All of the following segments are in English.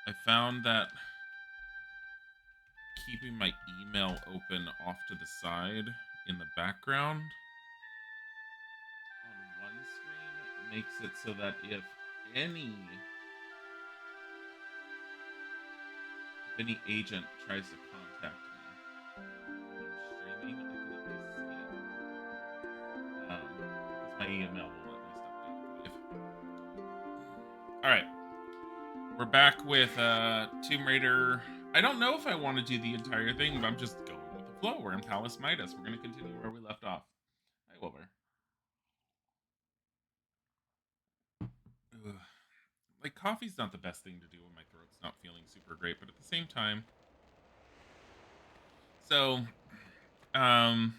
I found that keeping my email open off to the side in the background on one screen makes it so that if any agent tries to contact me while I'm streaming, I can at least see it. Because my email will at least update, I believe. All right, we're back with Tomb Raider. I don't know if I want to do the entire thing, but I'm just going with the flow. We're in Palace Midas. We're going to continue where we left off. Hi, Wilbur. Ugh. Like, coffee's not the best thing to do when my throat's not feeling super great, but at the same time. So, um,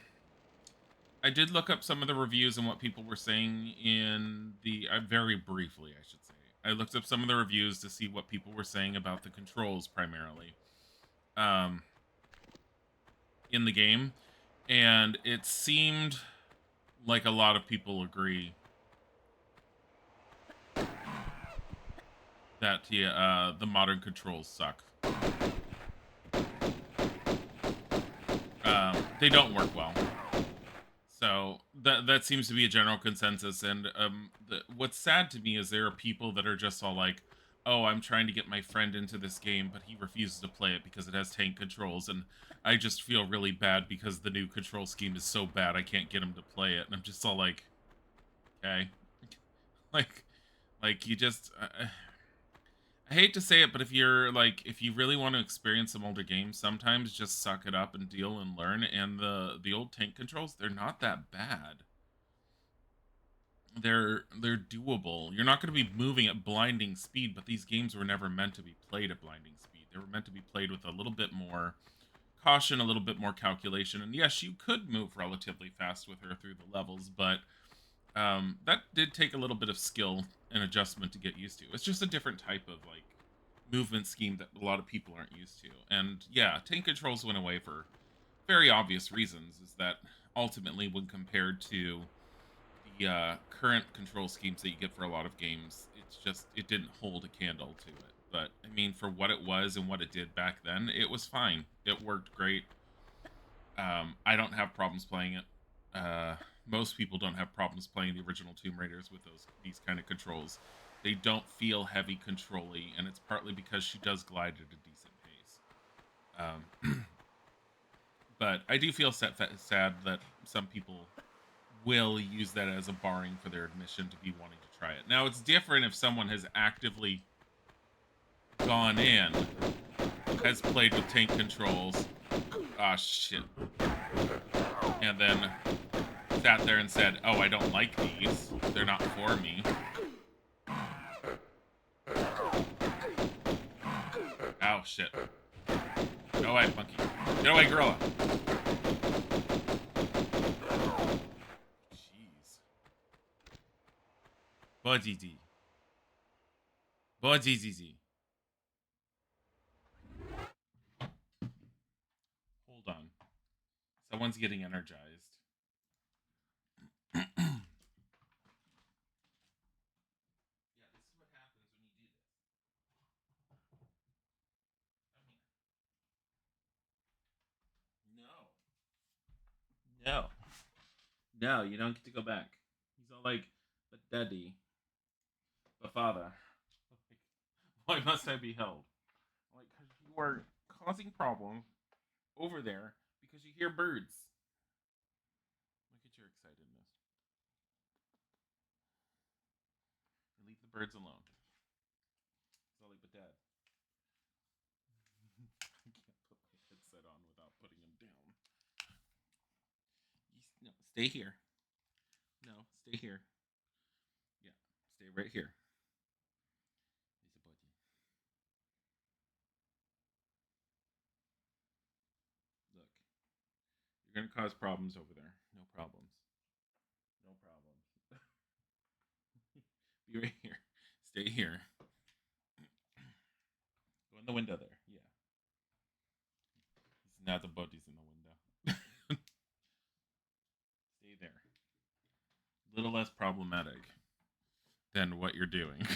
I did look up some of the reviews and what people were saying in the. Very briefly, I should say. I looked up some of the reviews to see what people were saying about the controls primarily. Um, in the game, and it seemed like a lot of people agree that the modern controls suck. They don't work well. So that seems to be a general consensus. And what's sad to me is there are people that are just all like, "Oh, I'm trying to get my friend into this game, but he refuses to play it because it has tank controls, and I just feel really bad because the new control scheme is so bad I can't get him to play it." And I'm just all like, "Okay, like, you just." I hate to say it, but if you really want to experience some older games, sometimes just suck it up and deal and learn. And the old tank controls, they're not that bad. They're doable. You're not going to be moving at blinding speed, but these games were never meant to be played at blinding speed. They were meant to be played with a little bit more caution, a little bit more calculation. And yes, you could move relatively fast with her through the levels, but that did take a little bit of skill and adjustment to get used to. It's just a different type of like movement scheme that a lot of people aren't used to. And yeah, tank controls went away for very obvious reasons. Is that ultimately, when compared to the current control schemes that you get for a lot of games, it didn't hold a candle to it. But I mean, for what it was and what it did back then, it was fine. It worked great. I don't have problems playing it. Most people don't have problems playing the original Tomb Raiders with these kind of controls. They don't feel heavy controlly, and it's partly because she does glide at a decent pace. But I do feel sad that some people will use that as a barring for their admission to be wanting to try it. Now, it's different if someone has actively gone in, has played with tank controls. Ah, shit. And then sat there and said, "Oh, I don't like these. They're not for me." Oh, shit. Get away, monkey. Get away, gorilla. Jeez. Bojiji. Bojiji. Hold on. Someone's getting energized. Yeah, this is what happens when you do this. No. No. No, you don't get to go back. He's all like, "But daddy, but father, why must I be held?" I'm like, "Because you are causing problems over there because you hear birds." Look at your excitedness. Leave the birds alone. He's all like, "But dad, I can't put my headset on without putting him down." No, stay here. No, stay here. Yeah, stay right here. He's a budgie. Look, you're gonna cause problems over there. No problems. No problems. Be right here. Stay here. Go in the window there. Yeah. Now the buddy's in the window. Stay there. A little less problematic than what you're doing.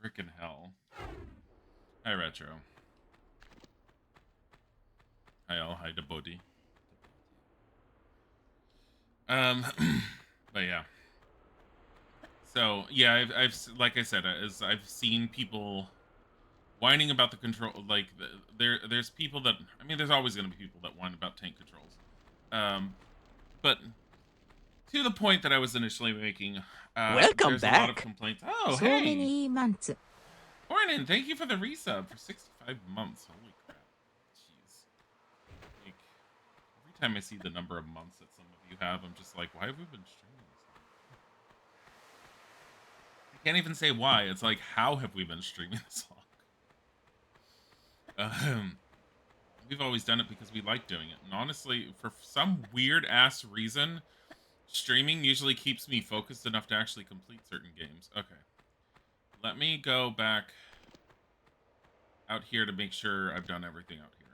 Freaking hell. Hi, Retro. Hi, all. Hi, Debodi. But yeah. So yeah, I've like I said, I've seen people whining about the control. Like there's people that, I mean, there's always going to be people that whine about tank controls. But to the point that I was initially making, Welcome there's a lot of back. complaints. Oh, So hey, many months. Morning! Thank you for the resub for 65 months. Holy crap! Jeez. Like every time I see the number of months that some of you have, I'm just like, why have we been streaming this long? I can't even say why. It's like, how have we been streaming this long? We've always done it because we like doing it, and honestly, for some weird ass reason, streaming usually keeps me focused enough to actually complete certain games. Okay, let me go back out here to make sure I've done everything out here.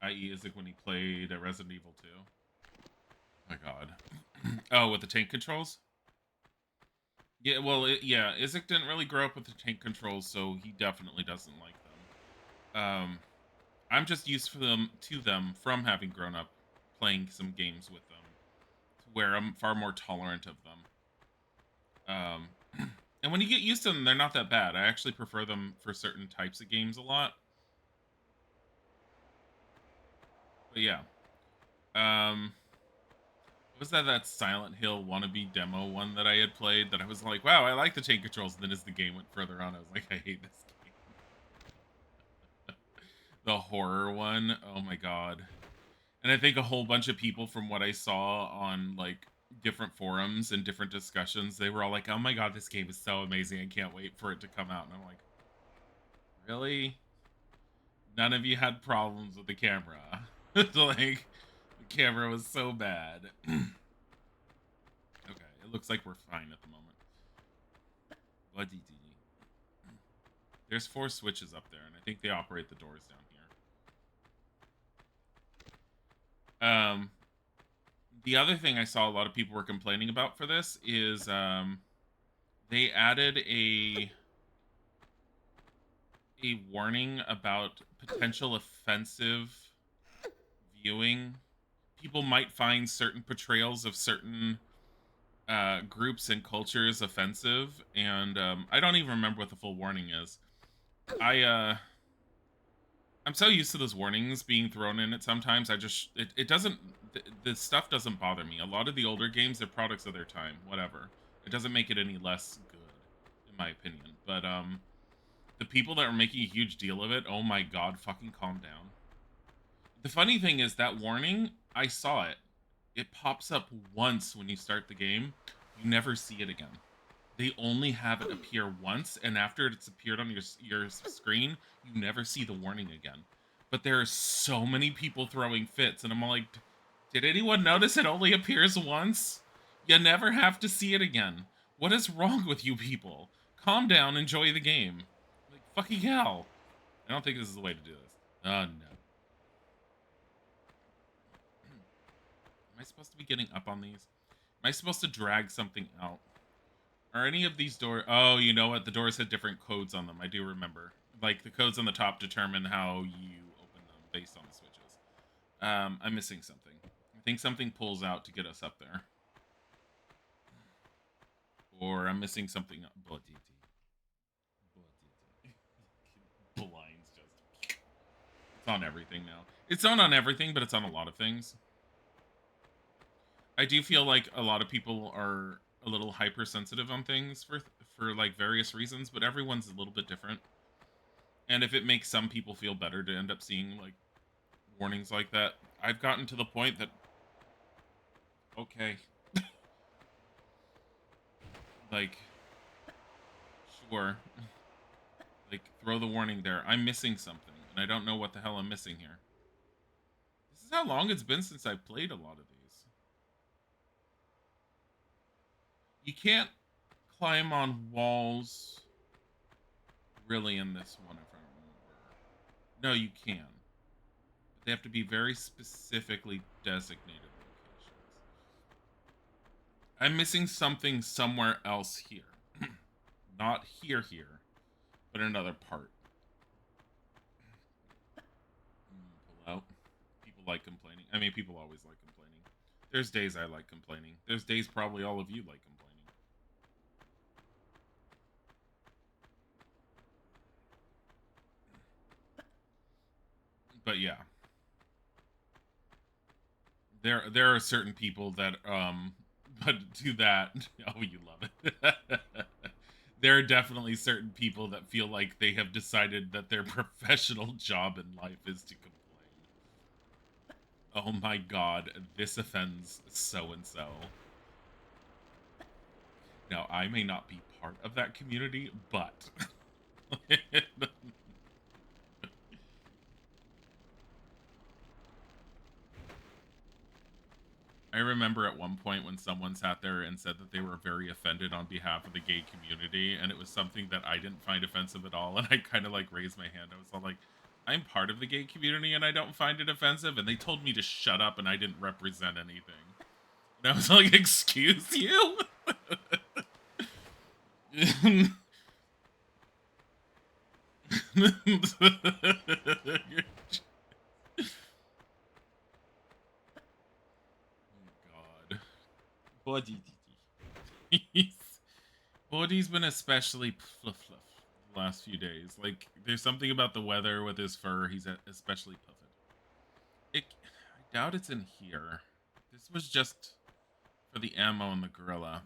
I.e., is it when he played Resident Evil 2? Oh my god. Oh, with the tank controls? Yeah, well, yeah, Isaac didn't really grow up with the tank controls, so he definitely doesn't like them. I'm just used to them from having grown up playing some games with them, where I'm far more tolerant of them. And when you get used to them, they're not that bad. I actually prefer them for certain types of games a lot. But yeah. Was that Silent Hill wannabe demo one that I had played that I was like, wow, I like the tank controls. And then as the game went further on, I was like, I hate this game. The horror one. Oh my god. And I think a whole bunch of people from what I saw on like different forums and different discussions, they were all like, oh my god, this game is so amazing. I can't wait for it to come out. And I'm like, really? None of you had problems with the camera. Like, the camera was so bad. Okay, it looks like we're fine at the moment. There's 4 switches up there, and I think they operate the doors down here. The other thing I saw a lot of people were complaining about for this is they added a warning about potential offensive viewing. People might find certain portrayals of certain groups and cultures offensive, and I don't even remember what the full warning is. I'm so used to those warnings being thrown in it sometimes. It doesn't, the stuff doesn't bother me. A lot of the older games, they're products of their time, whatever. It doesn't make it any less good, in my opinion. But the people that are making a huge deal of it, oh my god, fucking calm down. The funny thing is that warning, I saw it. It pops up once when you start the game. You never see it again. They only have it appear once, and after it's appeared on your screen, you never see the warning again. But there are so many people throwing fits, and I'm like, did anyone notice it only appears once? You never have to see it again. What is wrong with you people? Calm down, enjoy the game. Like, fucking hell. I don't think this is the way to do this. Oh, no. Am I supposed to be getting up on these? Am I supposed to drag something out? Are any of these doors... Oh, you know what? The doors had different codes on them. I do remember. Like, the codes on the top determine how you open them based on the switches. I'm missing something. I think something pulls out to get us up there. Or I'm missing something... Blinds just... It's on everything now. It's not on everything, but it's on a lot of things. I do feel like a lot of people are a little hypersensitive on things for like various reasons, but everyone's a little bit different. And if it makes some people feel better to end up seeing like warnings like that, I've gotten to the point that okay. Like sure. Like throw the warning there. I'm missing something and I don't know what the hell I'm missing here. This is how long it's been since I've played a lot of these. You can't climb on walls really in this one if I remember. No, you can. But they have to be very specifically designated I'm missing something somewhere else here. Not here, but another part. Pull out. People like complaining. I mean, people always like complaining. There's days I like complaining. There's days probably all of you like complaining. But yeah. There are certain people that but do that. Oh, you love it. There are definitely certain people that feel like they have decided that their professional job in life is to complain. Oh my god, this offends so and so. Now, I may not be part of that community, but I remember at one point when someone sat there and said that they were very offended on behalf of the gay community, and it was something that I didn't find offensive at all, and I kind of like raised my hand. I was all like, I'm part of the gay community and I don't find it offensive, and they told me to shut up and I didn't represent anything. And I was like, excuse you? God. Body. Body's been especially fluff the last few days. Like, there's something about the weather with his fur. He's especially puffed. I doubt it's in here. This was just for the ammo and the gorilla.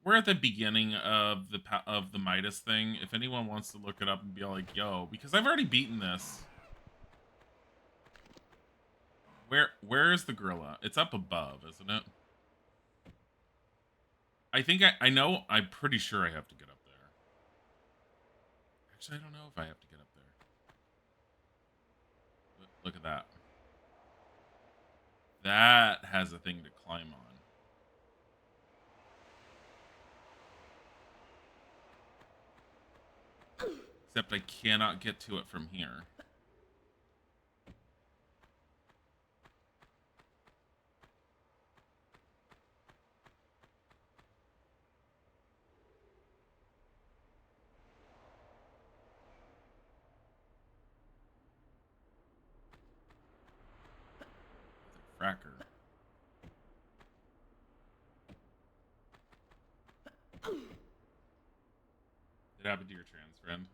We're at the beginning of the Midas thing. If anyone wants to look it up and be like, yo, because I've already beaten this. Where is the gorilla? It's up above, isn't it? I think I know. I'm pretty sure I have to get up there. Actually, I don't know if I have to get up there. Look at that. That has a thing to climb on. Except I cannot get to it from here. Fracker. It happened to your trans friend.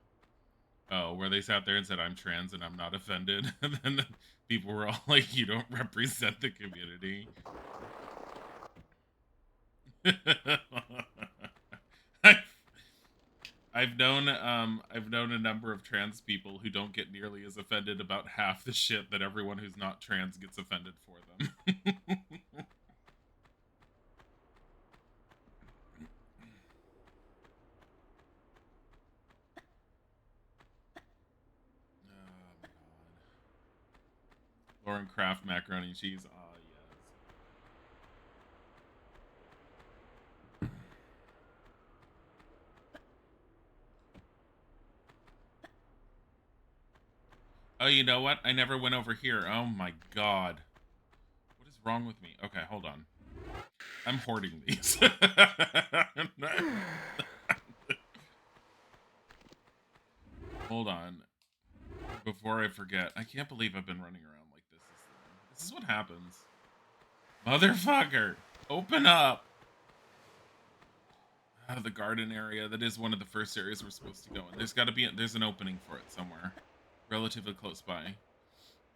Oh, where they sat there and said, I'm trans and I'm not offended. And then people were all like, you don't represent the community. I've known a number of trans people who don't get nearly as offended about half the shit that everyone who's not trans gets offended for them. Lauren Kraft macaroni and cheese. Ah, yes. Oh, you know what? I never went over here. Oh my god. What is wrong with me? Okay, hold on. I'm hoarding these. Hold on. Before I forget. I can't believe I've been running around like this. This is what happens. Motherfucker! Open up! The garden area. That is one of the first areas we're supposed to go in. There's an opening for it somewhere. Relatively close by.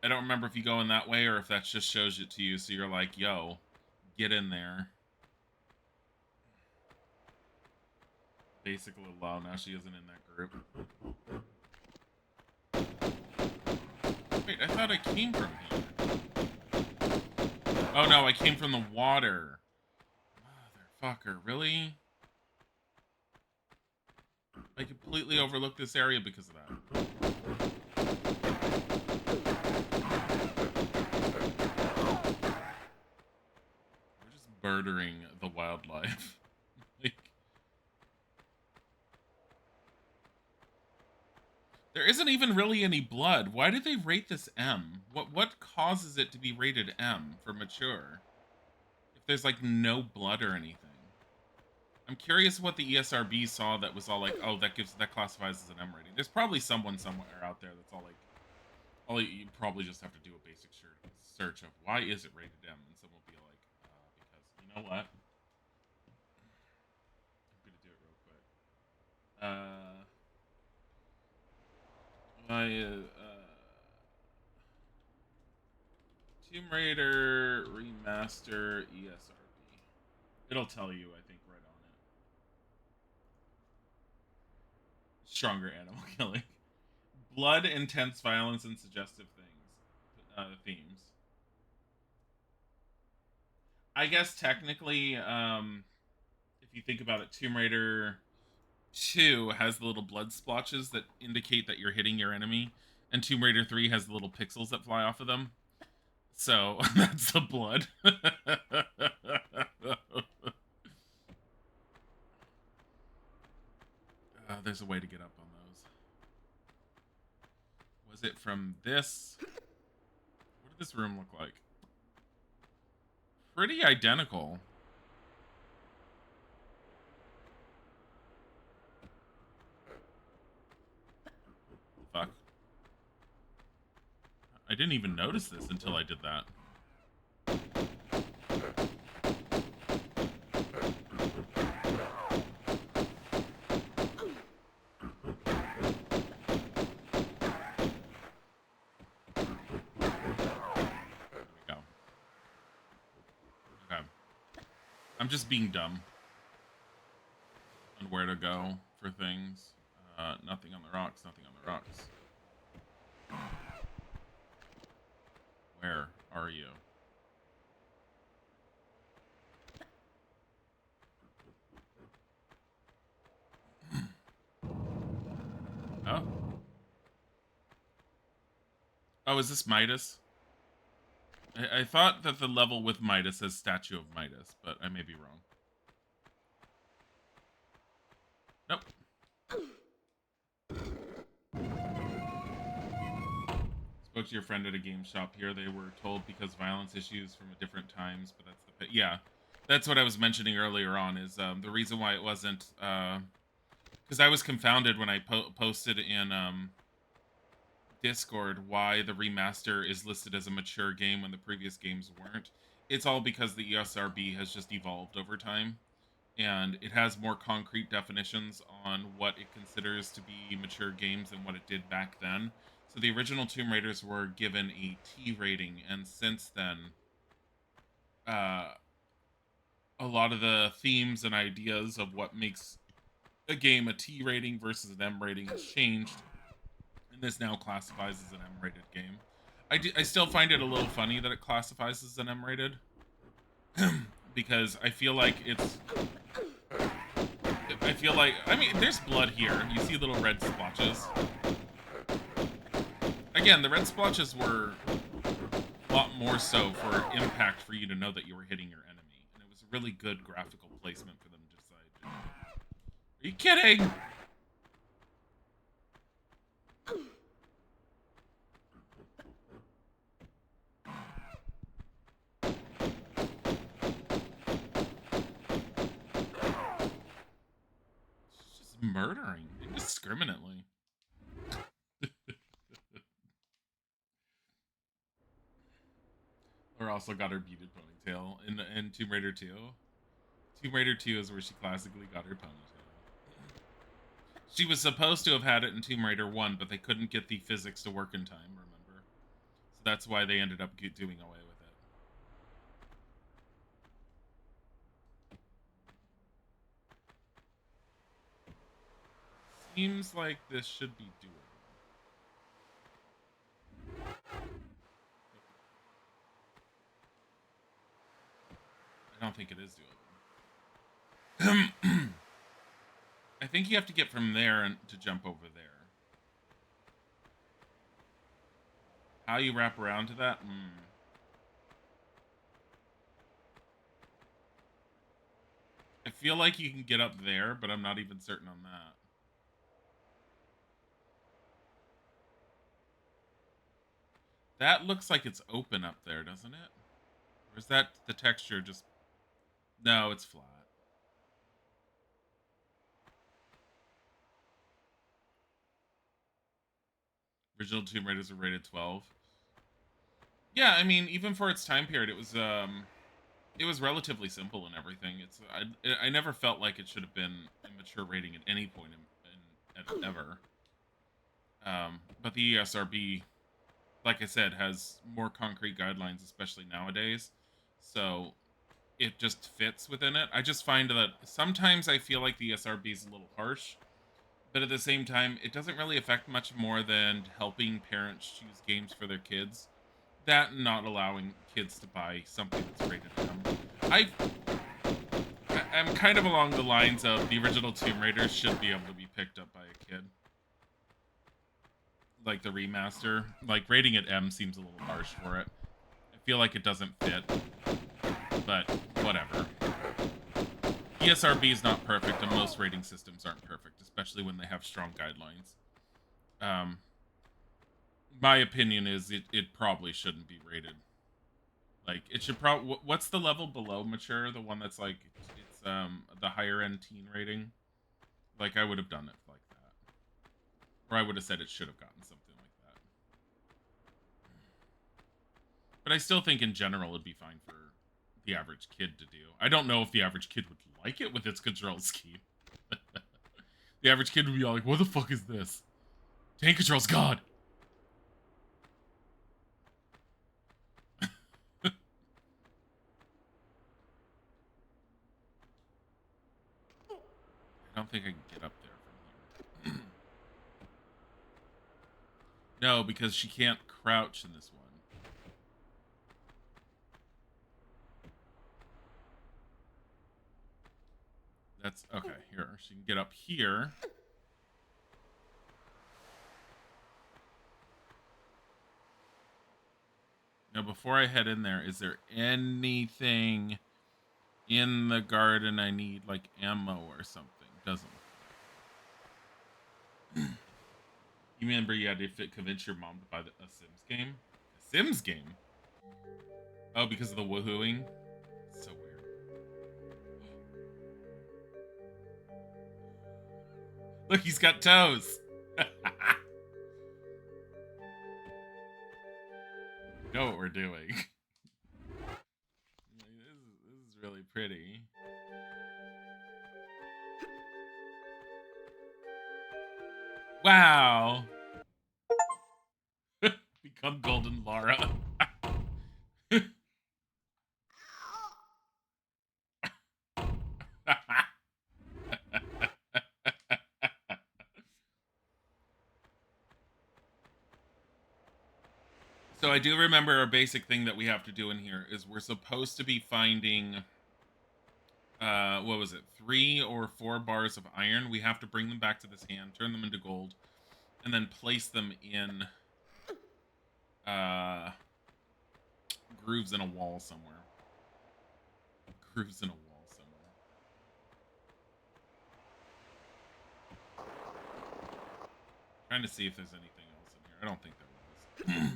I don't remember if you go in that way or if that just shows it to you, so you're like, yo, get in there. Basically, wow, now she isn't in that group. Wait, I thought I came from here. Oh no, I came from the water. Motherfucker, really? I completely overlooked this area because of that. We're just murdering the wildlife. Like, There isn't even really any blood. Why did they rate this M? What causes it to be rated M for mature? If there's like no blood or anything. I'm curious what the ESRB saw that was all like, oh, that classifies as an M rating. There's probably someone somewhere out there that's all like, you probably just have to do a basic search of why is it rated M, and someone will be like, because you know what? I'm gonna do it real quick. Tomb Raider Remaster ESRB. It'll tell you, I think, right on it. Stronger animal killing. Blood, intense violence, and suggestive themes. I guess technically, if you think about it, Tomb Raider 2 has the little blood splotches that indicate that you're hitting your enemy, and Tomb Raider 3 has the little pixels that fly off of them. So that's the blood. There's a way to get up on those. Was it from this? What did this room look like? Pretty identical. Fuck. I didn't even notice this until I did that. I'm just being dumb on where to go for things. Nothing on the rocks, nothing on the rocks. Where are you? Oh. Oh, is this Midas? I thought that the level with Midas says Statue of Midas, but I may be wrong. Nope. Spoke to your friend at a game shop here. They were told because violence issues from different times, but that's the... Yeah, that's what I was mentioning earlier on, is the reason why it wasn't... Because I was confounded when I posted in Discord why the remaster is listed as a mature game when the previous games weren't. It's all because the ESRB has just evolved over time, and it has more concrete definitions on what it considers to be mature games than what it did back then. So the original Tomb Raiders were given a T rating, and since then, a lot of the themes and ideas of what makes a game a T rating versus an M rating has changed, and this now classifies as an M-rated game. I still find it a little funny that it classifies as an M-rated, because I feel like I mean, there's blood here. You see little red splotches. Again, the red splotches were a lot more so for impact for you to know that you were hitting your enemy, and it was a really good graphical placement for them to decide. Are you kidding? Murdering indiscriminately. Or also got her beaded ponytail in Tomb Raider 2. Tomb Raider 2 is where she classically got her ponytail. She was supposed to have had it in Tomb Raider 1, but they couldn't get the physics to work in time, remember? So that's why they ended up doing away with it. Seems like this should be doable. I don't think it is doable. I think you have to get from there and to jump over there. How you wrap around to that? I feel like you can get up there, but I'm not even certain on that. That looks like it's open up there, doesn't it? Or is that the texture just... No, it's flat. Original Tomb Raiders are rated 12. Yeah, I mean, even for its time period, it was relatively simple and everything. I never felt like it should have been a mature rating at any point ever. But the ESRB, like I said, has more concrete guidelines, especially nowadays. So it just fits within it. I just find that sometimes I feel like the ESRB is a little harsh, but at the same time, it doesn't really affect much more than helping parents choose games for their kids. That and not allowing kids to buy something that's rated M. I'm kind of along the lines of the original Tomb Raider should be able to be picked up by a kid. Like the remaster. Like rating it M seems a little harsh for it. I feel like it doesn't fit. But whatever. ESRB is not perfect, and most rating systems aren't perfect, especially when they have strong guidelines. My opinion is it probably shouldn't be rated. Like it should probably. What's the level below mature? The one that's like it's the higher end teen rating. Like I would have done it like that, or I would have said it should have gotten something like that. But I still think in general it'd be fine for the average kid to do. I don't know if the average kid would like it with its control scheme. The average kid would be all like, "What the fuck is this? Tank control's God." I don't think I can get up there from here. No, because she can't crouch in this one. That's okay. Here, she can get up here. Now, before I head in there, is there anything in the garden I need, like ammo or something? Doesn't. You remember you had to convince your mom to buy a Sims game? A Sims game? Oh, because of the woohooing? So weird. Look, he's got toes. We know what we're doing. This is really pretty. Wow. Become Golden Lara. So I do remember a basic thing that we have to do in here is we're supposed to be finding what was it, 3 or 4 bars of iron. We have to bring them back to this hand, turn them into gold, and then place them in grooves in a wall somewhere. Grooves in a wall somewhere. Trying to see if there's anything else in here. I don't think there was.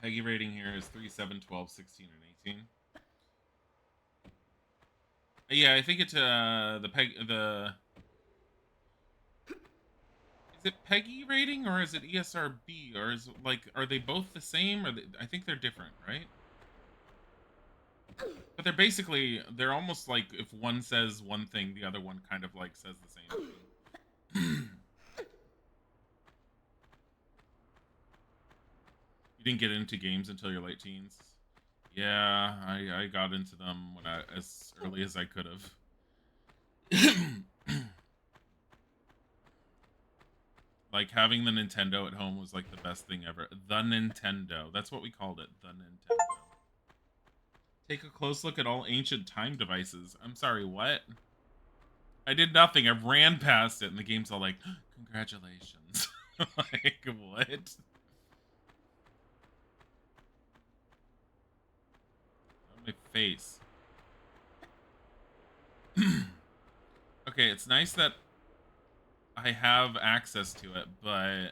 Peggy rating here is 3, 7, 12, 16, and 18. Yeah, I think it's the is it Peggy rating or is it ESRB or is like are they both the same or I think they're different, right? But they're basically they're almost like if one says one thing, the other one kind of like says the same thing. You didn't get into games until your late teens. Yeah, I got into them when as early as I could have. Like having the Nintendo at home was like the best thing ever. The Nintendo. That's what we called it. The Nintendo. Take a close look at all ancient time devices. I'm sorry, what? I did nothing. I ran past it and the game's all like, congratulations. Like, what? On my face. Okay, it's nice that I have access to it, but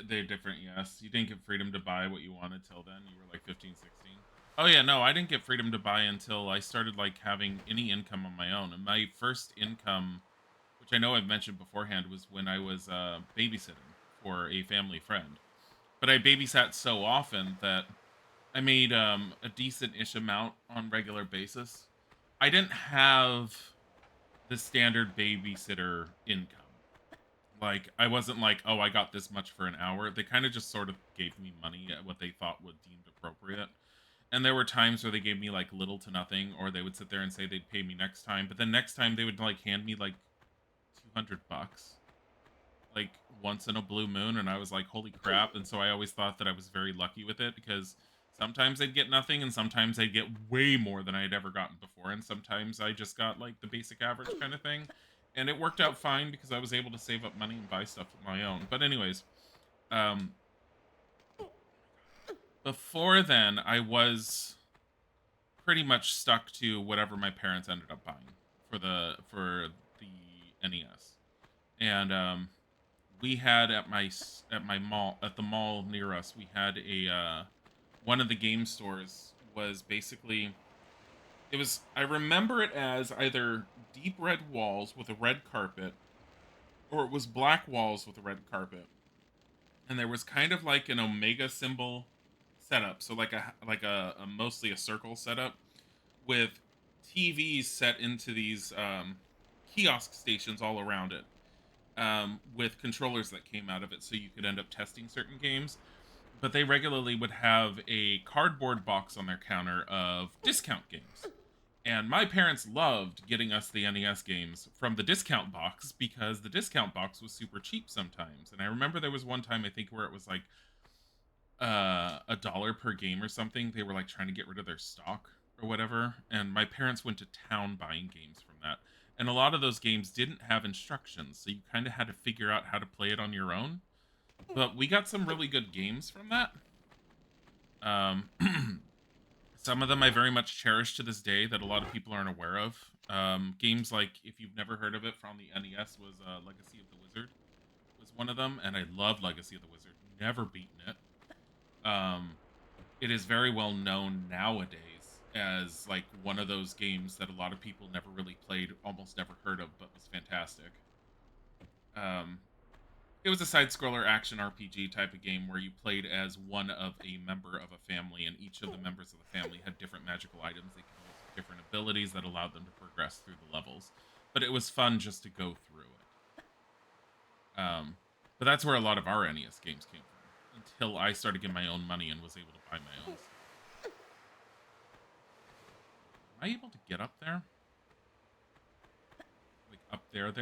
They're different, yes. You didn't get freedom to buy what you wanted till then. You were like 15, 16. Oh yeah, no, I didn't get freedom to buy until I started like having any income on my own. And my first income, which I know I've mentioned beforehand, was when I was babysitting for a family friend. But I babysat so often that I made a decent-ish amount on regular basis. I didn't have the standard babysitter income. Like I wasn't like, oh, I got this much for an hour. They kind of just sort of gave me money at what they thought would deemed appropriate. And there were times where they gave me like little to nothing, or they would sit there and say they'd pay me next time. But then next time they would like hand me like $200, like once in a blue moon, and I was like, holy crap. And so I always thought that I was very lucky with it because sometimes I'd get nothing, and sometimes I'd get way more than I had ever gotten before, and sometimes I just got like the basic average kind of thing. And it worked out fine because I was able to save up money and buy stuff of my own. But anyways, um before then I was pretty much stuck to whatever my parents ended up buying for the NES. And we had at my mall, at the mall near us, we had a one of the game stores was basically, it was, I remember it as either deep red walls with a red carpet, or it was black walls with a red carpet, and there was kind of like an omega symbol setup, so like a mostly a circle setup with TVs set into these kiosk stations all around it, with controllers that came out of it, so you could end up testing certain games. But they regularly would have a cardboard box on their counter of discount games. And my parents loved getting us the NES games from the discount box because the discount box was super cheap sometimes. And I remember there was one time I think where it was like $1 per game or something. They were like trying to get rid of their stock or whatever. And my parents went to town buying games from that. And a lot of those games didn't have instructions, so you kind of had to figure out how to play it on your own. But we got some really good games from that. Um, some of them I very much cherish to this day that a lot of people aren't aware of. Games like, if you've never heard of it, from the NES was Legacy of the Wizard was one of them, and I love Legacy of the Wizard. Never beaten it. It is very well known nowadays as like one of those games that a lot of people never really played, almost never heard of, but was fantastic. Um, it was a side scroller action RPG type of game where you played as one of a member of a family, and each of the members of the family had different magical items. They could use different abilities that allowed them to progress through the levels. But it was fun just to go through it. But that's where a lot of our NES games came from, until I started getting my own money and was able to buy my own stuff. Am I able to get up there? Like up there?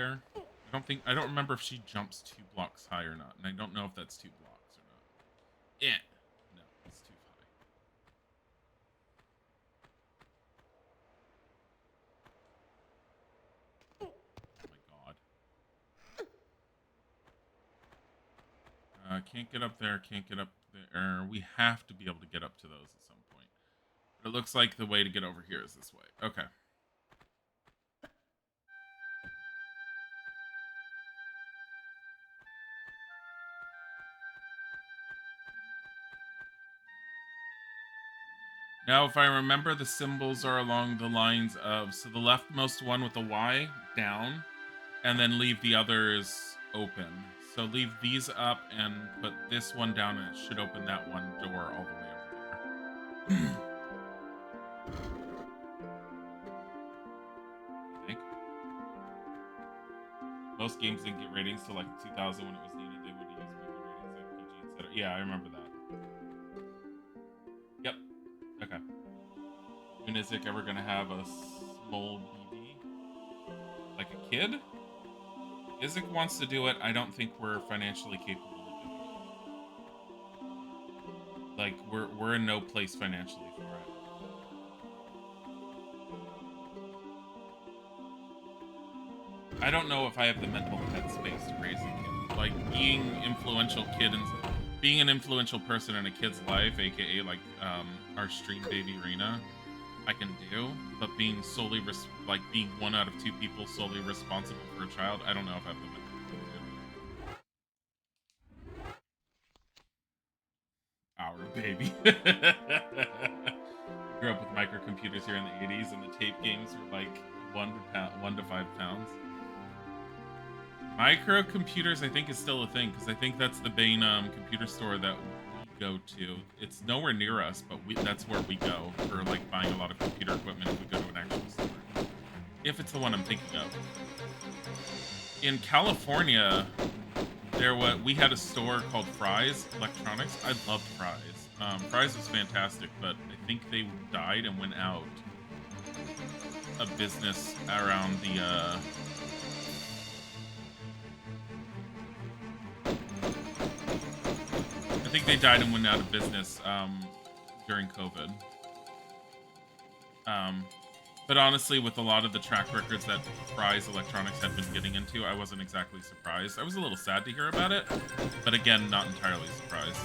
I don't remember if she jumps 2 blocks high or not, and I don't know if that's 2 blocks or not. Yeah. No, it's too high. Oh my god. Can't get up there, can't get up there. We have to be able to get up to those at some point. But it looks like the way to get over here is this way. Okay. Now, if I remember, the symbols are along the lines of, so the leftmost one with the Y, down, and then leave the others open. So leave these up and put this one down, and it should open that one door all the way over there. I think. Most games didn't get ratings till like 2000 when it was needed. They would use movie ratings like PG, etc. Yeah, I remember that. Yep. Okay. When is it ever gonna have a small BB? Like a kid? Isaac wants to do it. I don't think we're financially capable of doing it. Like we're in no place financially for it. I don't know if I have the mental headspace to raise a kid. Like being an influential person in a kid's life, aka like our stream baby Rena, I can do. But being solely being one out of 2 people solely responsible for a child, I don't know if I have the mental headspace to. powered, baby. Grew up with microcomputers here in the 80s, and the tape games were like 1 to 5 pounds. Microcomputers, I think, is still a thing, because I think that's the Bain computer store that we go to. It's nowhere near us, but that's where we go for like buying a lot of computer equipment if we go to an actual store. If it's the one I'm thinking of. In California, we had a store called Fry's Electronics. I loved Fry's. Fry's was fantastic, but I think they died and went out of business around the I think they died and went out of business during COVID. But honestly, with a lot of the track records that Fry's Electronics had been getting into, I wasn't exactly surprised. I was a little sad to hear about it, but again, not entirely surprised.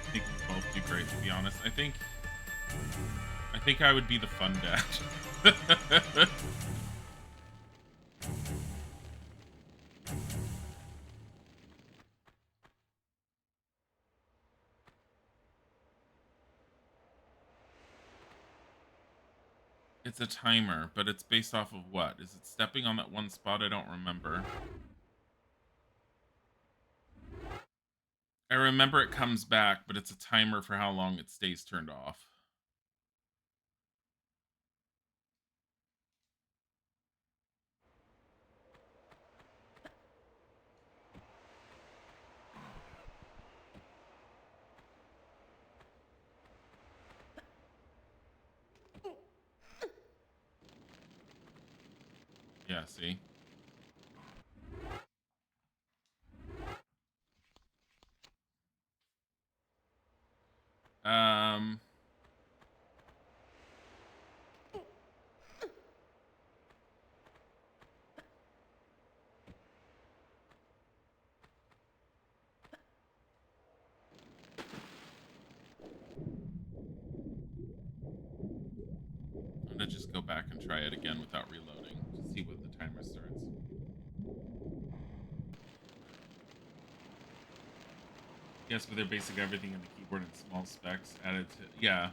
I think we both do great, to be honest. I think I would be the fun dad. It's a timer, but it's based off of what? Is it stepping on that one spot? I don't remember. I remember it comes back, but it's a timer for how long it stays turned off. Yeah, see? I'm gonna just go back and try it again without reloading to see what the timer starts. Yes, but they're basically everything in the keyboard and small specs added to... Yeah.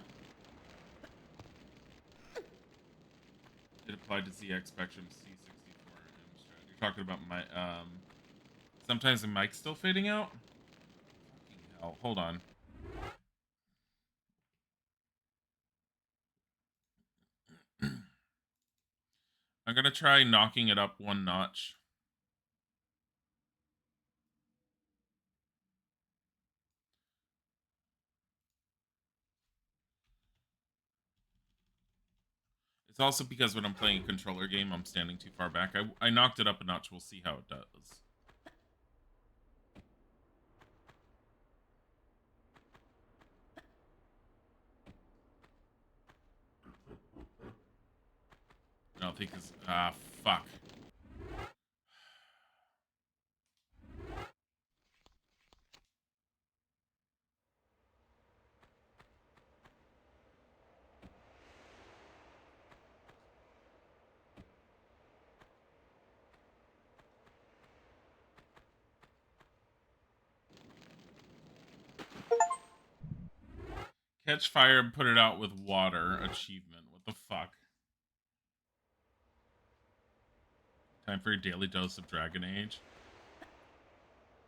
It applied to ZX Spectrum C64 Amstrad. You're talking about my... Sometimes the mic's still fading out? Fucking hell. Hold on. I'm gonna try knocking it up one notch. It's also because when I'm playing a controller game, I'm standing too far back. I knocked it up a notch. We'll see how it does. I don't think it's... Ah, fuck. Catch fire and put it out with water. Achievement. What the fuck? Time for your daily dose of Dragon Age.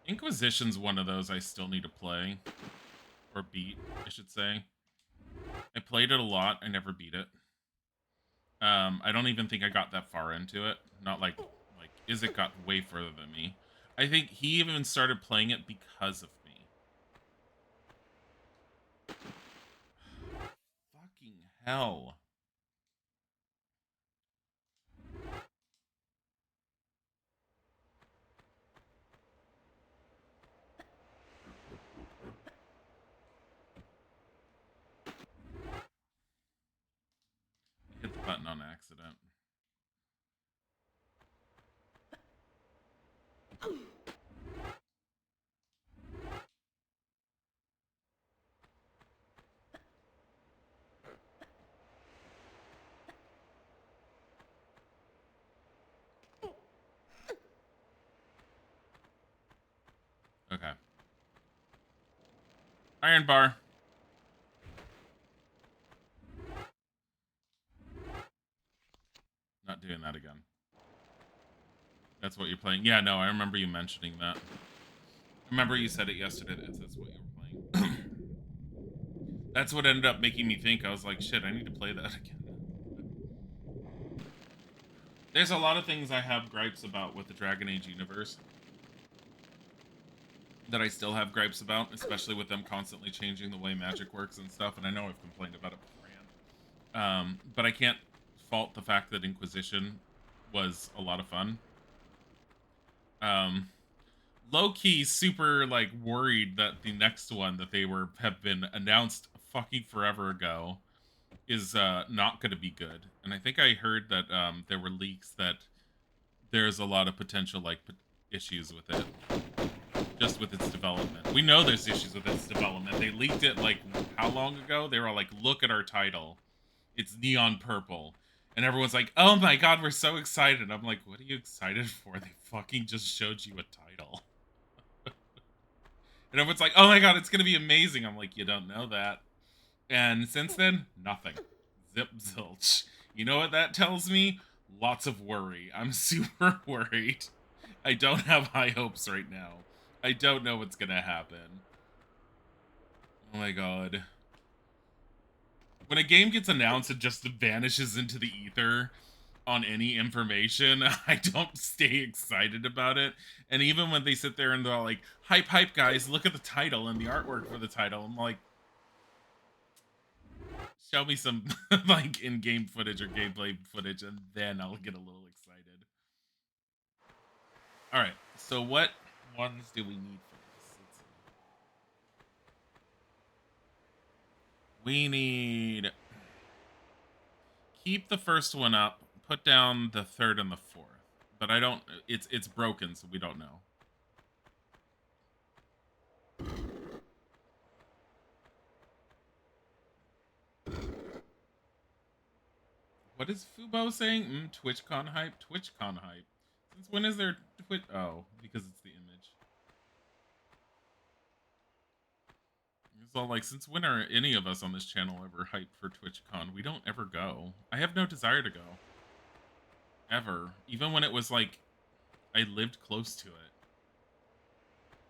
Inquisition's one of those I still need to play. Or beat, I should say. I played it a lot. I never beat it. I don't even think I got that far into it. Not like Izzy got way further than me. I think he even started playing it because of me. Fucking hell. Hit the button on accident. Iron bar. Not doing that again. That's what you're playing. Yeah, no, I remember you mentioning that. I remember you said it yesterday. That's what you were playing. That's what ended up making me think. I was like, shit, I need to play that again. There's a lot of things I have gripes about with the Dragon Age universe that I still have gripes about, especially with them constantly changing the way magic works and stuff. And I know I've complained about it beforehand. But I can't fault the fact that Inquisition was a lot of fun. Low-key super like worried that the next one that they have been announced fucking forever ago is not going to be good. And I think I heard that there were leaks that there's a lot of potential like issues with it, just with its development. We know there's issues with its development. They leaked it like how long ago? They were like, look at our title, it's neon purple. And everyone's like, oh my god, we're so excited. I'm like, what are you excited for? They fucking just showed you a title. And everyone's like, oh my god, it's going to be amazing. I'm like, you don't know that. And since then, nothing. Zip zilch. You know what that tells me? Lots of worry. I'm super worried. I don't have high hopes right now. I don't know what's going to happen. Oh my god. When a game gets announced and just vanishes into the ether on any information, I don't stay excited about it. And even when they sit there and they're all like, hype, hype, guys, look at the title and the artwork for the title, I'm like, show me some like in-game footage or gameplay footage, and then I'll get a little excited. All right, so what ones do we need for this? Let's see. We need keep the first one up, put down the third and the fourth. But I don't. It's broken, so we don't know. What is Fubo saying? TwitchCon hype? TwitchCon hype. Since when is there Twitch? Oh, because it's the image. It's all like, since when are any of us on this channel ever hyped for TwitchCon? We don't ever go. I have no desire to go. Ever. Even when it was like, I lived close to it.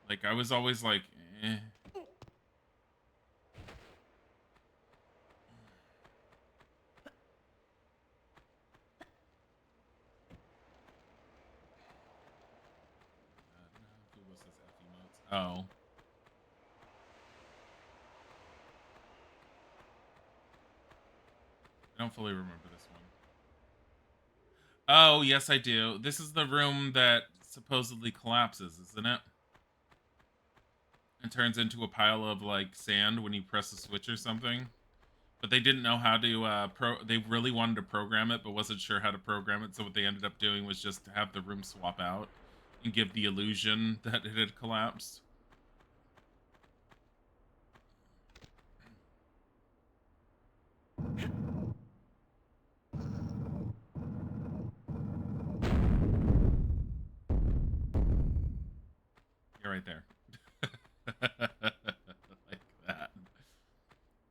Like, I was always like, eh. Google says F emotes. Oh. I don't fully remember this one. Oh, yes, I do. This is the room that supposedly collapses, isn't it? And turns into a pile of, like, sand when you press a switch or something. But they didn't know how to, they really wanted to program it, but wasn't sure how to program it. So what they ended up doing was just to have the room swap out and give the illusion that it had collapsed. You're right there. Like that.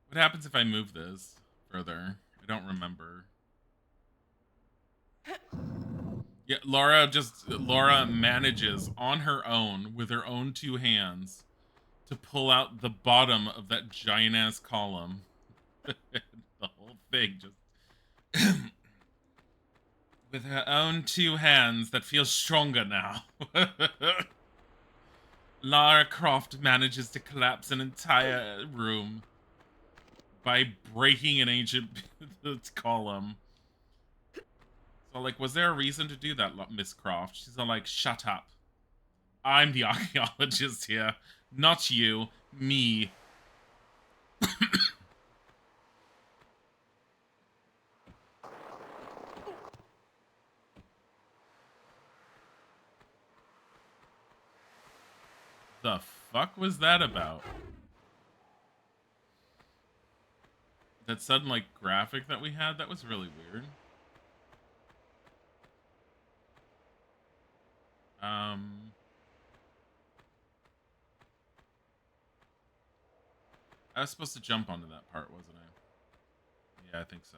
What happens if I move this further? I don't remember. Yeah, Laura manages on her own with her own two hands to pull out the bottom of that giant ass column. The whole thing just with her own two hands that feel stronger now. Lara Croft manages to collapse an entire room by breaking an ancient column. So, like, was there a reason to do that, Miss Croft? She's all like, shut up. I'm the archaeologist here, not you, me. The fuck was that about? That sudden, like, graphic that we had, that was really weird. I was supposed to jump onto that part, wasn't I? Yeah, I think so.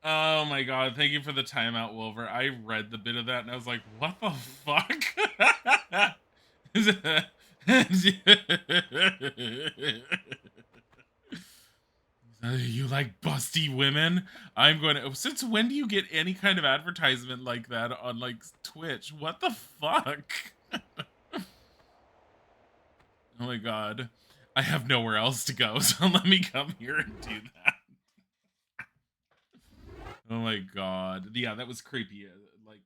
Oh my god, thank you for the timeout, Wolver. I read the bit of that and I was like, what the fuck? You like busty women? I'm going to. Since when do you get any kind of advertisement like that on like Twitch? What the fuck? Oh my god. I have nowhere else to go, so let me come here and do that. Oh my god. Yeah, that was creepy. Like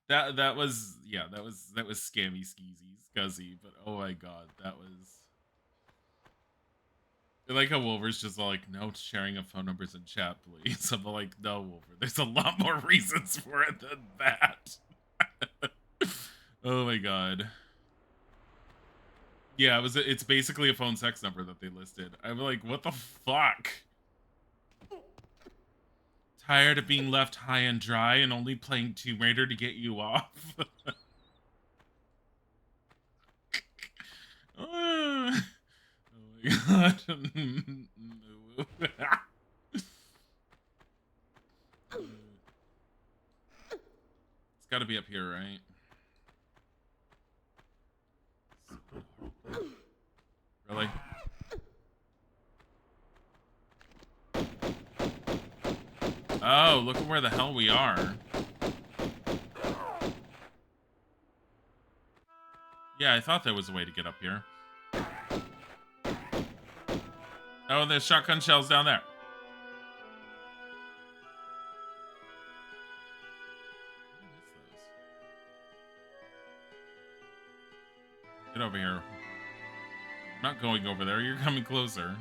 that was yeah, that was scammy skeezy scuzzy, but oh my god, that was I like how Wolver's just all like, no sharing of phone numbers in chat, please. I'm like, no, Wolver, there's a lot more reasons for it than that. Oh my god. Yeah, it's basically a phone sex number that they listed. I'm like, what the fuck? Tired of being left high and dry and only playing Tomb Raider to get you off? Oh my god. It's gotta be up here, right? Really? Oh, look at where the hell we are. Yeah, I thought there was a way to get up here. Oh, there's shotgun shells down there. Get over here. I'm not going over there. You're coming closer.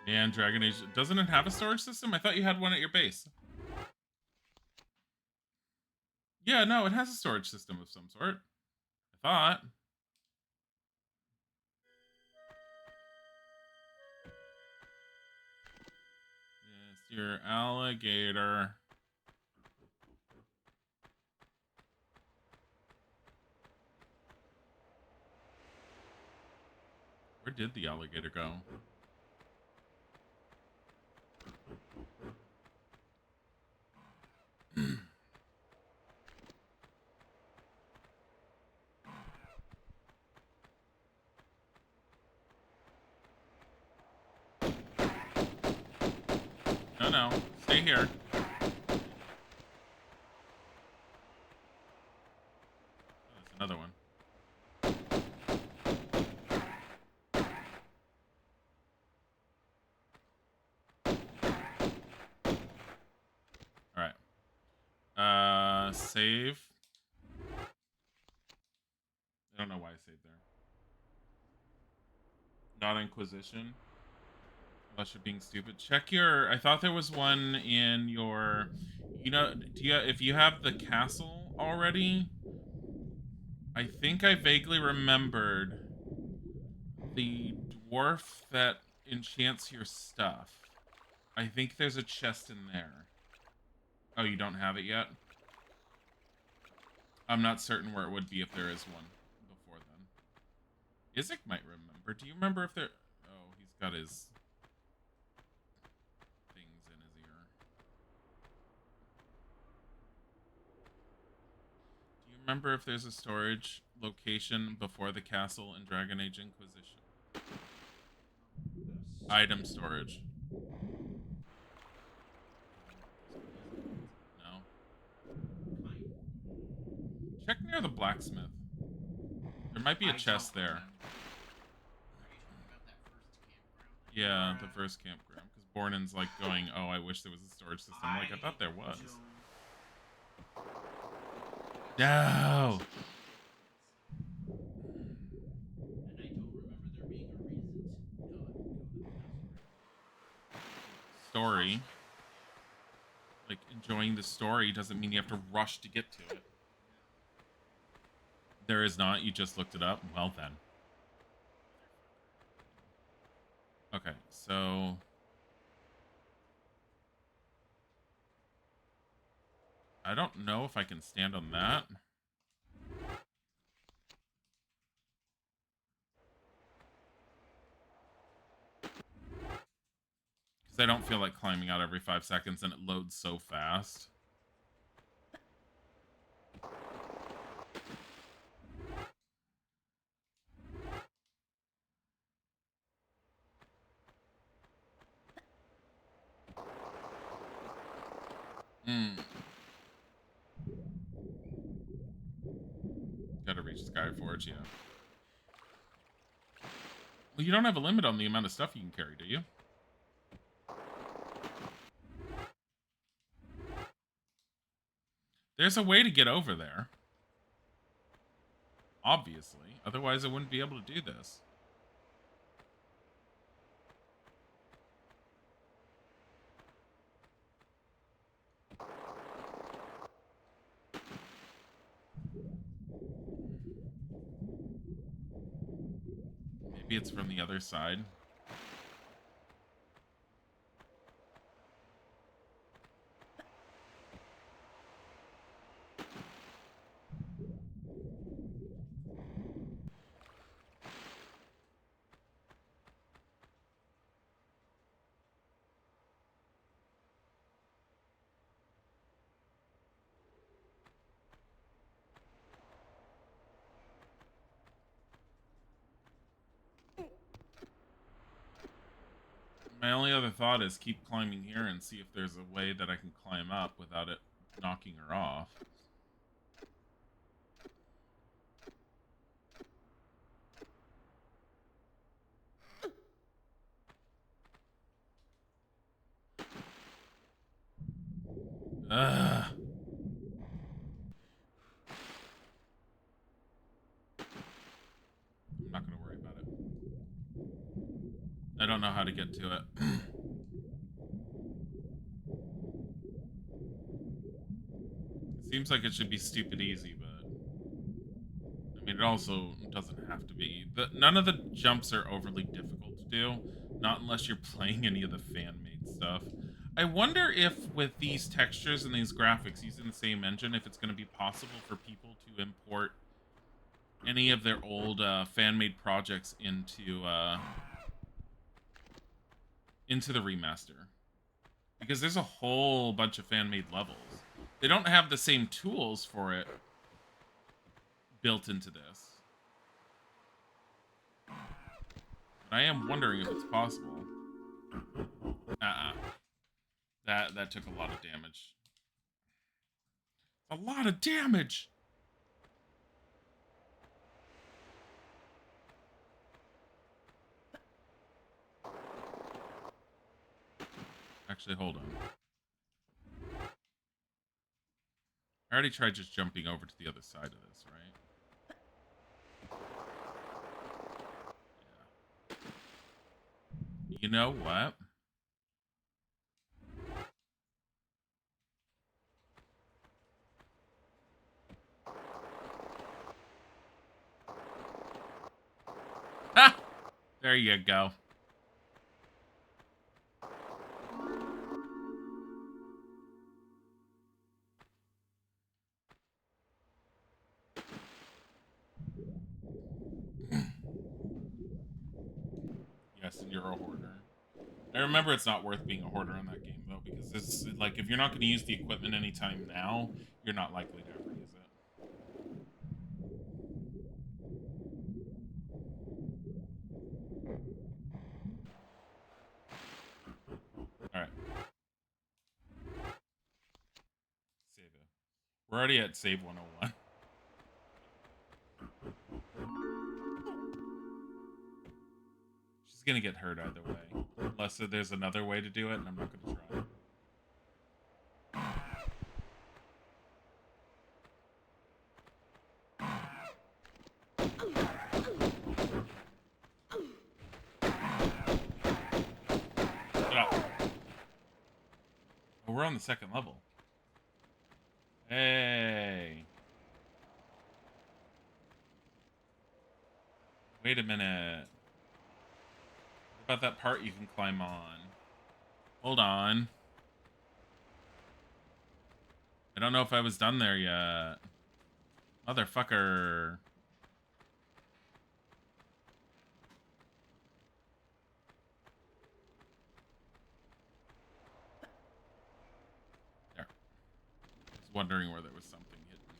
Man, Dragon Age. Doesn't it have a storage system? I thought you had one at your base. Yeah, no, it has a storage system of some sort. I thought. Yes, your alligator. Where did the alligator go? No, stay here. Oh, there's another one. All right. Save. I don't know why I saved there. Not Inquisition. Unless you're being stupid. Check your. I thought there was one in your. You know, if you have the castle already? I think I vaguely remembered the dwarf that enchants your stuff. I think there's a chest in there. Oh, you don't have it yet? I'm not certain where it would be if there is one before then. Isaac might remember. Do you remember if there... Oh, he's got his things in his ear. Do you remember if there's a storage location before the castle in Dragon Age Inquisition? Item storage. No. Check near the blacksmith. There might be a chest there. Yeah, the first campground. Because Bornin's like going, oh, I wish there was a storage system. Like, I thought there was. No! Story. Like, in enjoying the story doesn't mean you have to rush to get to it. There is not. You just looked it up. Well then. Okay, so I don't know if I can stand on that. Because I don't feel like climbing out every 5 seconds and it loads so fast. Gotta reach Skyforge, yeah. Well, you don't have a limit on the amount of stuff you can carry, do you? There's a way to get over there. Obviously. Otherwise, I wouldn't be able to do this. Maybe it's from the other side. My only other thought is keep climbing here and see if there's a way that I can climb up without it knocking her off. Ugh. I'm not going to worry about it. I don't know how to get to it. Seems like it should be stupid easy, but I mean, it also doesn't have to be. None of the jumps are overly difficult to do, not unless you're playing any of the fan-made stuff. I wonder if with these textures and these graphics using the same engine, if it's going to be possible for people to import any of their old fan-made projects into the remaster. Because there's a whole bunch of fan-made levels. They don't have the same tools for it built into this. But I am wondering if it's possible. That took a lot of damage. A lot of damage! Actually, hold on. I already tried just jumping over to the other side of this, right? Yeah. You know what? Ha! There you go. Yes, and you're a hoarder. I remember it's not worth being a hoarder in that game, though, because it's like if you're not going to use the equipment anytime now, you're not likely to ever use it. Alright. Save it. We're already at save 101. She's going to get hurt either way. Unless there's another way to do it, and I'm not going to try. We're on the second level. Hey. Wait a minute. What about that part you can climb on? Hold on. I don't know if I was done there yet. Motherfucker. There. I was wondering where there was something hidden here.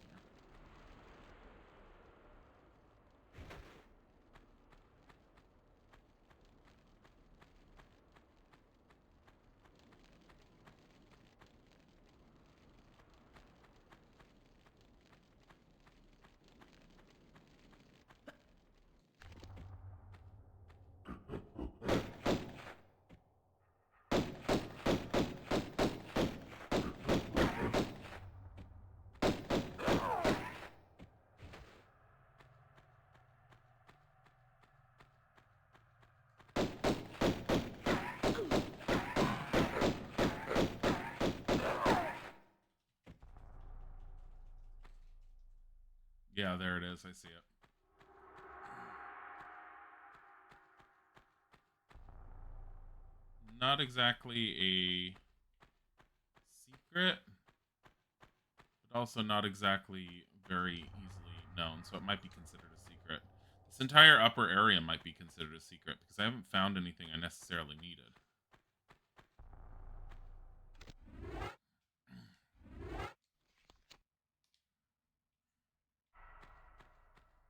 Yeah, there it is. I see it. Not exactly a secret, but also not exactly very easily known, so it might be considered a secret. This entire upper area might be considered a secret because I haven't found anything I necessarily needed.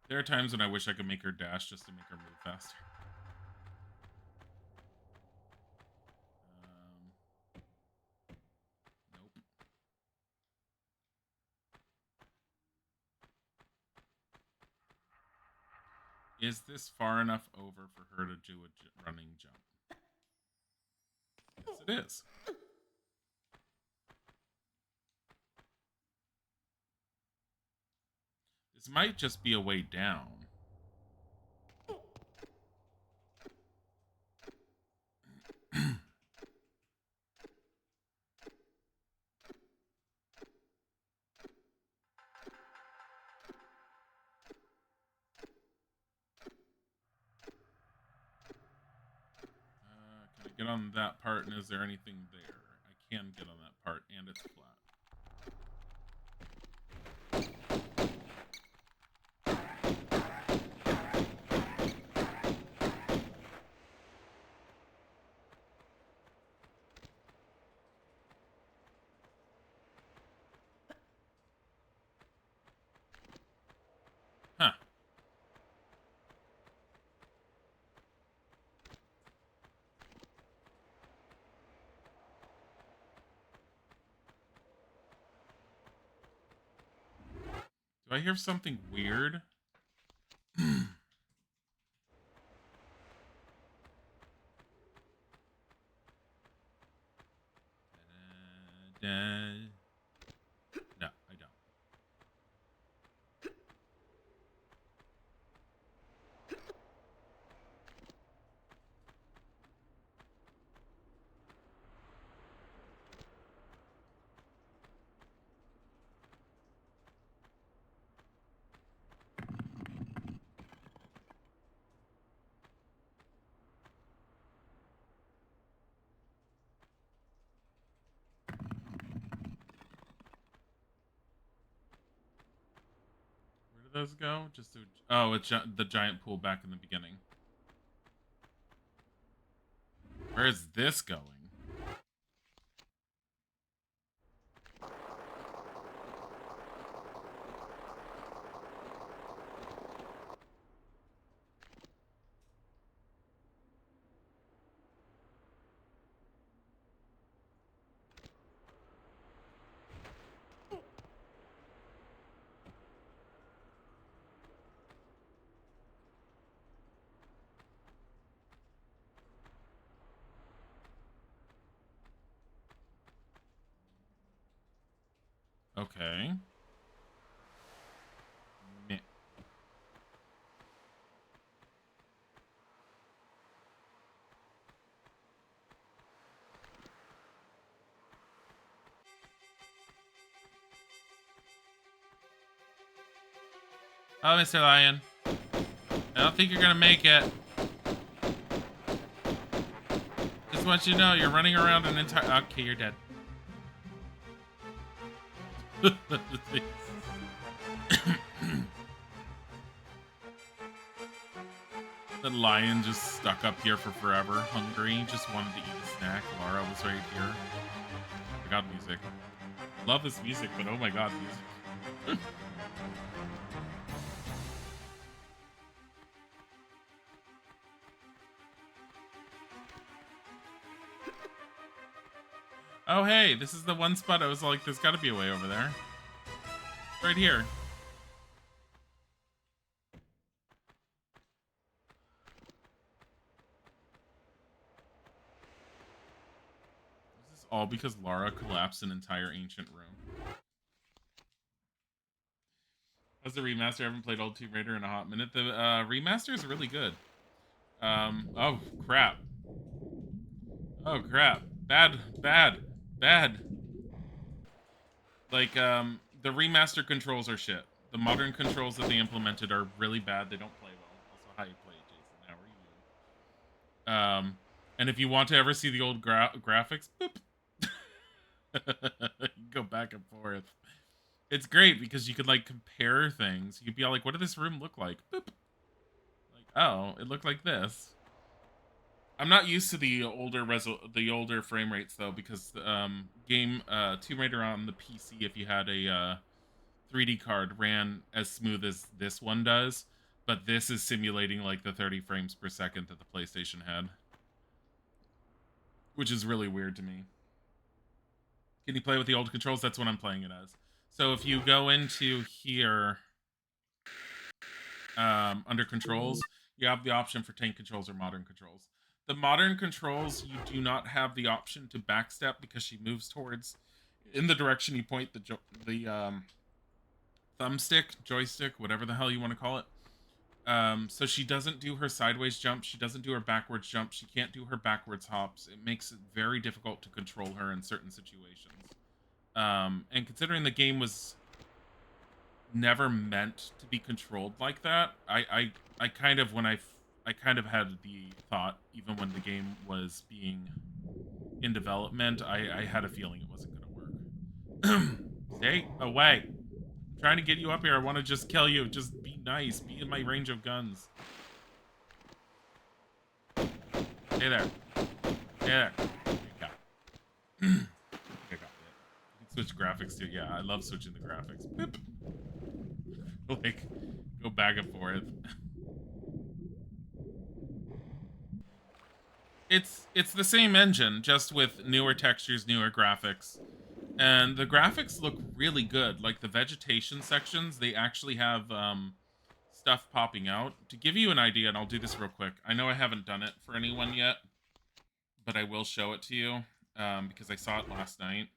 There are times when I wish I could make her dash just to make her move faster. Nope. Is this far enough over for her to do a running jump? Yes, it is. This might just be a way down. Can I get on that part, and is there anything there? I can get on that part, and it's flat. Huh. Do I hear something weird? No, I don't. Where did those go? Just to, oh, it's the giant pool back in the beginning. Where is this going? Okay. Meh. Oh, Mr. Lion. I don't think you're gonna make it. Just want you to know, you're running around an entire... Okay, you're dead. The lion just stuck up here for forever, hungry, just wanted to eat a snack. Lara was right here. Oh my god, music. Love this music, but oh my god, music. Oh hey, this is the one spot I was like, there's gotta be a way over there. Right here. This is all because Lara collapsed an entire ancient room. How's the remaster? I haven't played old Tomb Raider in a hot minute. The remaster is really good. Oh crap. Oh crap. Bad. Like, the remaster controls are shit. The modern controls that they implemented are really bad. They don't play well. Also, how you play it, Jason? How are you doing? And if you want to ever see the old graphics, boop. You can go back and forth. It's great because you could like compare things. You could be all like, "What did this room look like?" Boop. Like, oh, it looked like this. I'm not used to the older frame rates though, because game Tomb Raider on the PC, if you had a 3D card, ran as smooth as this one does, but this is simulating like the 30 frames per second that the PlayStation had, which is really weird to me. Can you play with the old controls? That's what I'm playing it as. So if you go into here, under controls, you have the option for tank controls or modern controls. The modern controls, you do not have the option to backstep because she moves towards in the direction you point the thumbstick, joystick, whatever the hell you want to call it. So she doesn't do her sideways jump. She doesn't do her backwards jump. She can't do her backwards hops. It makes it very difficult to control her in certain situations. And considering the game was never meant to be controlled like that, I kind of I kind of had the thought, even when the game was being in development, I had a feeling it wasn't going to work. Stay away. I'm trying to get you up here. I want to just kill you. Just be nice. Be in my range of guns. Stay there. Stay there. Okay. I got it. You can switch graphics too. Yeah, I love switching the graphics. Boop. Like, go back and forth. It's the same engine, just with newer textures, newer graphics. And the graphics look really good. Like the vegetation sections, they actually have stuff popping out. To give you an idea, and I'll do this real quick. I know I haven't done it for anyone yet, but I will show it to you because I saw it last night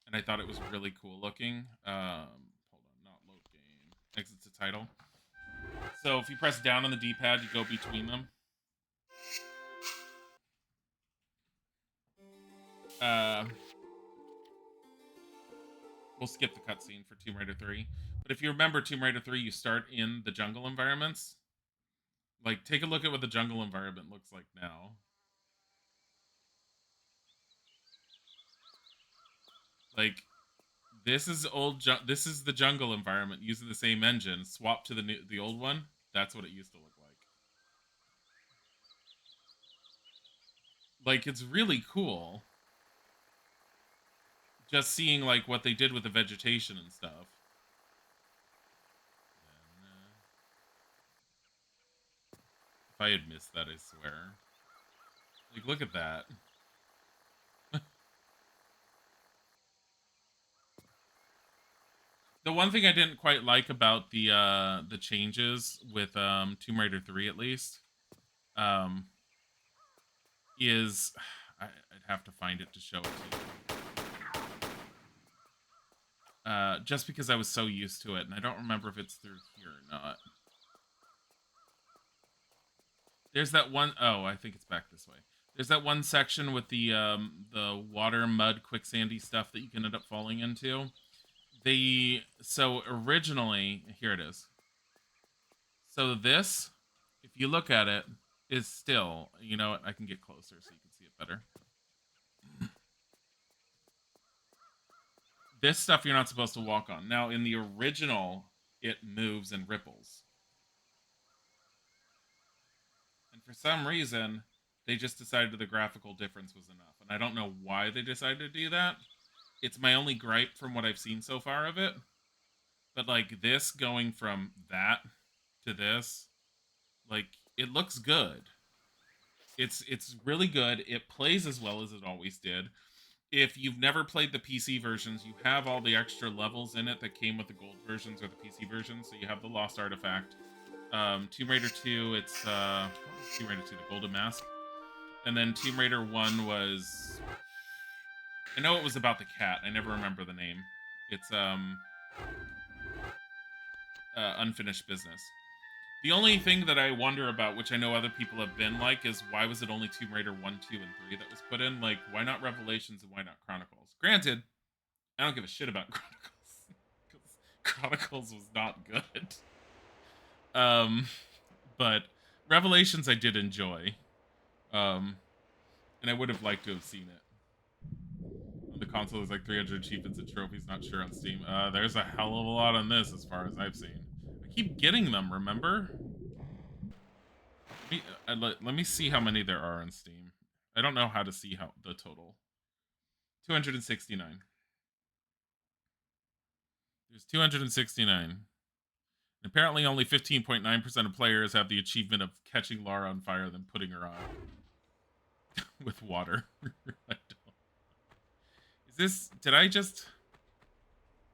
and I thought it was really cool looking. Hold on, not load game. Exit to title. So if you press down on the D-pad, you go between them. We'll skip the cutscene for Tomb Raider 3. But if you remember Tomb Raider 3, you start in the jungle environments. Like, take a look at what the jungle environment looks like now. Like, this is this is the jungle environment using the same engine. Swap to the old one. That's what it used to look like. Like, it's really cool. Just seeing like what they did with the vegetation and stuff. If I had missed that, I swear. Like, look at that. The one thing I didn't quite like about the changes with Tomb Raider 3 at least is I'd have to find it to show it to you. Just because I was so used to it, and I don't remember if it's through here or not. There's that one oh, I think it's back this way. There's that one section with the water, mud, quicksandy stuff that you can end up falling into. So originally, here it is. So this, if you look at it, is still, you know what, I can get closer so you can see it better. This stuff you're not supposed to walk on. Now, in the original, it moves and ripples. And for some reason, they just decided the graphical difference was enough. And I don't know why they decided to do that. It's my only gripe from what I've seen so far of it. But like this going from that to this, like it looks good. It's really good. It plays as well as it always did. If you've never played the PC versions, you have all the extra levels in it that came with the gold versions or the PC versions. So you have the Lost Artifact, Tomb Raider 2. It's what was Tomb Raider 2? The Golden Mask, and then Tomb Raider 1 was, I know it was about the cat. I never remember the name. It's Unfinished Business. The only thing that I wonder about, which I know other people have been like, is why was it only Tomb Raider 1, 2, and 3 that was put in? Like, why not Revelations and why not Chronicles? Granted, I don't give a shit about Chronicles, because Chronicles was not good. But Revelations I did enjoy. And I would have liked to have seen it. On the console, there's like 300 achievements and trophies, not sure on Steam. There's a hell of a lot on this as far as I've seen. I keep getting them, remember? Let me see how many there are on Steam. I don't know how to see how the total. 269. There's 269. And apparently only 15.9% of players have the achievement of catching Lara on fire then putting her on with water. Is this, did I just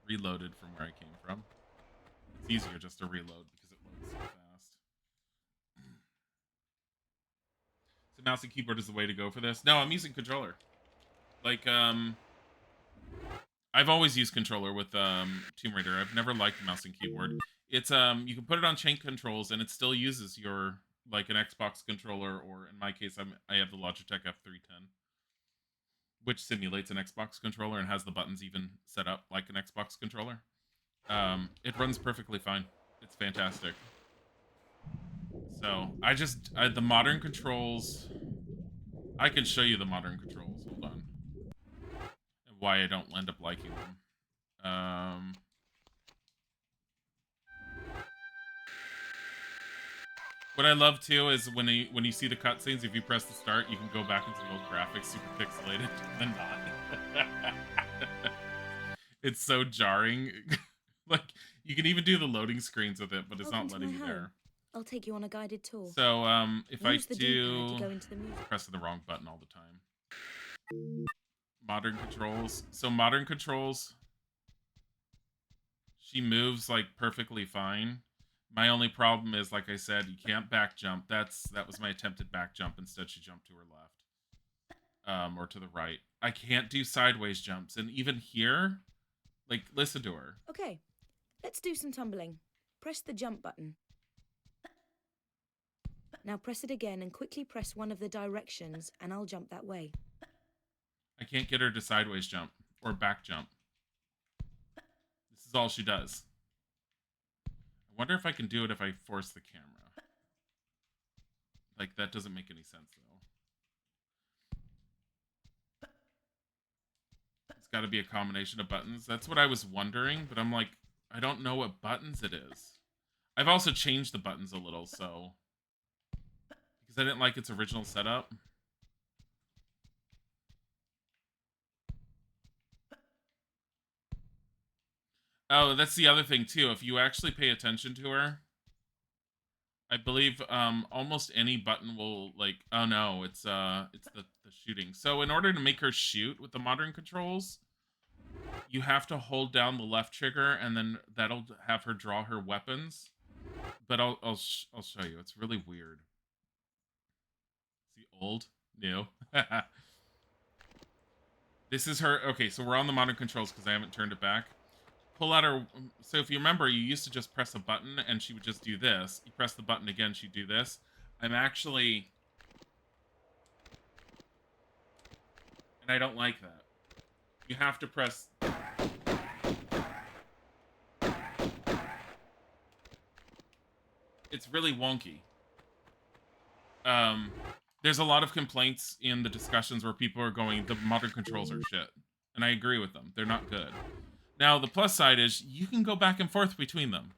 reloaded from where I came from? It's easier just to reload because it loads so fast. So mouse and keyboard is the way to go for this? No, I'm using controller. Like, I've always used controller with Tomb Raider. I've never liked the mouse and keyboard. It's you can put it on chain controls and it still uses your like an Xbox controller, or in my case I have the Logitech F310, which simulates an Xbox controller and has the buttons even set up like an Xbox controller. It runs perfectly fine. It's fantastic. So the modern controls, I can show you the modern controls. Hold on. And why I don't end up liking them. What I love too is when you see the cutscenes, if you press the start, you can go back into the old graphics, super pixelated, and not. It's so jarring. Like you can even do the loading screens with it, but it's not letting you there. I'll take you on a guided tour. So if I do, press the wrong button all the time. Modern controls. So modern controls, she moves like perfectly fine. My only problem is, like I said, you can't back jump. That was my attempted back jump. Instead, she jumped to her left, or to the right. I can't do sideways jumps, and even here, like, listen to her. Okay, let's do some tumbling. Press the jump button. Now press it again and quickly press one of the directions, and I'll jump that way. I can't get her to sideways jump or back jump. This is all she does. I wonder if I can do it if I force the camera. Like, that doesn't make any sense, though. It's got to be a combination of buttons. That's what I was wondering, but I'm like, I don't know what buttons it is. I've also changed the buttons a little, so... because I didn't like its original setup. Oh, that's the other thing, too. If you actually pay attention to her, I believe almost any button will, like... oh, no, it's the shooting. So in order to make her shoot with the modern controls, you have to hold down the left trigger, and then that'll have her draw her weapons. But I'll show you. It's really weird. See, old, new. This is her. Okay, so we're on the modern controls because I haven't turned it back. Pull out her. So if you remember, you used to just press a button and she would just do this. You press the button again, she'd do this. I'm actually... and I don't like that. You have to press... It's really wonky. There's a lot of complaints in the discussions where people are going, the modern controls are shit. And I agree with them. They're not good. Now, the plus side is you can go back and forth between them.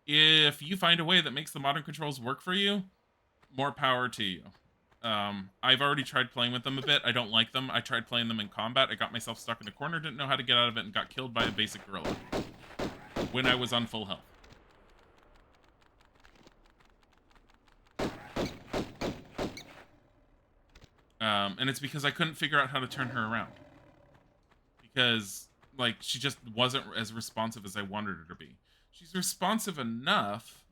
If you find a way that makes the modern controls work for you, more power to you. I've already tried playing with them a bit. I don't like them. I tried playing them in combat. I got myself stuck in a corner, didn't know how to get out of it, and got killed by a basic gorilla when I was on full health. And it's because I couldn't figure out how to turn her around. Because, like, she just wasn't as responsive as I wanted her to be. She's responsive enough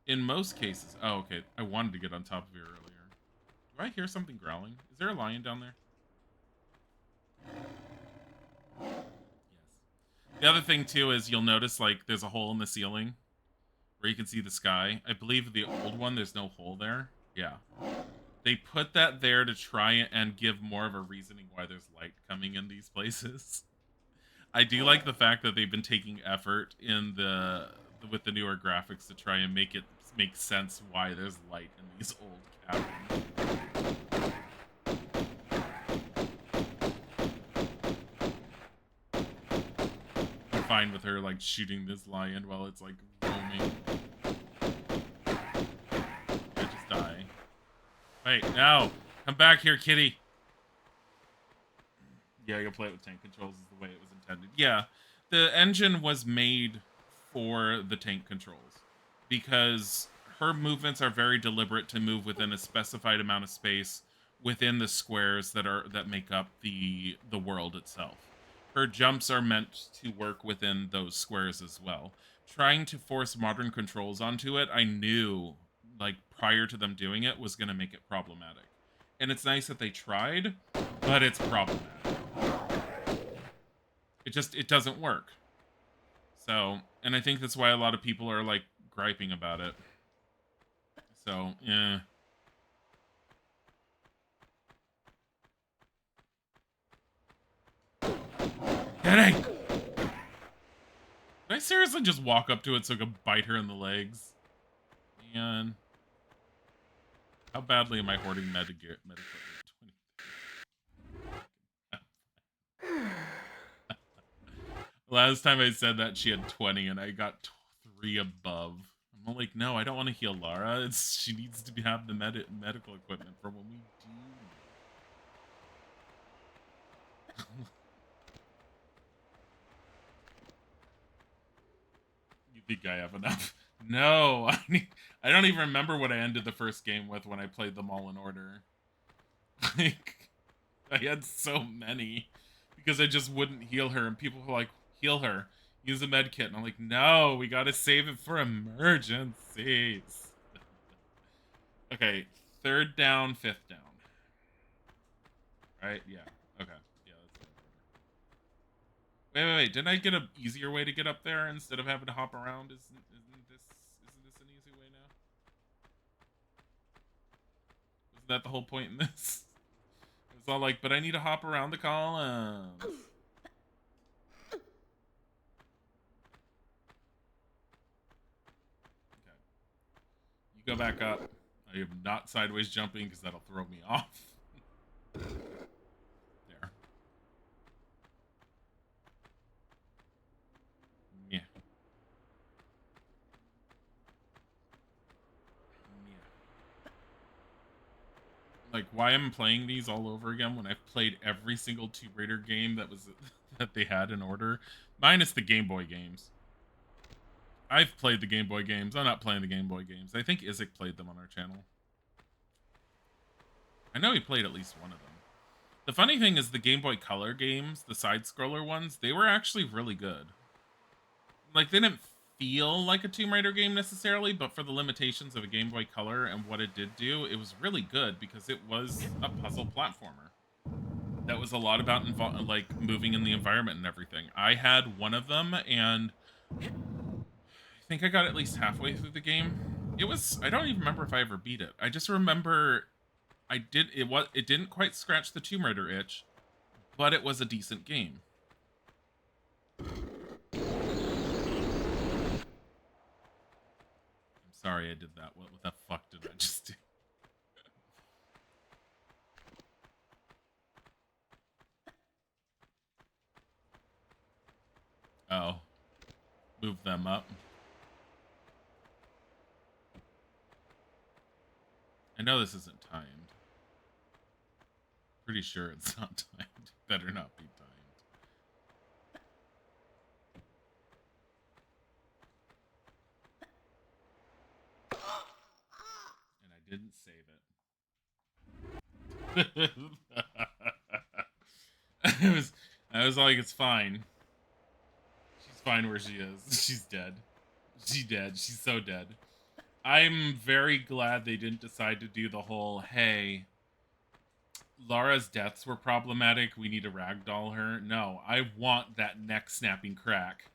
in most cases. Oh, okay. I wanted to get on top of her earlier. Do I hear something growling? Is there a lion down there? Yes. The other thing, too, is you'll notice, like, there's a hole in the ceiling where you can see the sky. I believe the old one, there's no hole there. Yeah. They put that there to try and give more of a reasoning why there's light coming in these places. I do like the fact that they've been taking effort in with the newer graphics to try and make it make sense why there's light in these old caverns. I'm fine with her like shooting this lion while it's like roaming. I just die. Wait, no! Come back here, kitty! Yeah, you'll play it with tank controls is the way it was intended. Yeah, the engine was made for the tank controls because her movements are very deliberate to move within a specified amount of space within the squares that make up the world itself. Her jumps are meant to work within those squares as well. Trying to force modern controls onto it, I knew, like, prior to them doing it, was going to make it problematic. And it's nice that they tried, but it's problematic. It doesn't work. So, and I think that's why a lot of people are, like, griping about it. So, yeah. Kidding! Did I seriously just walk up to it so I could bite her in the legs? Man. How badly am I hoarding med equipment? Last time I said that, she had 20, and I got 3 above. I'm like, no, I don't want to heal Lara. She needs to have the medical equipment for when we do. You think I have enough? No, I don't even remember what I ended the first game with when I played them all in order. Like, I had so many because I just wouldn't heal her, and people were like, heal her, use a med kit, and I'm like, no, we gotta save it for emergencies. Okay, 3rd down, 5th down. Right? Yeah. Okay. Yeah, that's it. Wait. Didn't I get an easier way to get up there instead of having to hop around? Isn't this an easy way now? Isn't that the whole point in this? It's all like, but I need to hop around the columns. Okay. You go back up. I am not sideways jumping because that'll throw me off. There. Yeah. Like, why am I playing these all over again when I've played every single Tomb Raider game that they had in order, minus the Game Boy games. I've played the Game Boy games. I'm not playing the Game Boy games. I think Isaac played them on our channel. I know he played at least one of them. The funny thing is the Game Boy Color games, the side-scroller ones, they were actually really good. Like, they didn't feel like a Tomb Raider game necessarily, but for the limitations of a Game Boy Color and what it did do, it was really good because it was a puzzle platformer. That was a lot about like moving in the environment and everything. I had one of them, and I think I got at least halfway through the game. I don't even remember if I ever beat it. I just remember it didn't quite scratch the Tomb Raider itch, but it was a decent game. I'm Sorry I did that. What the fuck did I just do? Oh. Move them up. I know this isn't timed. Pretty sure it's not timed. Better not be timed. And I didn't save it. I was like, it's fine. She's fine where she is. She's dead. She's dead. She's so dead. I'm very glad they didn't decide to do the whole, hey, Lara's deaths were problematic, we need to ragdoll her. No, I want that neck snapping crack.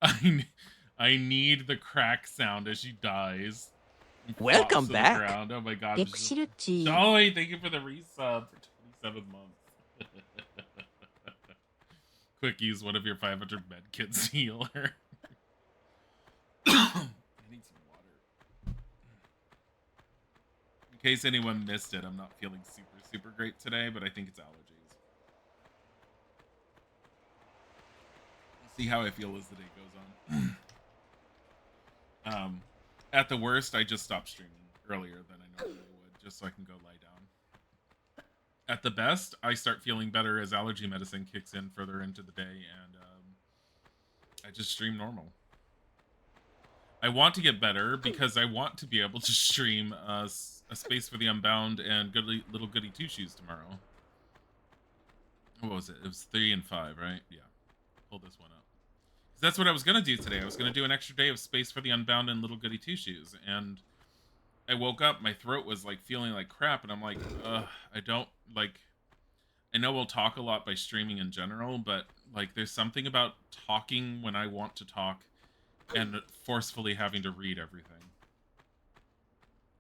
I need the crack sound as she dies. Welcome back. Ground. Oh my god. 렉시르지. Joey, thank you for the resub for 27 months. Quick, use one of your 500 med kits to heal her. I need some water. In case anyone missed it, I'm not feeling super great today, but I think it's allergies. We'll see how I feel as the day goes on. At the worst, I just stopped streaming earlier than I normally would, just so I can go lie down. At the best, I start feeling better as allergy medicine kicks in further into the day, and I just stream normal. I want to get better because I want to be able to stream a Space for the Unbound and Little Goody Two Shoes tomorrow. What was it? It was 3 and 5, right? Yeah. Pull this one up. That's what I was gonna do today. I was gonna do an extra day of Space for the Unbound and Little Goody Two Shoes, and I woke up, my throat was like feeling like crap, and I'm like, I don't like. I know we'll talk a lot by streaming in general, but like, there's something about talking when I want to talk, and forcefully having to read everything.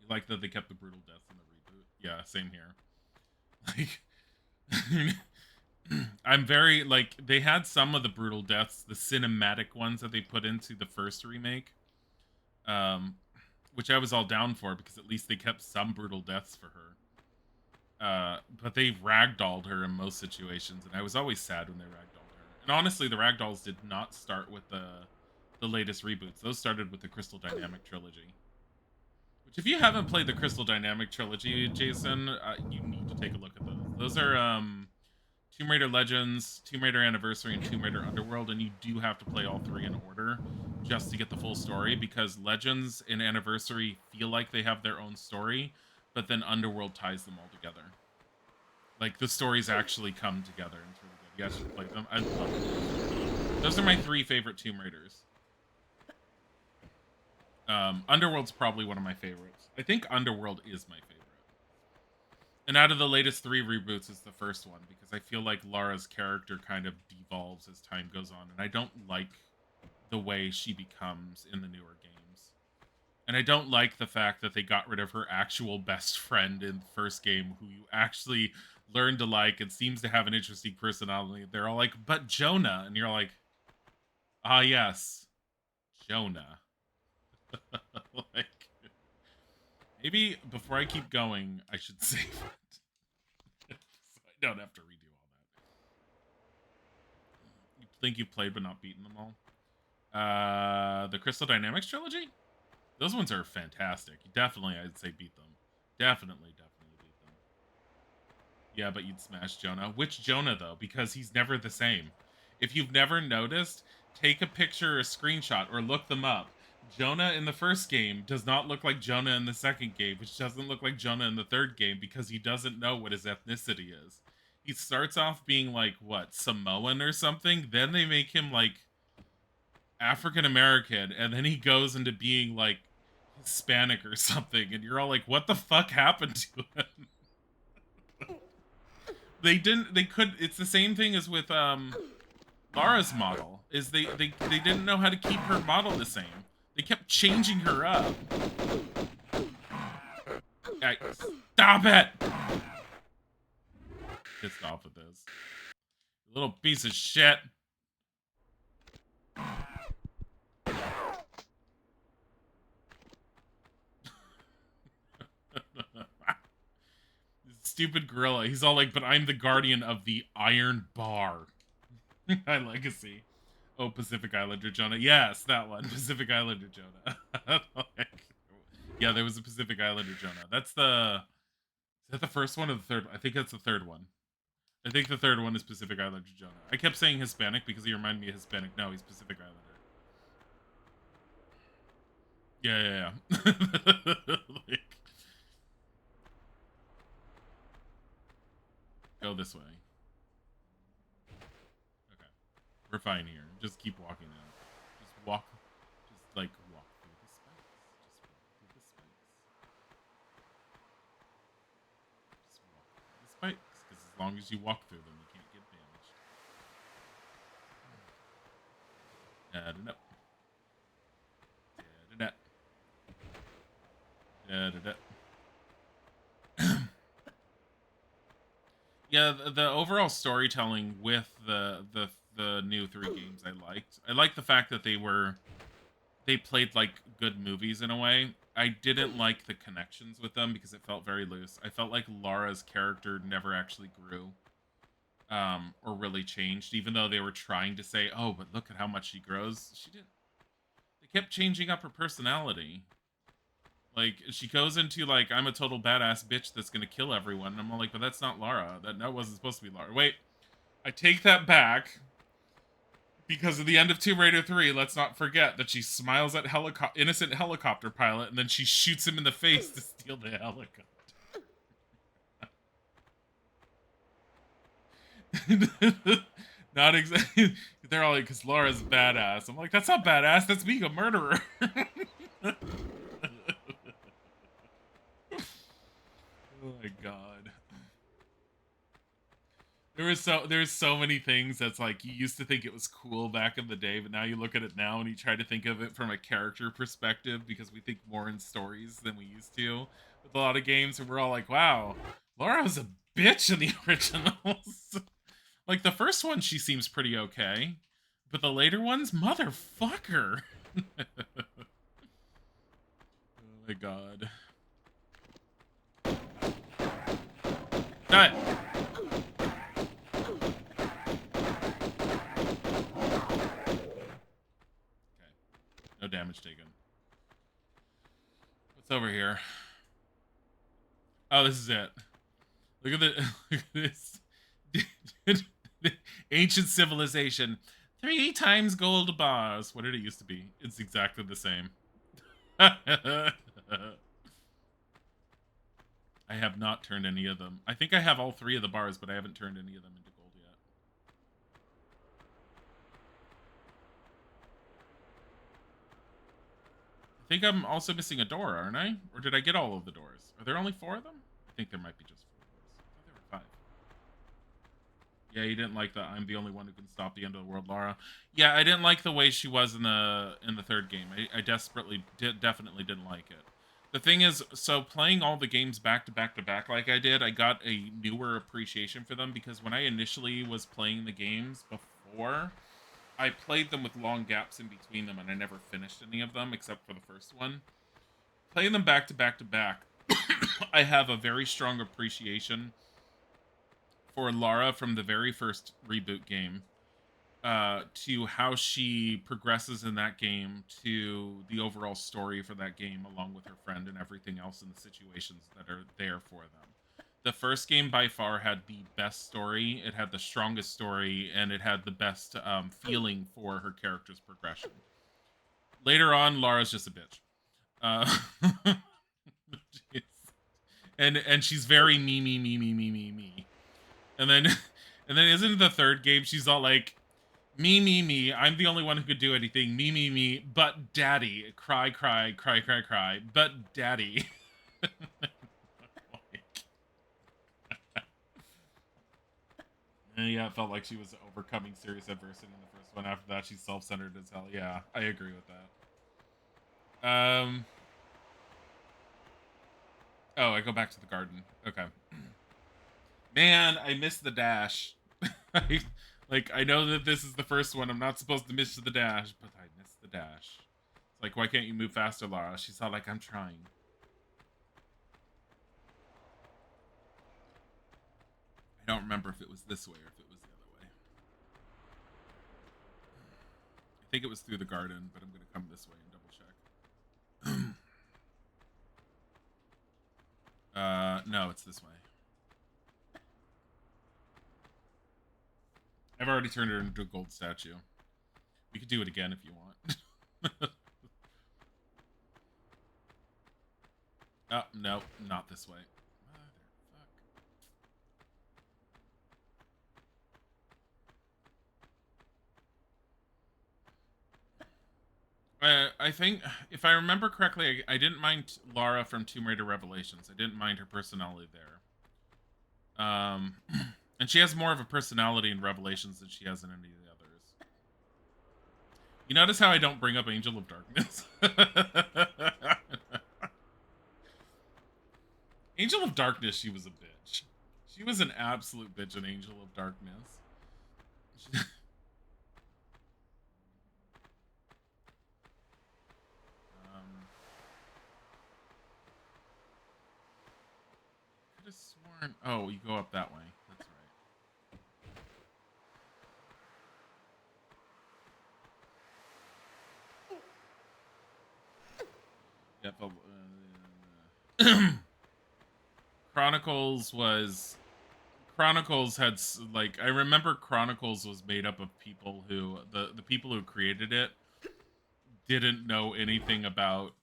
You like that they kept the brutal deaths in the reboot? Yeah, same here. Like. I'm very, like, they had some of the brutal deaths, the cinematic ones that they put into the first remake, which I was all down for, because at least they kept some brutal deaths for her. But they ragdolled her in most situations, and I was always sad when they ragdolled her. And honestly, the ragdolls did not start with the latest reboots. Those started with the Crystal Dynamic trilogy. Which, if you haven't played the Crystal Dynamic trilogy, Jason, you need to take a look at those. Those are, Tomb Raider Legends, Tomb Raider Anniversary, and Tomb Raider Underworld, and you do have to play all three in order just to get the full story, because Legends and Anniversary feel like they have their own story, but then Underworld ties them all together. Like, the stories actually come together, and it's really good. You guys should play them. I love them. Those are my 3 favorite Tomb Raiders. Underworld's probably one of my favorites. I think Underworld is my favorite. And out of the latest 3 reboots, it's the first one, because I feel like Lara's character kind of devolves as time goes on, and I don't like the way she becomes in the newer games. And I don't like the fact that they got rid of her actual best friend in the first game, who you actually learn to like and seems to have an interesting personality. They're all like, but Jonah, and you're like, ah, yes, Jonah. Like, maybe before I keep going, I should save it. So I don't have to redo all that. You think you've played but not beaten them all? The Crystal Dynamics trilogy? Those ones are fantastic. Definitely, I'd say beat them. Definitely beat them. Yeah, but you'd smash Jonah. Which Jonah, though? Because he's never the same. If you've never noticed, take a picture or a screenshot or look them up. Jonah in the first game does not look like Jonah in the second game, which doesn't look like Jonah in the third game, because he doesn't know what his ethnicity is. He starts off being like, what, Samoan or something? Then they make him like African American, and then he goes into being like Hispanic or something, and you're all like, what the fuck happened to him? It's the same thing as with Lara's model, is they didn't know how to keep her model the same. They kept changing her up. Stop it! Pissed off with this. Little piece of shit. Stupid gorilla. He's all like, but I'm the guardian of the Iron Bar. My legacy. Oh, Pacific Islander Jonah. Yes, that one. Pacific Islander Jonah. Yeah, there was a Pacific Islander Jonah. That's the... Is that the first one or the third? I think that's the third one. I think the third one is Pacific Islander Jonah. I kept saying Hispanic because he reminded me of Hispanic. No, he's Pacific Islander. Yeah. Like, go this way. Okay. We're fine here. Just keep walking now. Just walk. Just, like, walk through the spikes. Just walk through the spikes. Just walk through the spikes. Because as long as you walk through them, you can't get damaged. Da-da-da. Da-da-da. Yeah, the overall storytelling with the new 3 games I liked. I liked the fact that they played like good movies in a way. I didn't like the connections with them because it felt very loose. I felt like Lara's character never actually grew or really changed, even though they were trying to say, "Oh, but look at how much she grows." She didn't. They kept changing up her personality. Like, she goes into, like, I'm a total badass bitch that's gonna kill everyone. And I'm like, but that's not Lara. That wasn't supposed to be Lara. Wait, I take that back. Because at the end of Tomb Raider 3, let's not forget that she smiles at innocent helicopter pilot, and then she shoots him in the face to steal the helicopter. Not exactly. They're all like, because Lara's badass. I'm like, that's not badass. That's being a murderer. Oh my god. There's so many things that's like you used to think it was cool back in the day, but now you look at it now and you try to think of it from a character perspective because we think more in stories than we used to with a lot of games, and we're all like, wow, Laura was a bitch in the originals. Like the first one, she seems pretty okay, but the later ones, motherfucker. Oh my god. Cut. No damage taken. What's over here? Oh, this is it. Look at look at this. Ancient civilization. 3 times gold bars. What did it used to be? It's exactly the same. I have not turned any of them. I think I have all 3 of the bars, but I haven't turned any of them into gold yet. I think I'm also missing a door, aren't I? Or did I get all of the doors? Are there only 4 of them? I think there might be just 4 doors. I thought there were 5. Yeah, you didn't like the I'm the only one who can stop the end of the world, Lara. Yeah, I didn't like the way she was in the 3rd game. I definitely didn't like it. The thing is, so playing all the games back to back to back like I did, I got a newer appreciation for them because when I initially was playing the games before, I played them with long gaps in between them and I never finished any of them except for the first one. Playing them back to back to back, I have a very strong appreciation for Lara from the very first reboot game to how she progresses in that game to the overall story for that game along with her friend and everything else in the situations that are there for them. The first game by far had the best story, it had the strongest story, and it had the best feeling for her character's progression. Later on, Lara's just a bitch. And she's very me. And then isn't the 3rd game she's all like, me, I'm the only one who could do anything, me, but daddy, cry, but daddy. Yeah, it felt like she was overcoming serious adversity in the first one. After that, she's self-centered as hell. Yeah, I agree with that. Oh, I go back to the garden. Okay. Man, I missed the dash. Like, I know that this is the first one. I'm not supposed to miss the dash, but I missed the dash. It's like, why can't you move faster, Lara? She's all like, I'm trying. I don't remember if it was this way or if it was the other way. I think it was through the garden, but I'm going to come this way and double check. No, it's this way. I've already turned her into a gold statue. We could do it again if you want. Oh, no, not this way. I think, if I remember correctly, I didn't mind Lara from Tomb Raider Revelations. I didn't mind her personality there. And she has more of a personality in Revelations than she has in any of the others. You notice how I don't bring up Angel of Darkness? Angel of Darkness, she was a bitch. She was an absolute bitch in Angel of Darkness. Could have sworn. Oh, you go up that way. That's right. Yep. Chronicles had, like, I remember Chronicles was made up of people who the people who created it didn't know anything about.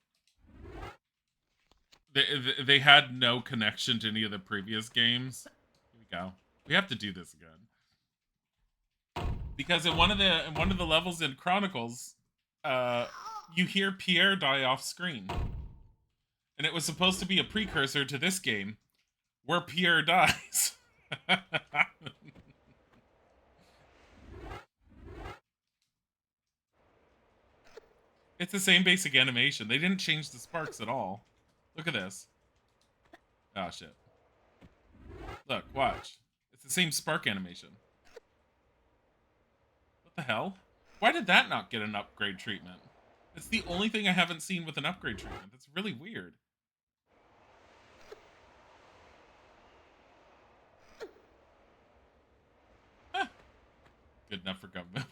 They had no connection to any of the previous games. Here we go. We have to do this again because in one of the levels in Chronicles, you hear Pierre die off screen, and it was supposed to be a precursor to this game where Pierre dies. It's the same basic animation. They didn't change the sparks at all. Look at this. Oh, shit. Look, watch. It's the same spark animation. What the hell? Why did that not get an upgrade treatment? It's the only thing I haven't seen with an upgrade treatment. That's really weird. Huh. Good enough for government.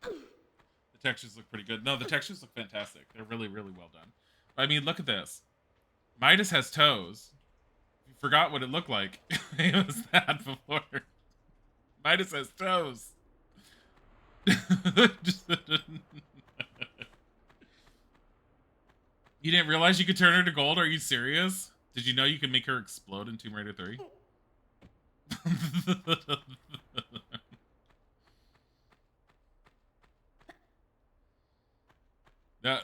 The textures look pretty good. No, the textures look fantastic. They're really, really well done. I mean, look at this. Midas has toes. You forgot what it looked like. It was that before. Midas has toes. You didn't realize you could turn her to gold? Are you serious? Did you know you could make her explode in Tomb Raider 3?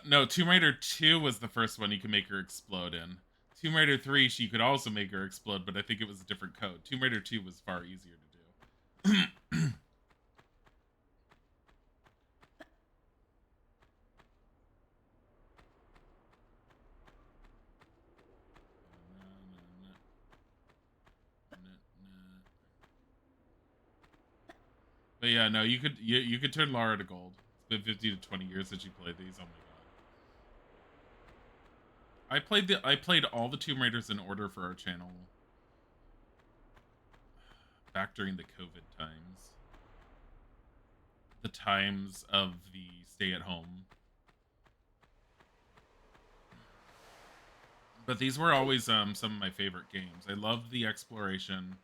No, Tomb Raider 2 was the first one you could make her explode in. Tomb Raider 3, she could also make her explode, but I think it was a different code. Tomb Raider 2 was far easier to do. But yeah, no, you could turn Lara to gold. It's been 50 to 20 years since you played these. Oh my god. I played all the Tomb Raiders in order for our channel back during the COVID times. The times of the stay at home. But these were always some of my favorite games. I loved the exploration.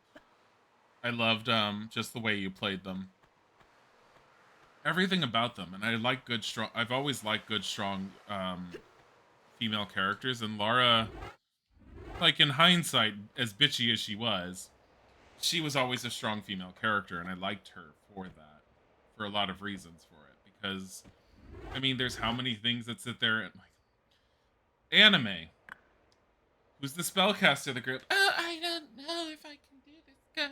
I loved just the way you played them. Everything about them, and I like good strong. I've always liked good strong female characters, and Lara, like in hindsight, as bitchy as she was always a strong female character, and I liked her for that, for a lot of reasons for it. Because, I mean, there's how many things that sit there and like anime. Who's the spellcaster of the group? Oh, I don't know if I can do this, guys.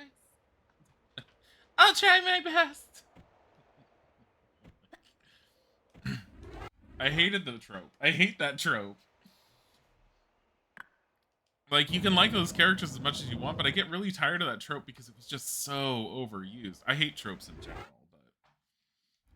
I'll try my best. I hated the trope. I hate that trope. Like, you can like those characters as much as you want, but I get really tired of that trope because it was just so overused. I hate tropes in general,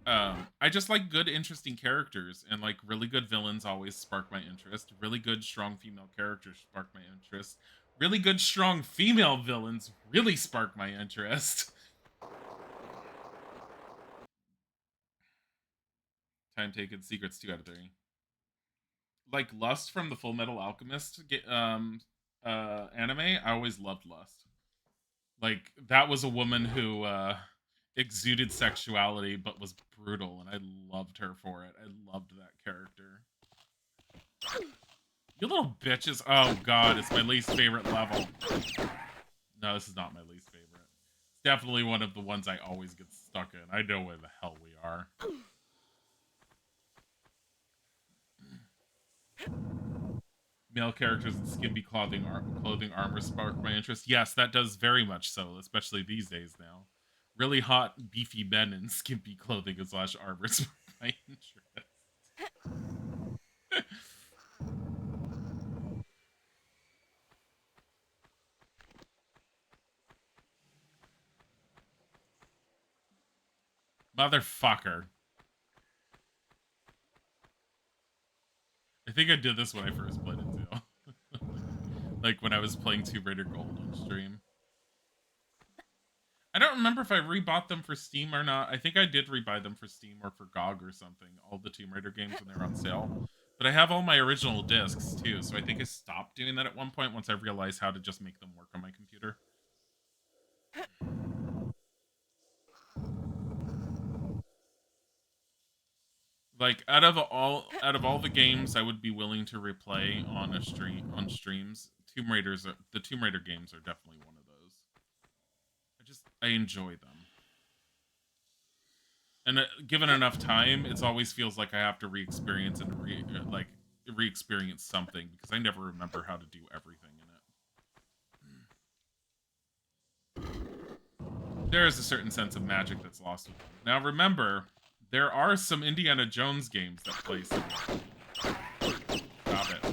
but I just like good, interesting characters, and like really good villains always spark my interest. Really good, strong female characters spark my interest. Really good, strong female villains really spark my interest. Time taken, secrets 2 out of 3. Like Lust from the Full Metal Alchemist anime, I always loved Lust. Like that was a woman who exuded sexuality but was brutal, and I loved her for it. I loved that character. You little bitches. Oh god, it's my least favorite level. No, this is not my least favorite. It's definitely one of the ones I always get stuck in. I know where the hell we are. Male characters in skimpy clothing armor spark my interest. Yes, that does very much so, especially these days now. Really hot, beefy men in skimpy clothing / armor spark my interest. Motherfucker. I think I did this when I first played it too. Like when I was playing Tomb Raider Gold on stream. I don't remember if I rebought them for Steam or not. I think I did rebuy them for Steam or for GOG or something. All the Tomb Raider games when they were on sale. But I have all my original discs too, so I think I stopped doing that at one point once I realized how to just make them work on my computer. Like out of all the games I would be willing to replay on streams, the Tomb Raider games are definitely one of those. I enjoy them. And given enough time, it always feels like I have to re-experience re-experience something because I never remember how to do everything in it. There is a certain sense of magic that's lost with them. Now remember, there are some Indiana Jones games that play similar. Stop it.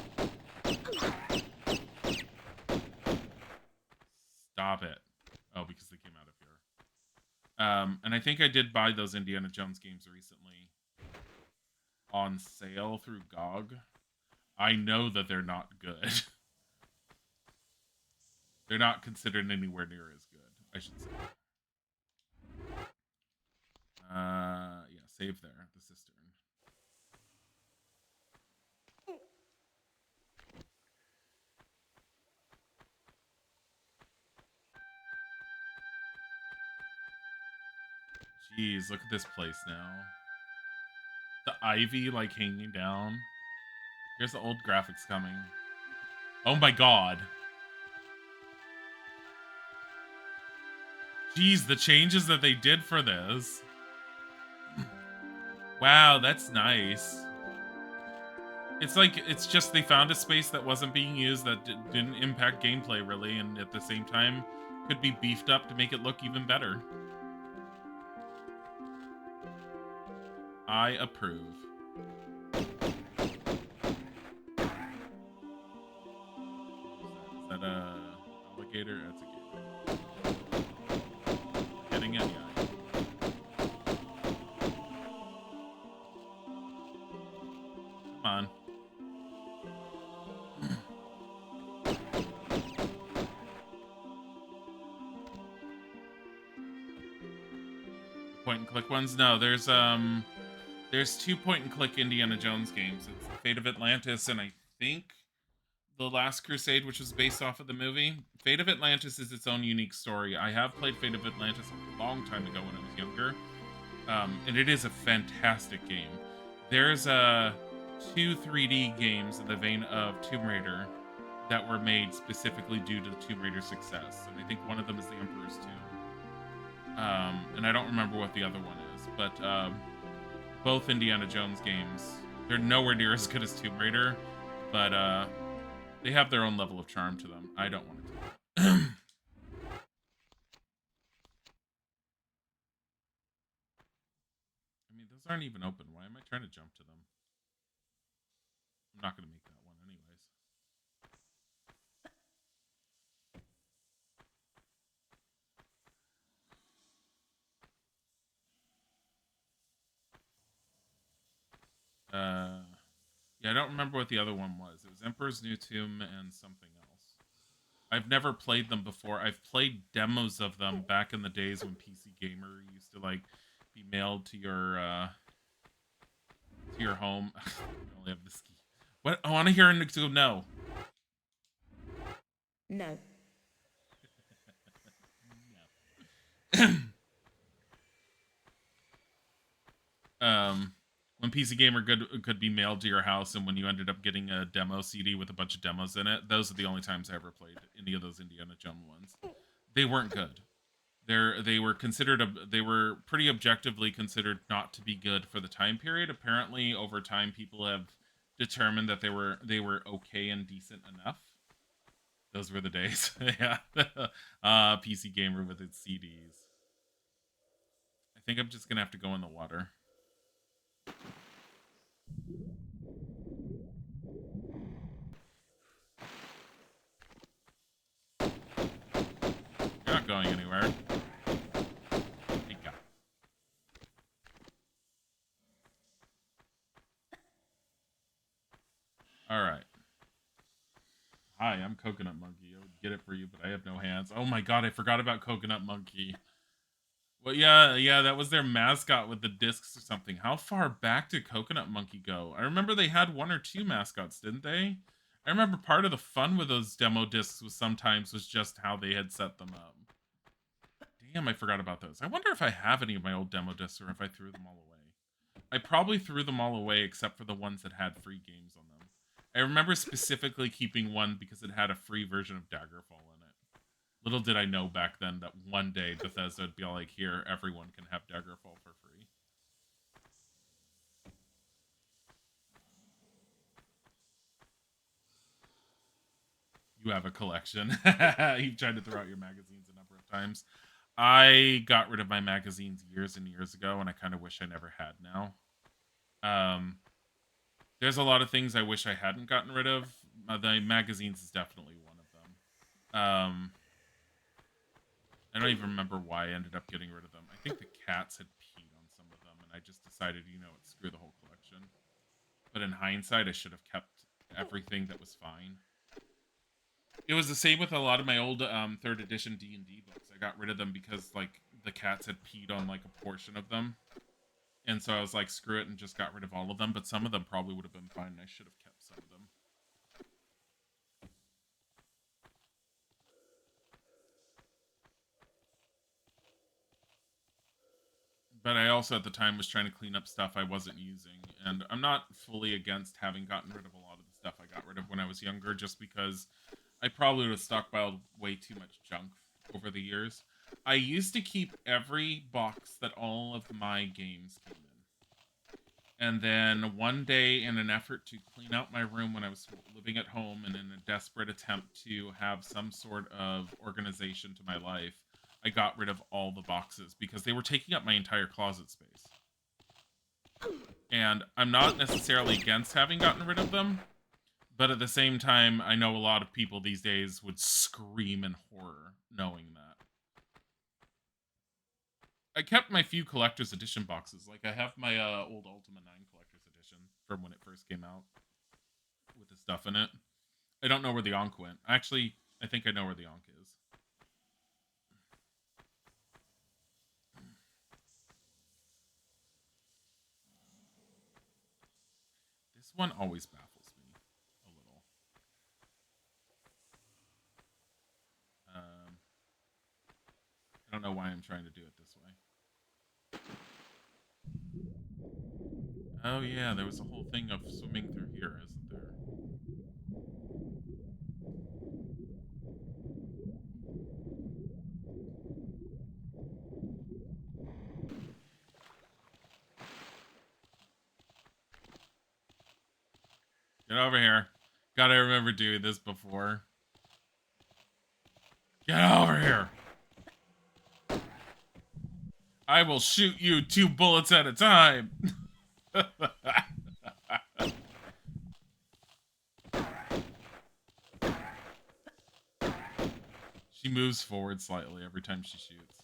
Stop it. Oh, because they came out of here. And I think I did buy those Indiana Jones games recently on sale through GOG. I know that they're not good. They're not considered anywhere near as good, I should say. Yeah, save there. The cistern. Jeez, look at this place now. The ivy, like, hanging down. Here's the old graphics coming. Oh my god. Jeez, the changes that they did for this. Wow, that's nice. It's just they found a space that wasn't being used that didn't impact gameplay really, and at the same time could be beefed up to make it look even better. I approve. Is that a alligator? That's a gator. Getting in, yeah. Come on. Point and click ones? No, there's 2 point and click Indiana Jones games. It's Fate of Atlantis and I think The Last Crusade, which was based off of the movie. Fate of Atlantis is its own unique story. I have played Fate of Atlantis a long time ago when I was younger, and it is a fantastic game. There's 2 3D games in the vein of Tomb Raider that were made specifically due to the Tomb Raider success, and I think one of them is The Emperor's Tomb. And I don't remember what the other one is, but both Indiana Jones games, they're nowhere near as good as Tomb Raider, but they have their own level of charm to them. I don't want to do that. I mean, those aren't even open. Why am I trying to jump to them? I'm not going to make that one anyways. Yeah, I don't remember what the other one was. It was Emperor's New Tomb and something else. I've never played them before. I've played demos of them back in the days when PC Gamer used to like be mailed to your home. I only have this key. What? I want to hear Nick go no. No. When PC Gamer could be mailed to your house, and when you ended up getting a demo CD with a bunch of demos in it, those are the only times I ever played any of those Indiana Jones ones. They weren't good. They were pretty objectively considered not to be good for the time period. Apparently, over time, people have determined that they were okay and decent enough. Those were the days. Yeah. PC Gamer with its CDs. I think I'm just gonna have to go in the water. You're not going anywhere. There you go. All right. Hi, I'm Coconut Monkey. I would get it for you, but I have no hands. Oh my god, I forgot about Coconut Monkey. Well, yeah, that was their mascot with the discs or something. How far back did Coconut Monkey go? I remember they had one or two mascots, didn't they? I remember part of the fun with those demo discs was just how they had set them up. Damn, I forgot about those. I wonder if I have any of my old demo discs or if I threw them all away. I probably threw them all away except for the ones that had free games on them. I remember specifically keeping one because it had a free version of Daggerfall in it. Little did I know back then that one day Bethesda would be like, here, everyone can have Daggerfall for free. You have a collection. You've tried to throw out your magazines a number of times. I got rid of my magazines years and years ago, and I kind of wish I never had now. There's a lot of things I wish I hadn't gotten rid of. The magazines is definitely one of them. I don't even remember why I ended up getting rid of them. I think the cats had peed on some of them, and I just decided, you know what, screw the whole collection. But in hindsight, I should have kept everything that was fine. It was the same with a lot of my old 3rd edition D&D books. I got rid of them because, like, the cats had peed on, like, a portion of them. And so I was like, screw it, and just got rid of all of them. But some of them probably would have been fine, and I should have kept some of them. But I also at the time was trying to clean up stuff I wasn't using, and I'm not fully against having gotten rid of a lot of the stuff I got rid of when I was younger, just because I probably would have stockpiled way too much junk over the years. I used to keep every box that all of my games came in. And then one day, in an effort to clean out my room when I was living at home and in a desperate attempt to have some sort of organization to my life, I got rid of all the boxes because they were taking up my entire closet space. And I'm not necessarily against having gotten rid of them, but at the same time, I know a lot of people these days would scream in horror knowing that. I kept my few collector's edition boxes. Like, I have my old Ultima 9 collector's edition from when it first came out with the stuff in it. I don't know where the Ankh went. Actually, I think I know where the Ankh is. This one always baffles me a little. I don't know why I'm trying to do it this way. Oh yeah, there was a whole thing of swimming through here, isn't there? Get over here. Gotta remember doing this before. Get over here! I will shoot you 2 bullets at a time! She moves forward slightly every time she shoots.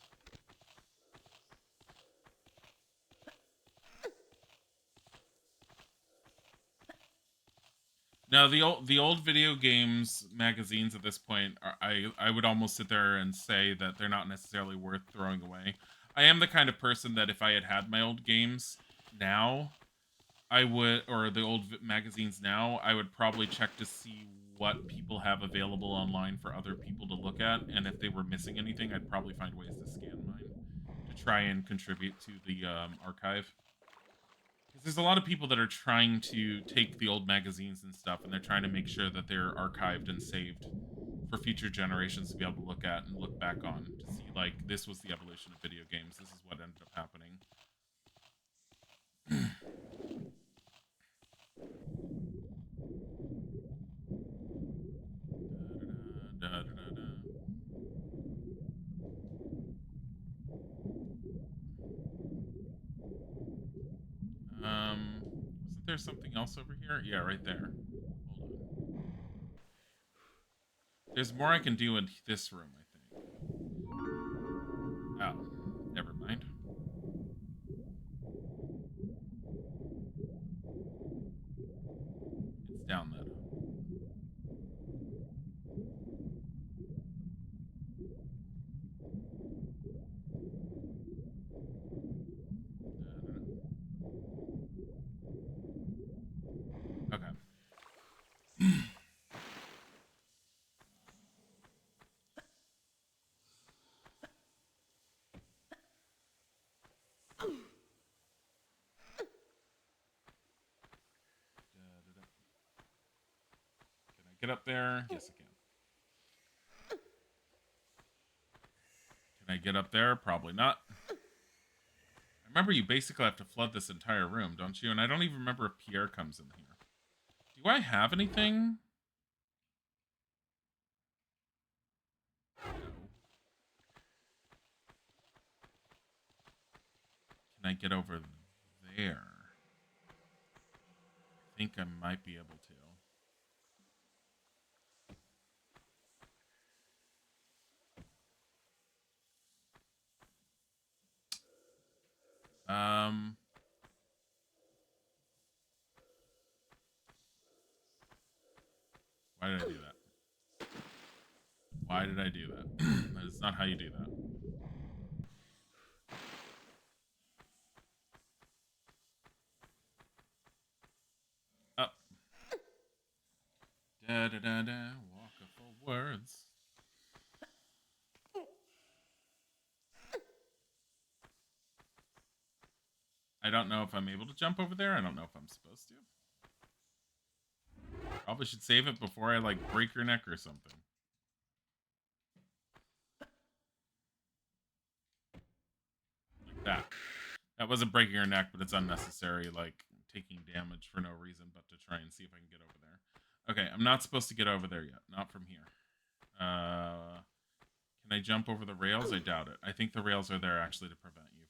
Now the old video games magazines at this point, I would almost sit there and say that they're not necessarily worth throwing away. I am the kind of person that if I had my old games now, I would, or the old magazines now, I would probably check to see what people have available online for other people to look at, and if they were missing anything, I'd probably find ways to scan mine to try and contribute to the archive. Because there's a lot of people that are trying to take the old magazines and stuff, and they're trying to make sure that they're archived and saved for future generations to be able to look at and look back on to see, like, this was the evolution of video games. This is what ended up happening. Da, da, da, da. Wasn't there something else over here? Yeah, right there. Hold on. There's more I can do in this room, I think. Oh, never mind. It's down that. Okay. Can I get up there? Yes, I can. Can I get up there? Probably not. I remember you basically have to flood this entire room, don't you? And I don't even remember if Pierre comes in here. Do I have anything? No. Can I get over there? I think I might be able to. Why did I do that? Why did I do that? That is not how you do that. Up. Da da da da. Walk for words. I don't know if I'm able to jump over there. I don't know if I'm supposed to. Probably should save it before I, like, break your neck or something. Like that. That wasn't breaking her neck, but it's unnecessary, like, taking damage for no reason but to try and see if I can get over there. Okay, I'm not supposed to get over there yet. Not from here. Can I jump over the rails? I doubt it. I think the rails are there actually to prevent you from it.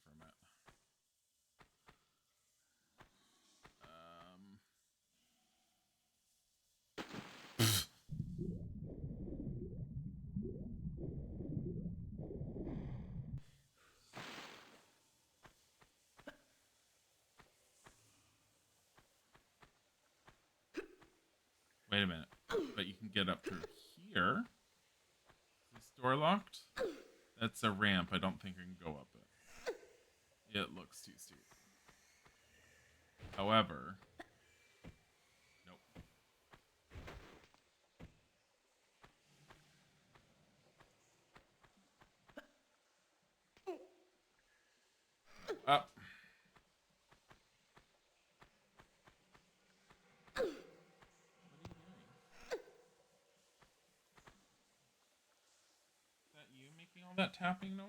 Wait a minute. But you can get up through here. Is this door locked? That's a ramp. I don't think I can go up it. It looks too steep. However... Nope. Up. All that tapping noise?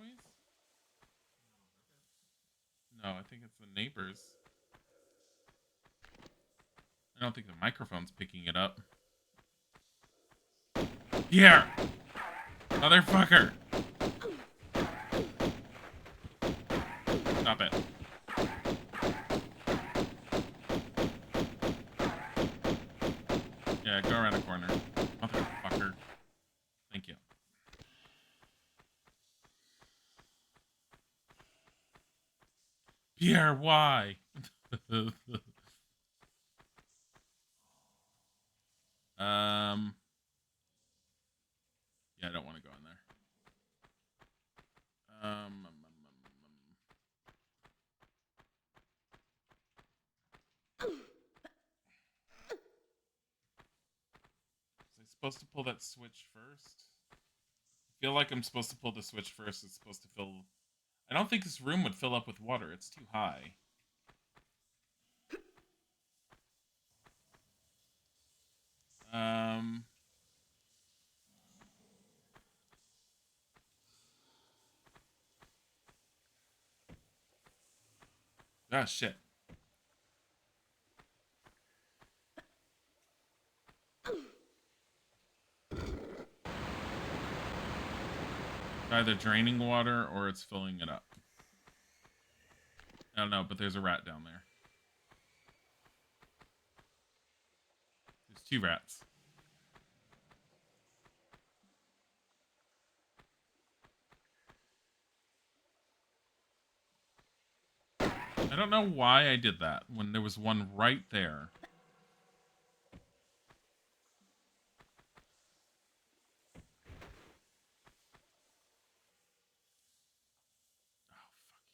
No, I think it's the neighbors. I don't think the microphone's picking it up. Here! Motherfucker! Stop it. Yeah, go around the corner. Motherfucker. Thank you. Pierre, why? Yeah, I don't want to go in there. Was I supposed to pull that switch first? I feel like I'm supposed to pull the switch first. It's supposed to fill... I don't think this room would fill up with water. It's too high. Ah, shit. Either draining water or it's filling it up. I don't know, but there's a rat down there. There's 2 rats. I don't know why I did that when there was one right there. Oh, fuck.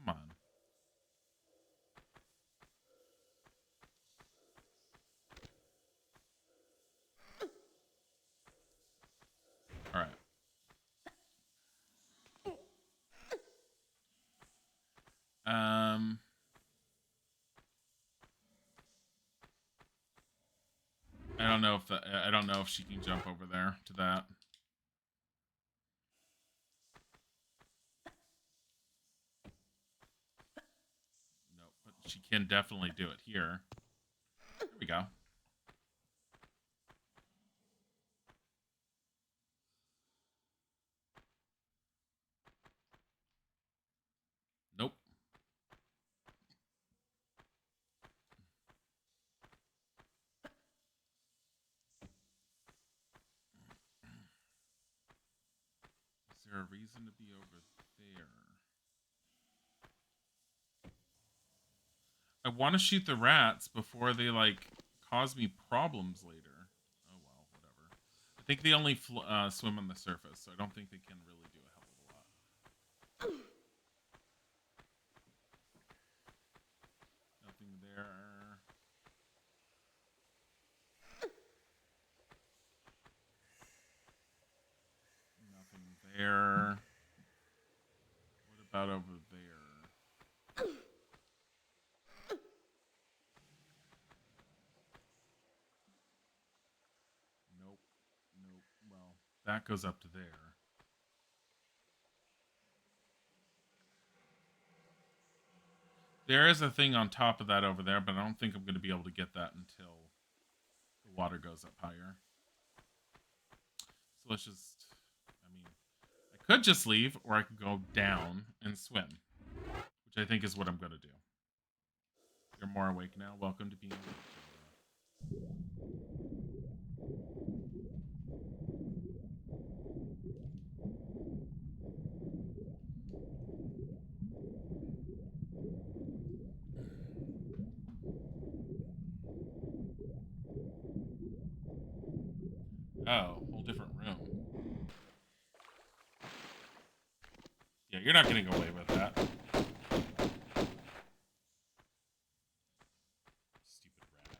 Come on. All right. I don't know if she can jump over there to that. Nope, but she can definitely do it here. There we go. Nope. Is there a reason to be over there? I want to shoot the rats before they, like, cause me problems later. Oh, well, whatever. I think they only swim on the surface, so I don't think they can really do a hell of a lot. Nothing there. Nothing there. What about over there? Nope. Nope. Well, that goes up to there. There is a thing on top of that over there, but I don't think I'm going to be able to get that until the water goes up higher. So let's just... I mean, I could just leave, or I could go down and swim, which I think is what I'm going to do. You're more awake now. Welcome to being awake. Oh, whole different room. Yeah, you're not getting away with that. Stupid rat.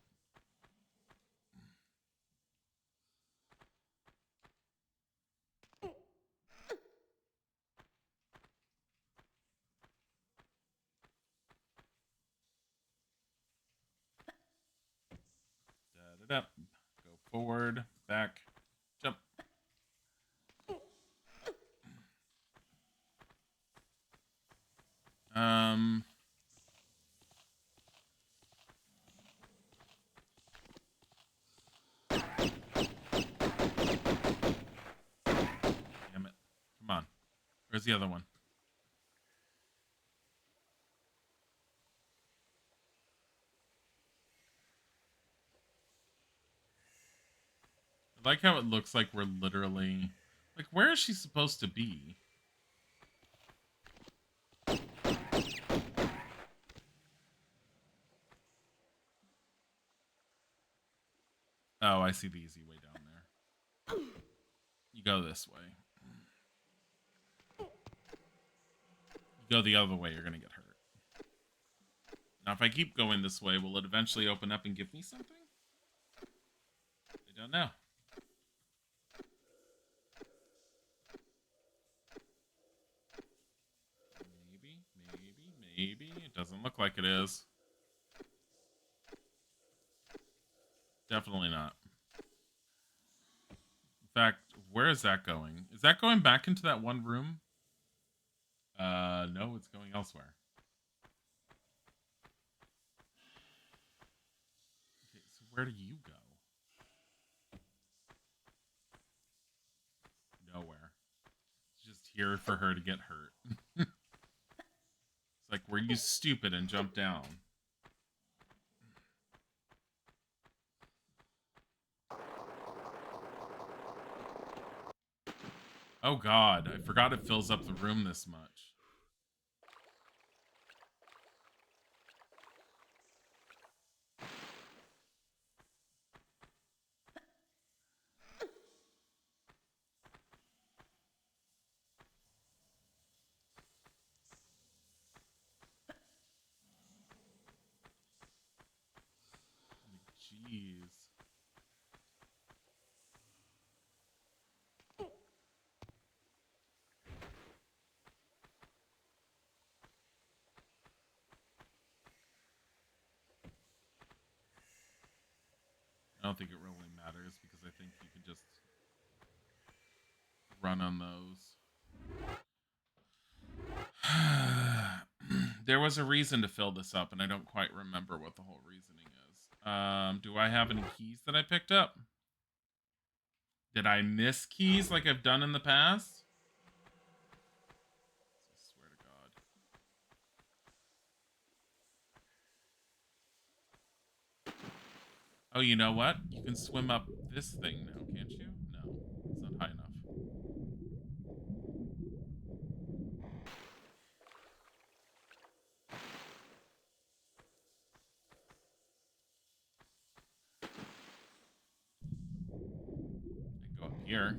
Da-da-da. Go forward, back, jump. Damn it. Come on. Where's the other one? I like how it looks like we're literally... Like, where is she supposed to be? Oh, I see the easy way down there. You go this way. You go the other way, you're gonna get hurt. Now, if I keep going this way, will it eventually open up and give me something? I don't know. Maybe. It doesn't look like it is. Definitely not. In fact, where is that going? Is that going back into that one room? No, it's going elsewhere. Okay, so where do you go? Nowhere. It's just here for her to get hurt. It's like, were you stupid and jumped down? Oh god, I forgot it fills up the room this much. Jeez. I don't think it really matters because I think you can just run on those. There was a reason to fill this up, and I don't quite remember what the whole reasoning is. Do I have any keys that I picked up? Did I miss keys like I've done in the past? I swear to God. Oh, you know what? You can swim up this thing now, can't you? No, it's not high enough. I can go up here.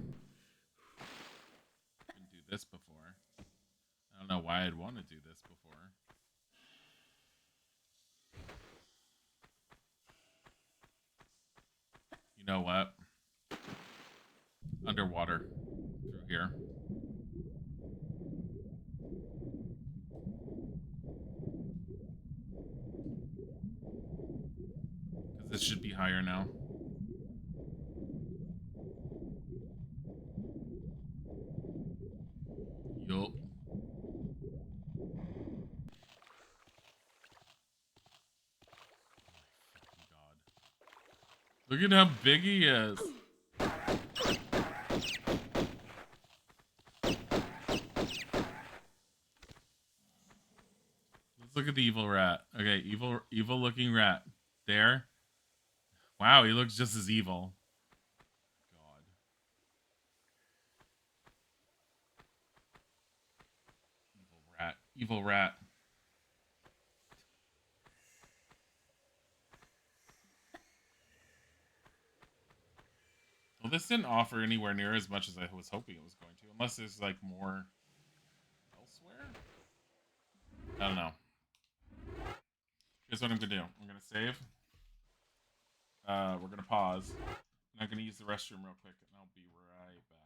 Didn't do this before. I don't know why I'd want to do this before. You know what? Underwater. Through here. Because this should be higher now. Yup. Look at how big he is. Let's look at the evil rat. Okay, evil looking rat. There. Wow, he looks just as evil. God. Evil rat. Evil rat. Well, this didn't offer anywhere near as much as I was hoping it was going to. Unless there's, like, more elsewhere? I don't know. Here's what I'm going to do. I'm going to save. We're going to pause. And I'm going to use the restroom real quick, and I'll be right back.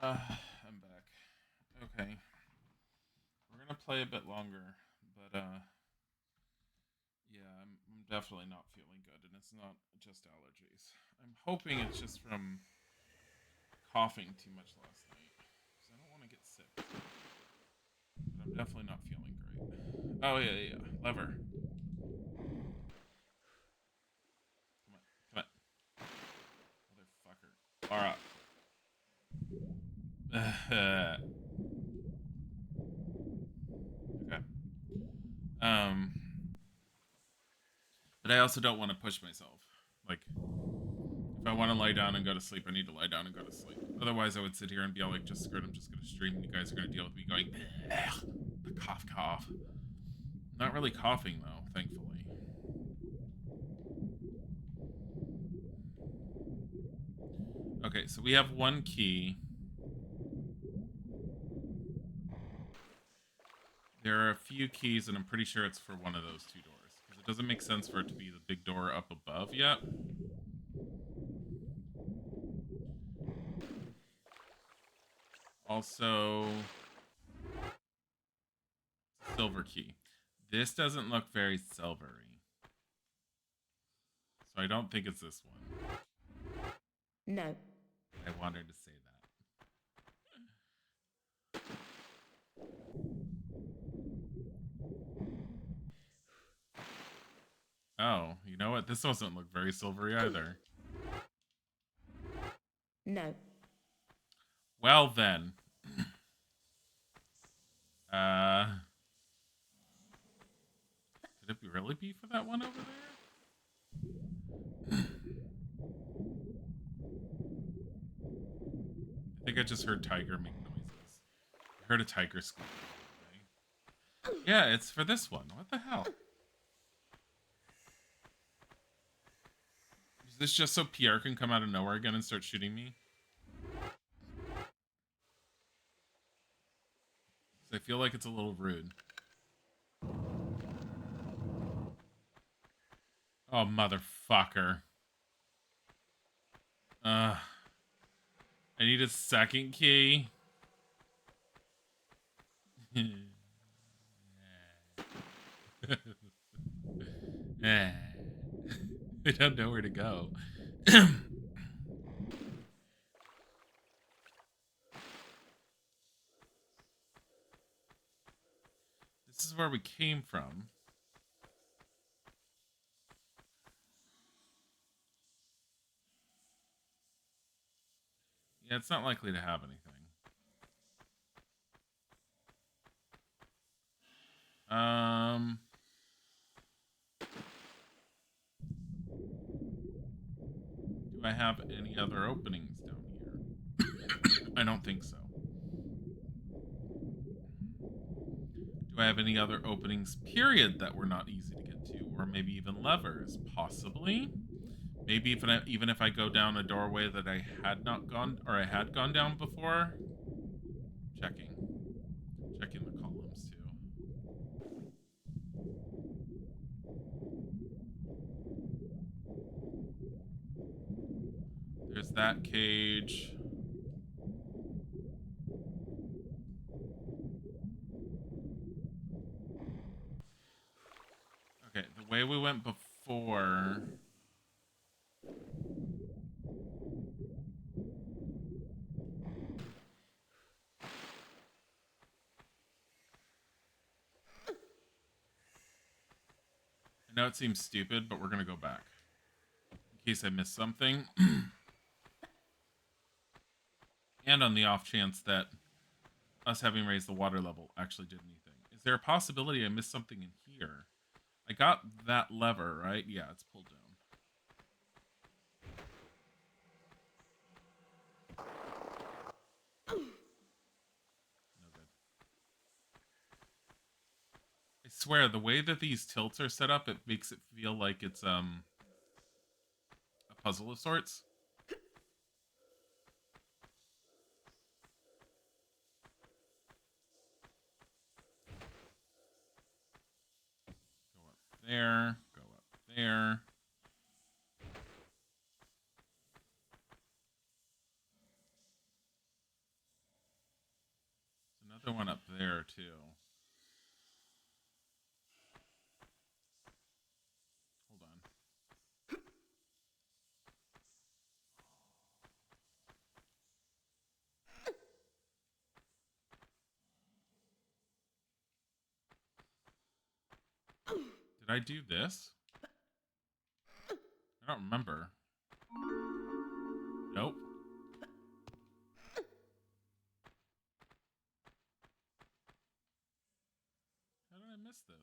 I'm back. Okay. We're gonna play a bit longer, but yeah, I'm definitely not feeling good, and it's not just allergies. I'm hoping it's just from coughing too much last night, because I don't want to get sick. But I'm definitely not feeling great. Oh yeah. Lever. Come on. Motherfucker. Alright. Okay. But I also don't want to push myself. Like, if I want to lie down and go to sleep, I need to lie down and go to sleep. Otherwise, I would sit here and be all like, just screw it, I'm just going to stream, and you guys are going to deal with me going, the cough. Not really coughing, though, thankfully. Okay, so we have one key. There are a few keys, and I'm pretty sure it's for one of those two doors. Because it doesn't make sense for it to be the big door up above yet. Also, silver key. This doesn't look very silvery. So I don't think it's this one. No. I wanted to say that. Oh, you know what? This doesn't look very silvery either. No. Well then. Could it really be for that one over there? I think I just heard Tiger make noises. I heard a tiger squeak. Yeah, it's for this one. What the hell? Is this just so Pierre can come out of nowhere again and start shooting me? I feel like it's a little rude. Oh, motherfucker. I need a second key. I don't know where to go. This is where we came from. Yeah, it's not likely to have anything. Do I have any other openings down here? I don't think so. Do I have any other openings, period, that were not easy to get to? Or maybe even levers? Possibly. Maybe even if I go down a doorway that I had not gone, or I had gone down before? Checking the columns, too. There's that cage. Okay, the way we went before... I know it seems stupid, but we're going to go back. In case I missed something. And on the off chance that us having raised the water level actually did anything. Is there a possibility I missed something in here? I got that lever, right? Yeah, it's pulled down. No good. I swear, the way that these tilts are set up, it makes it feel like it's a puzzle of sorts. Go up there, go up there. I do this? I don't remember. Nope. How did I miss this?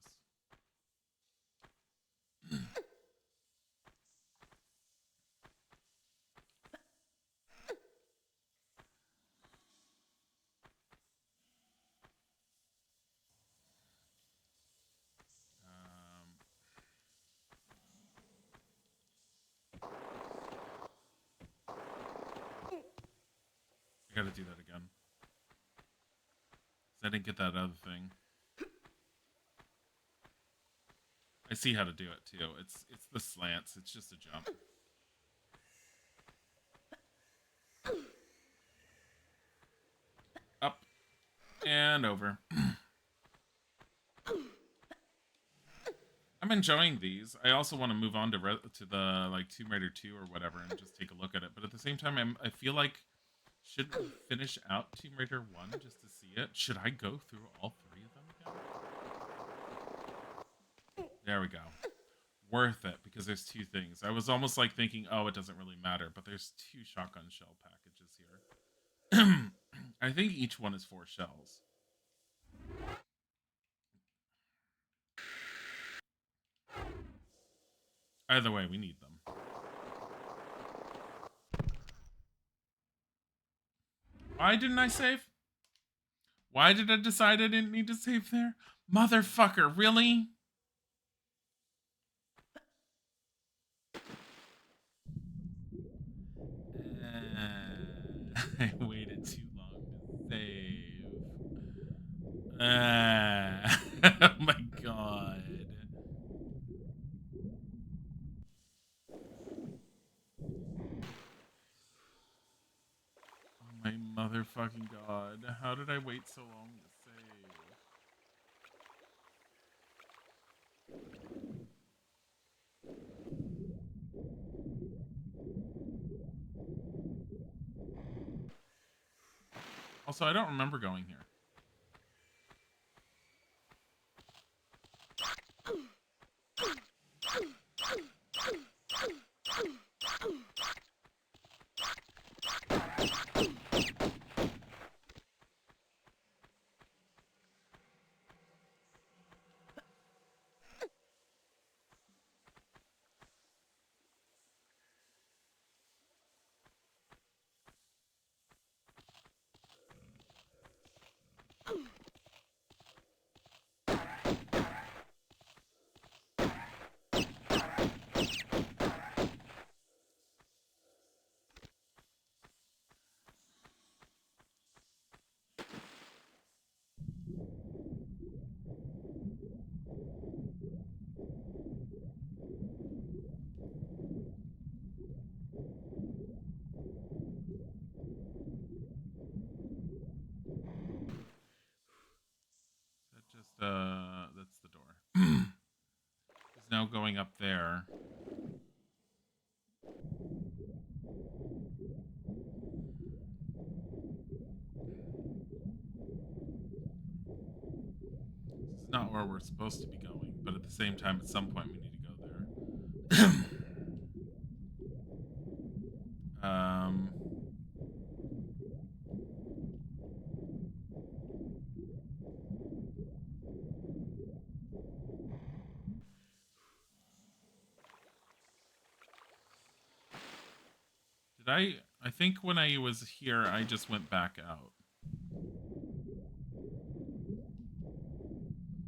I gotta do that again. 'Cause I didn't get that other thing. I see how to do it too. It's the slants. It's just a jump. Up and over. I'm enjoying these. I also want to move on to the like Tomb Raider 2 or whatever and just take a look at it. But at the same time, I feel like should we finish out Tomb Raider 1 just to see it? Should I go through all 3 of them again? There we go. Worth it because there's 2 things. I was almost like thinking, oh, it doesn't really matter, but there's 2 shotgun shell packages here. I think each one is 4 shells. Either way, we need them. Why didn't I save? Why did I decide I didn't need to save there? Motherfucker, really? I waited too long to save. Oh my god. Oh my motherfucking god. How did I wait so long to save? Also, I don't remember going here. That's the door. It's now going up there. This is not where we're supposed to be going, but at the same time, at some point, we need to go there. I think when I was here, I just went back out.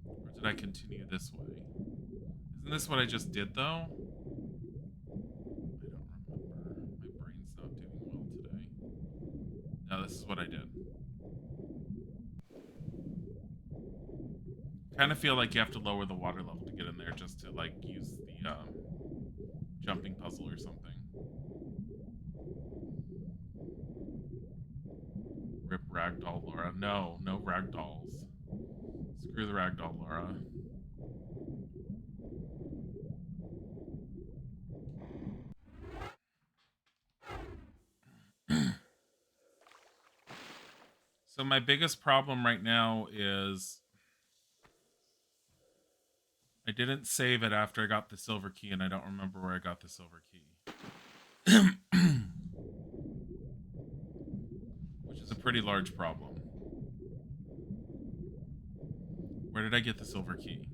Or did I continue this way? Isn't this what I just did, though? I don't remember. My brain's not doing well today. No, this is what I did. Kind of feel like you have to lower the water level to get in there just to, like, use the jumping puzzle or something. Rip Ragdoll Laura. No Ragdolls. Screw the Ragdoll Laura. So my biggest problem right now is I didn't save it after I got the silver key, and I don't remember where I got the silver key. Which is a pretty large problem. Where did I get the silver key?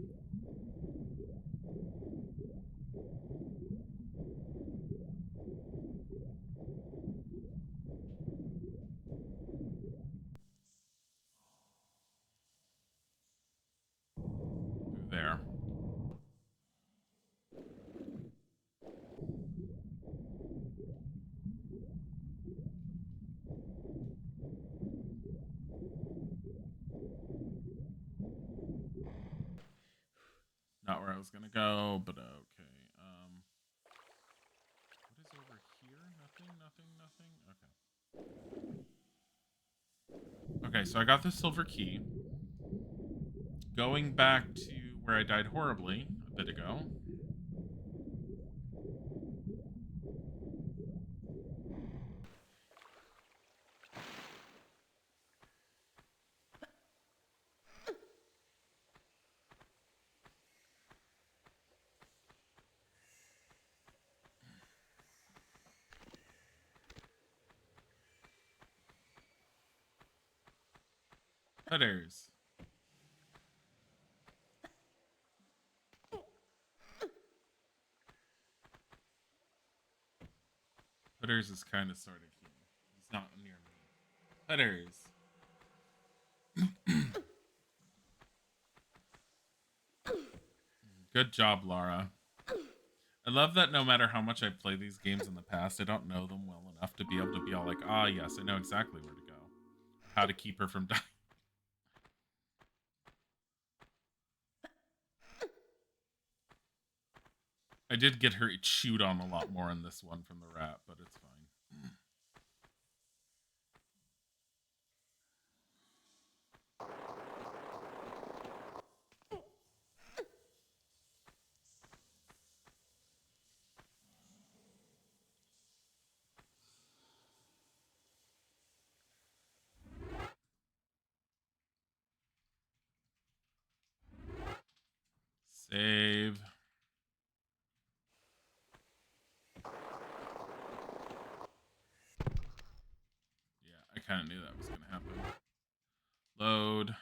Through there. Not where I was gonna go, but okay. What is over here? Nothing, nothing, nothing. Okay, so I got the silver key. Going back to where I died horribly a bit ago. Letters. Letters is kind of sort of here. He's not near me. Letters. Good job, Laura. I love that no matter how much I've played these games in the past, I don't know them well enough to be able to be all like, ah, yes, I know exactly where to go. How to keep her from dying. I did get her chewed on a lot more in this one from the rat, but it's fine. Save. Yeah, I kind of knew that was going to happen. Load.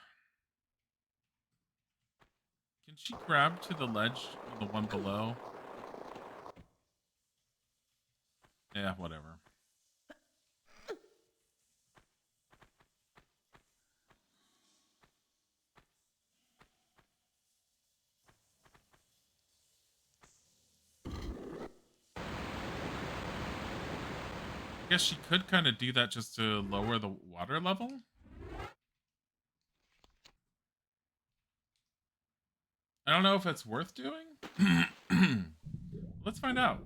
Can she grab to the ledge on the one below? Yeah, whatever. I guess she could kind of do that just to lower the water level. I don't know if it's worth doing. Let's find out.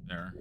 There.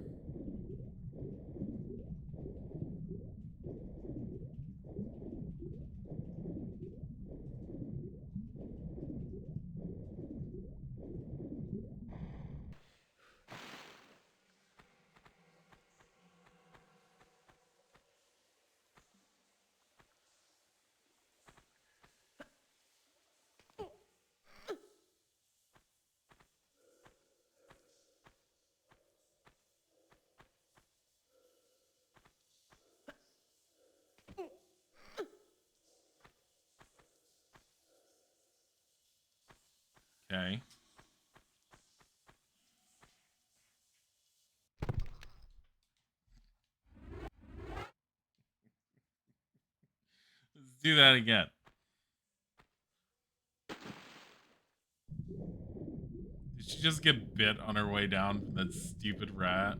Okay. Let's do that again. Did she just get bit on her way down from that stupid rat?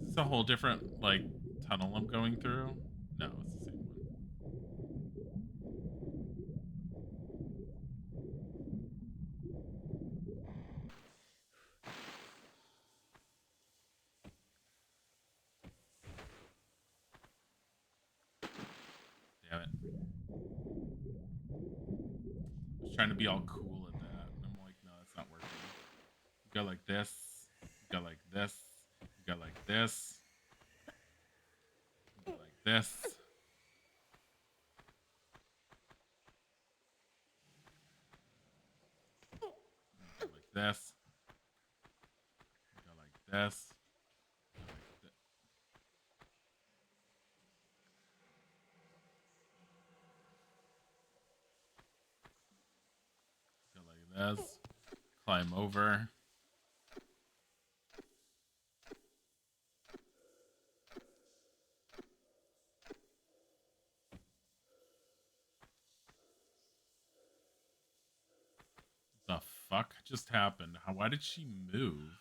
Is this a whole different, like, tunnel I'm going through? No, it's the same one. Damn it. I was trying to be all cool at that, and I'm like, no, that's not working. You go like this. You go like this. You go like this. this. Go like this. Go like this. Go like this. Climb over. The fuck just happened? Why did she move?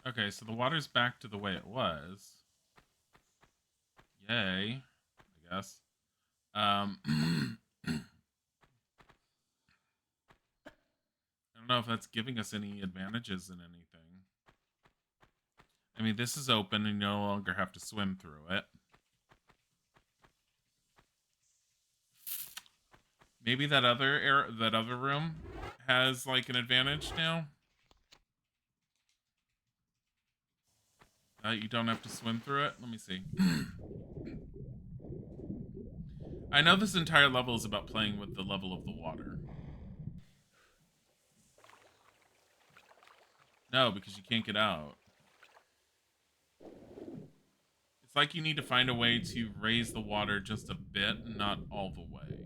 Okay, so the water's back to the way it was. Yay, I guess. I don't know if that's giving us any advantages in anything. I mean, this is open and you no longer have to swim through it. Maybe that other room has like an advantage now. You don't have to swim through it. Let me see. I know this entire level is about playing with the level of the water. No, because you can't get out. It's like you need to find a way to raise the water just a bit, not all the way.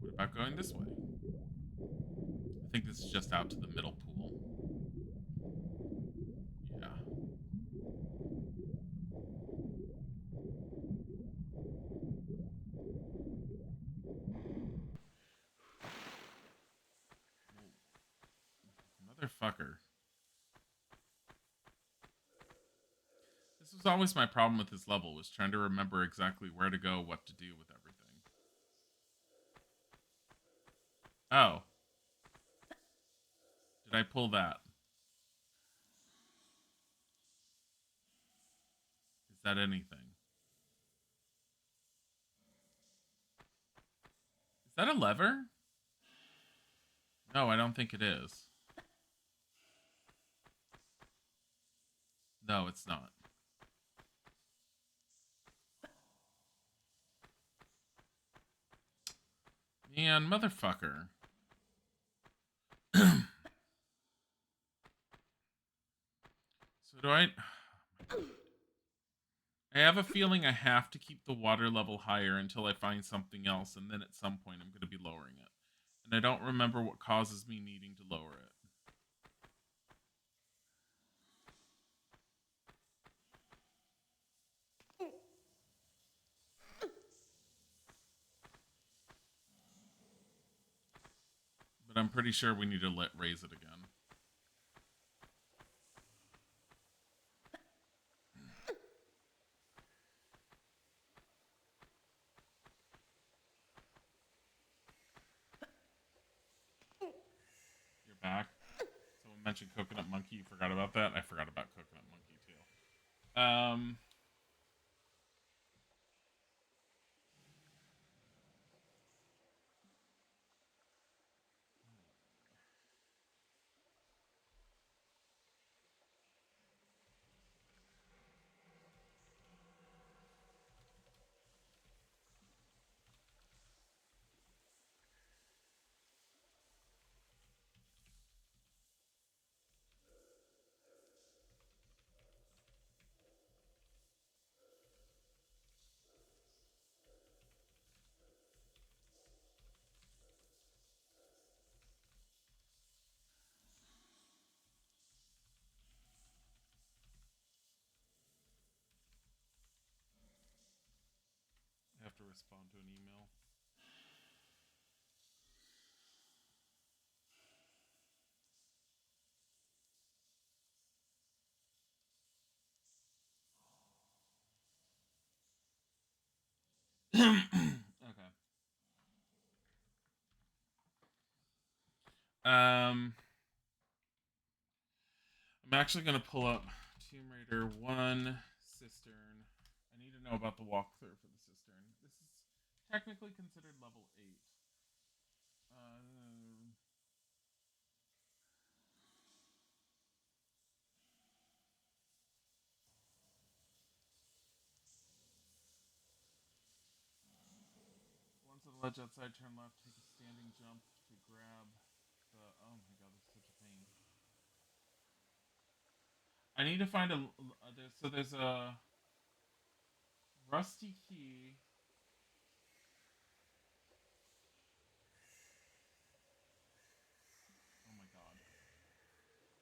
What about going this way? I think this is just out to the middle pool. Yeah. Motherfucker. This was always my problem with this level, was trying to remember exactly where to go, what to do with everything. Oh. Did I pull that? Is that anything? Is that a lever? No, I don't think it is. No, it's not. Man, motherfucker. So do I have a feeling I have to keep the water level higher until I find something else, and then at some point I'm going to be lowering it. And I don't remember what causes me needing to lower it. But I'm pretty sure we need to raise it again. You're back. Someone mentioned Coconut Monkey. You forgot about that? I forgot about Coconut Monkey too. I have to respond to an email. Okay. I'm actually gonna pull up Tomb Raider 1 Cistern. I need to know about the walkthrough for the cistern. This is technically considered level 8. Once on the ledge outside, turn left, take a standing jump to grab the. Oh my god, this is such a pain. I need to find a. There's a rusty key. Oh my god.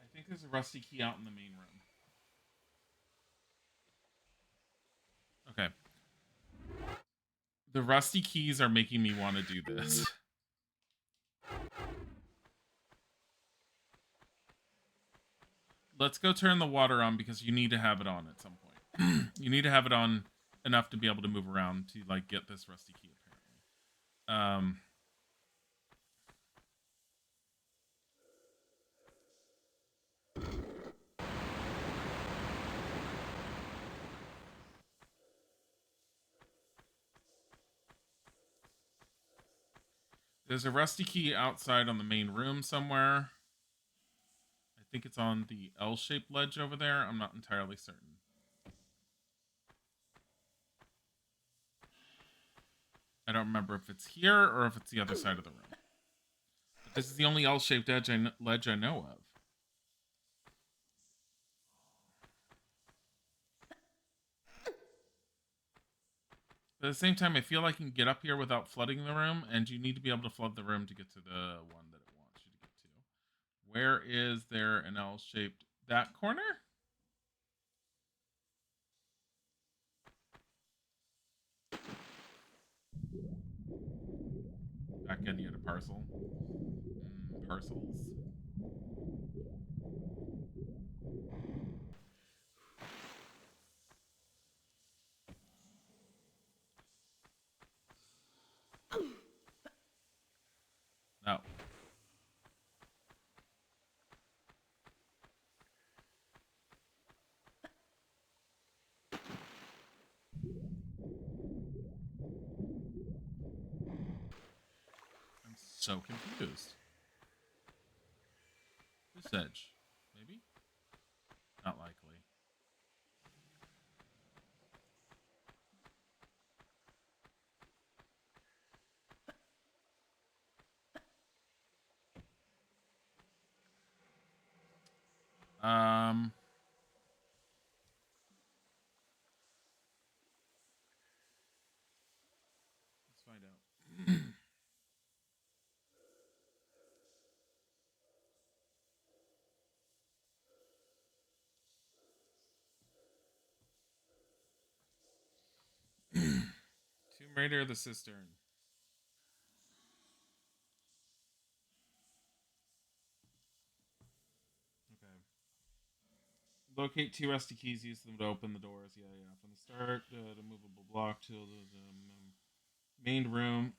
I think there's a rusty key out in the main room. Okay. The rusty keys are making me want to do this. Let's go turn the water on because you need to have it on at some point. You need to have it on enough to be able to move around to like get this rusty key apparently. There's a rusty key outside on the main room somewhere. I think it's on the L-shaped ledge over there. I'm not entirely certain. I don't remember if it's here or if it's the other side of the room. But this is the only L-shaped ledge I know of. But at the same time, I feel I can get up here without flooding the room, and you need to be able to flood the room to get to the one that it wants you to get to. Where is there an L-shaped... That corner? Back in yet a parcel. Parcels. No. I'm so confused. This edge. Maybe? Not likely. Let's find out. Tomb Raider the Cistern. Okay. Locate 2 rusty keys. Use them to open the doors. Yeah. From the start, the movable block to the main room.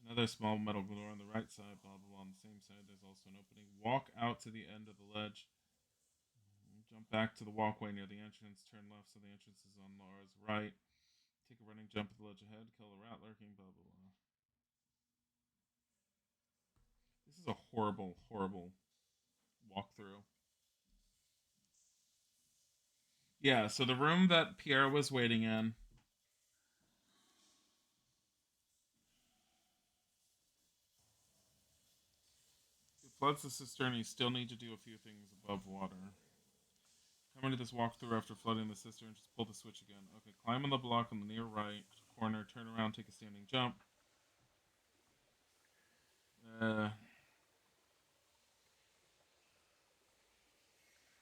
Another small metal door on the right side. Blah blah blah. On the same side, there's also an opening. Walk out to the end of the ledge. Jump back to the walkway near the entrance. Turn left so the entrance is on Laura's right. Take a running jump at the ledge ahead. Kill a rat lurking. Blah blah blah. This is a horrible, horrible walkthrough. Yeah, so the room that Pierre was waiting in. It floods the cistern. You still need to do a few things above water. Come into this walkthrough after flooding the cistern. Just pull the switch again. Okay, climb on the block on the near right corner. Turn around, take a standing jump.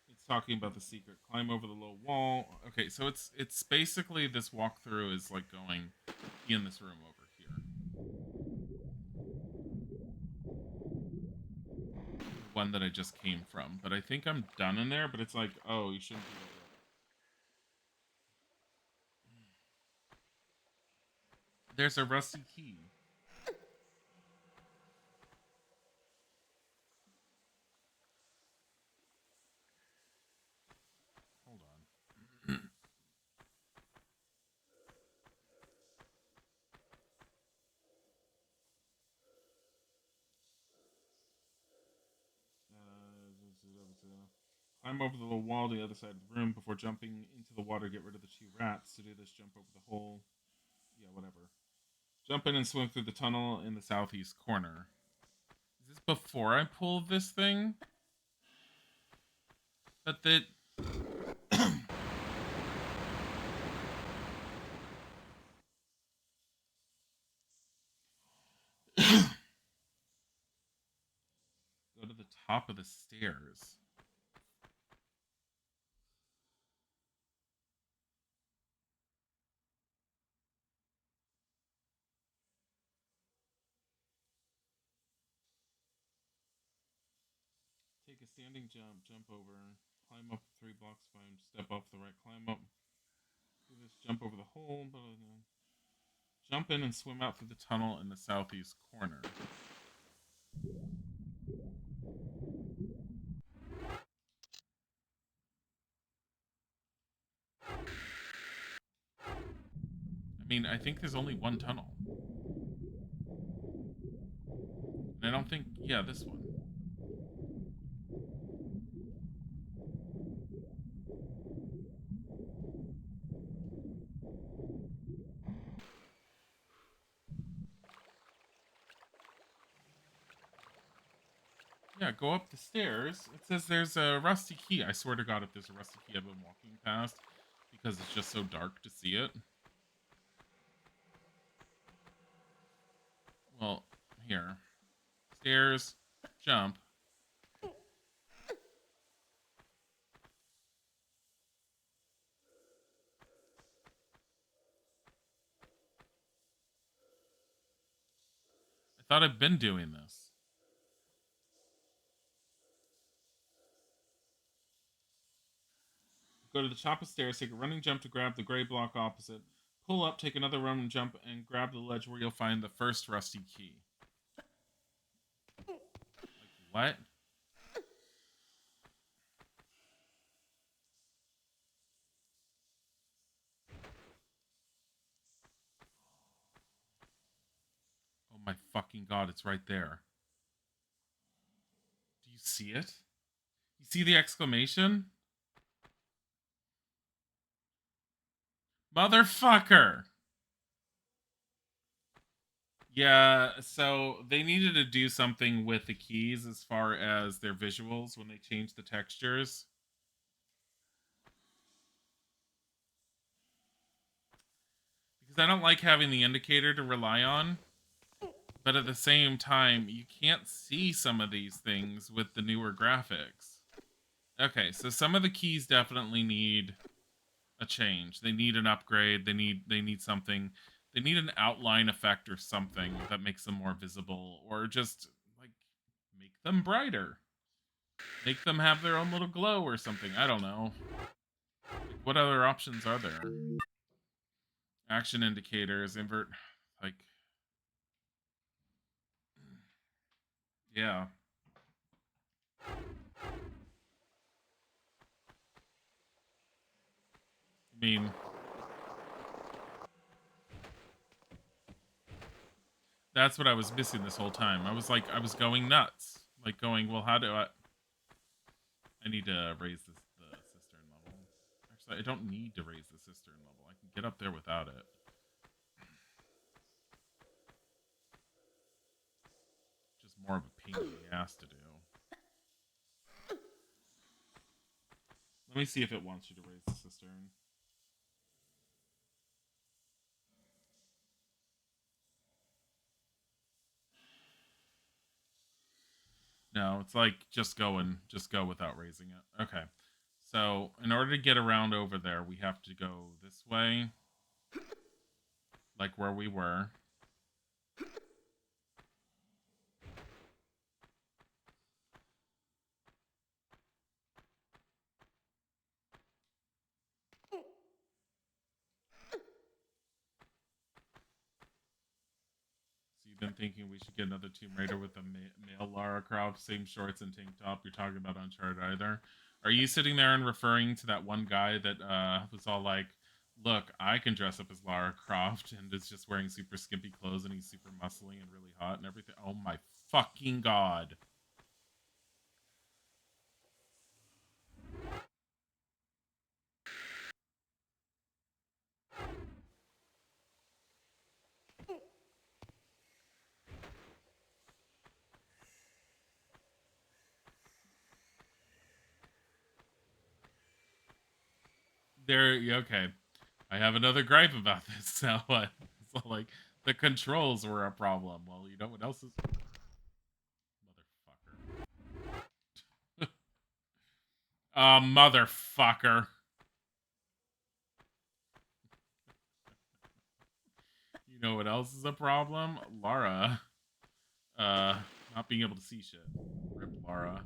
It's talking about the secret. Climb over the low wall. Okay, so it's basically this walkthrough is like going in this room over here. The one that I just came from. But I think I'm done in there, but it's like, oh, you shouldn't do that There's a rusty key. Hold on. Climb over the little wall to the other side of the room before jumping into the water. Get rid of the 2 rats. To do this, jump over the hole. Yeah, whatever. Jump in and swim through the tunnel in the southeast corner. Is this before I pull this thing? But that... Go to the top of the stairs. Take a standing jump, jump over, climb up 3 blocks, step off the right, climb up. Do this, jump over the hole, jump in and swim out through the tunnel in the southeast corner. I mean, I think there's only one tunnel. And I don't think... Yeah, this one. Yeah, go up the stairs. It says there's a rusty key. I swear to God, if there's a rusty key, I've been walking past because it's just so dark to see it. Well, here. Stairs, jump. I thought I've been doing this. Go to the top of stairs, take a running jump to grab the gray block opposite. Pull up, take another running jump, and grab the ledge where you'll find the first rusty key. Like, what? Oh my fucking God, it's right there. Do you see it? You see the exclamation? Motherfucker! Yeah, so they needed to do something with the keys as far as their visuals when they changed the textures. Because I don't like having the indicator to rely on. But at the same time, you can't see some of these things with the newer graphics. Okay, so some of the keys definitely need a change. They need an upgrade. They need something. They need an outline effect or something that makes them more visible, or just like make them brighter. Make them have their own little glow or something. I don't know. Like, what other options are there? Action indicators, invert, like, yeah. I mean, that's what I was missing this whole time. I was going nuts. Like going, well, how do I need to raise the cistern level. Actually, I don't need to raise the cistern level. I can get up there without it. Just more of a pain in the ass to do. Let me see if it wants you to raise the cistern. No, it's like just go without raising it. Okay. So in order to get around over there, we have to go this way. Like where we were. thinking we should get another Tomb Raider with a male Lara Croft, same shorts and tank top. You're talking about Uncharted either. Are you sitting there and referring to that one guy that was all like, look, I can dress up as Lara Croft and is just wearing super skimpy clothes and he's super muscly and really hot and everything? Oh my fucking god. There, okay. I have another gripe about this now. So, like, the controls were a problem. Well, you know what else is? Motherfucker. Motherfucker. You know what else is a problem? Lara. Not being able to see shit. Rip Lara.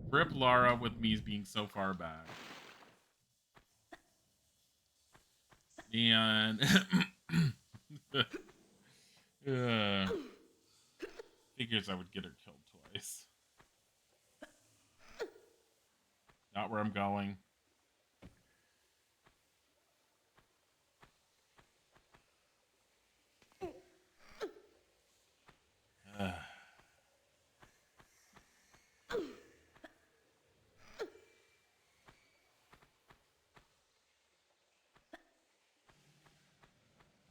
Rip Lara with me being so far back. And figures I would get her killed twice. Not where I'm going.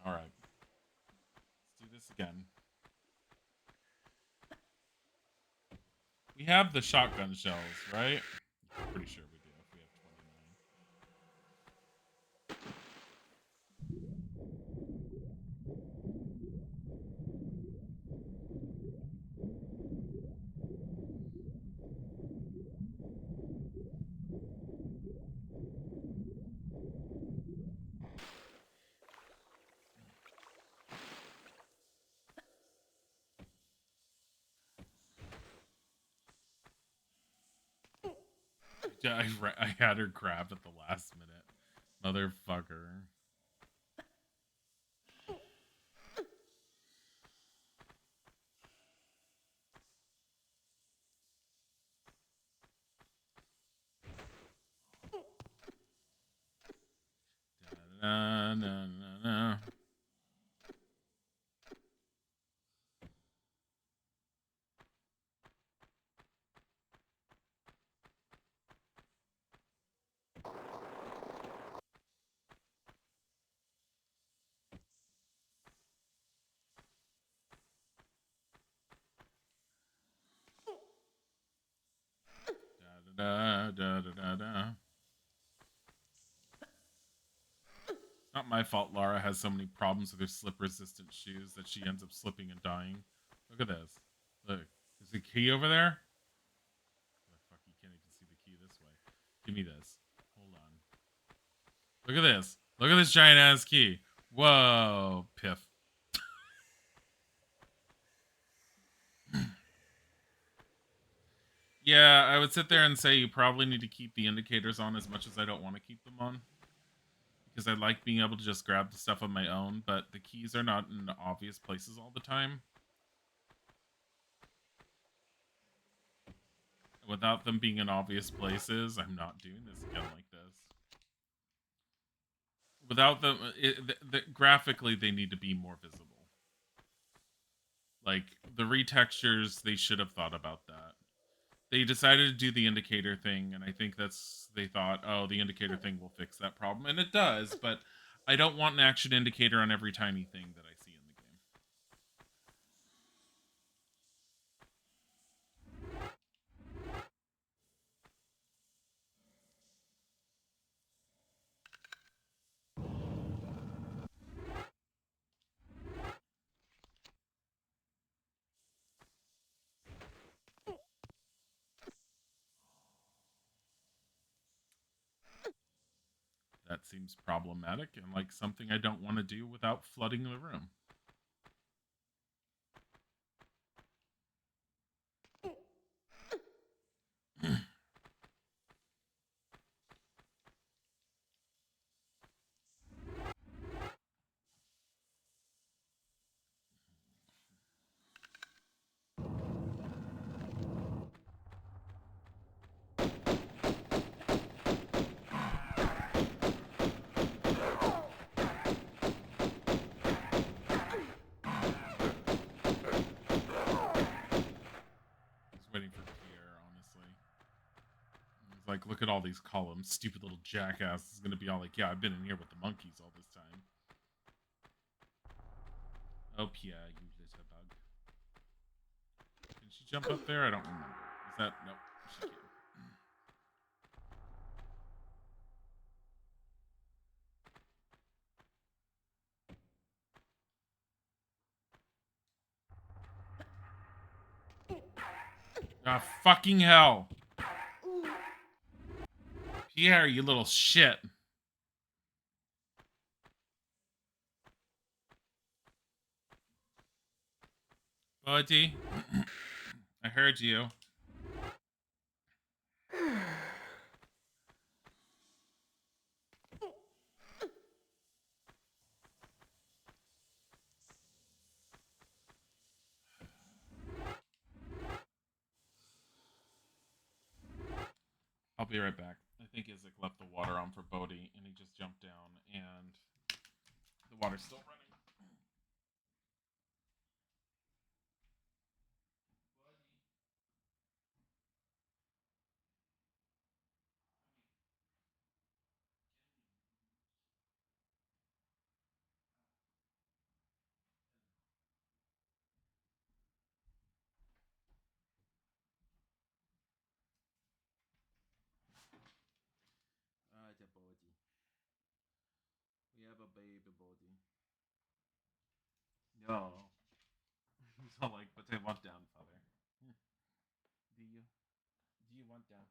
All right. Let's do this again. We have the shotgun shells, right? I'm pretty sure we do. If we have 29. I had her grabbed at the last minute. Motherfucker. Na, na, na, na. Da, da, da, da, da. It's not my fault Lara has so many problems with her slip-resistant shoes that she ends up slipping and dying. Look at this. Look. Is the key over there? Oh, fuck, you can't even see the key this way. Give me this. Hold on. Look at this. Look at this giant-ass key. Whoa. Piff. Yeah, I would sit there and say you probably need to keep the indicators on as much as I don't want to keep them on. Because I like being able to just grab the stuff on my own, but the keys are not in obvious places all the time. Without them being in obvious places, I'm not doing this again like this. Without them, graphically, they need to be more visible. Like, the retextures, they should have thought about that. They decided to do the indicator thing, and I think they thought, oh, the indicator thing will fix that problem, and it does, but I don't want an action indicator on every tiny thing that I see in the game. That seems problematic and like something I don't want to do without flooding the room. He's like, look at all these columns. Stupid little jackass is gonna be all like, yeah, I've been in here with the monkeys all this time. Oh, Pierre, you little bug. Can she jump up there? I don't remember. Is that... Nope, she can't. Ah, fucking hell. Pierre, you little shit. Buddy, I heard you. I'll be right back. I think Isaac left the water on for Bodhi, and he just jumped down, and the water's still running. The Bodhi. We have a baby Bodhi. No. So like, but they want down, father. Do you? Do you want down?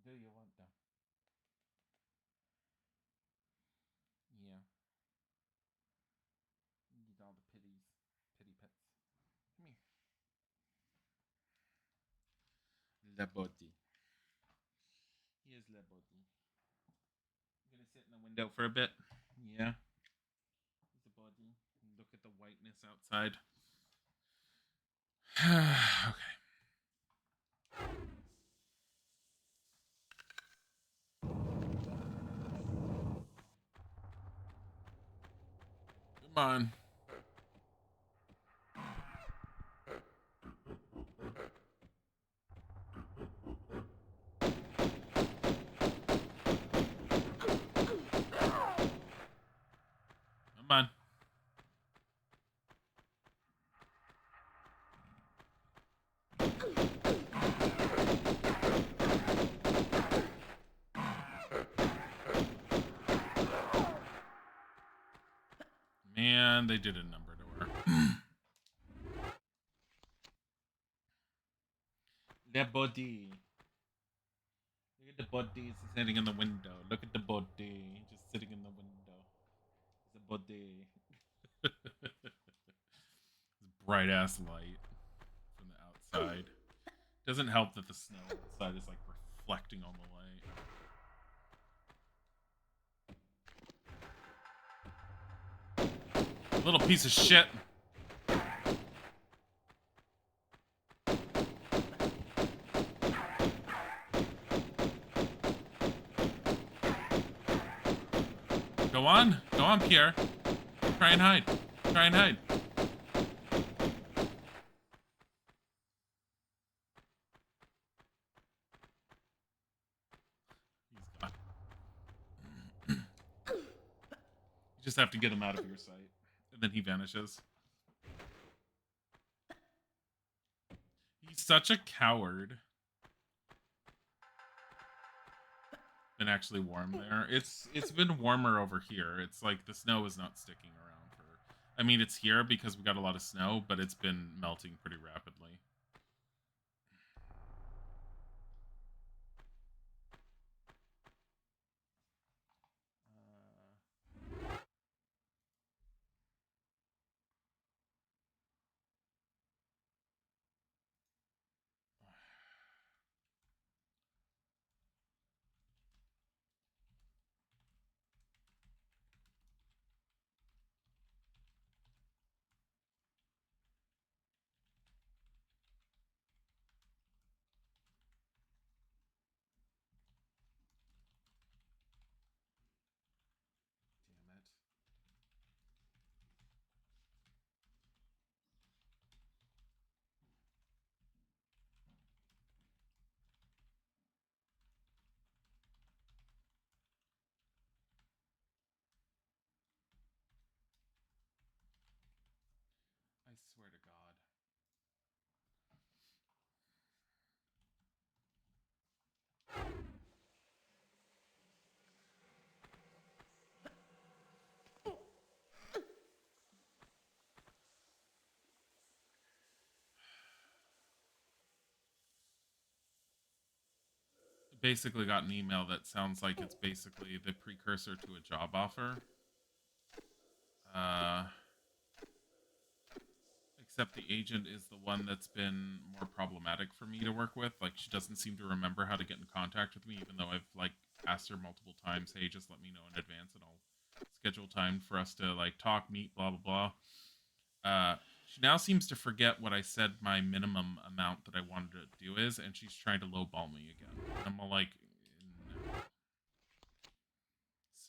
Do you want down? Yeah. You need all the pitties. Pity pets. Come here. Le Bodhi. Here's Le Bodhi. I'm gonna sit in the window for a bit. Yeah. The Bodhi. Look at the whiteness outside. Okay. Come on. Come on. Man, they did a number to her. The body. Look at the body sitting in the window. Look at the body just sitting in the window. The body. Bright ass light from the outside. Doesn't help that the snow outside is like reflecting on the light. Little piece of shit. Go on, Pierre. Try and hide. Try and hide. He's gone. You just have to get him out of your sight, and then he vanishes. He's such a coward. Been actually warm there. It's been warmer over here. It's like the snow is not sticking around for. I mean, it's here because we got a lot of snow, but it's been melting pretty rapidly. basically got an email that sounds like it's basically the precursor to a job offer. Except the agent is the one that's been more problematic for me to work with. Like, she doesn't seem to remember how to get in contact with me, even though I've, like, asked her multiple times, hey, just let me know in advance and I'll schedule time for us to, like, talk, meet, blah, blah, blah. She now seems to forget what I said my minimum amount that I wanted to do is, and she's trying to lowball me again. I'm all like, no.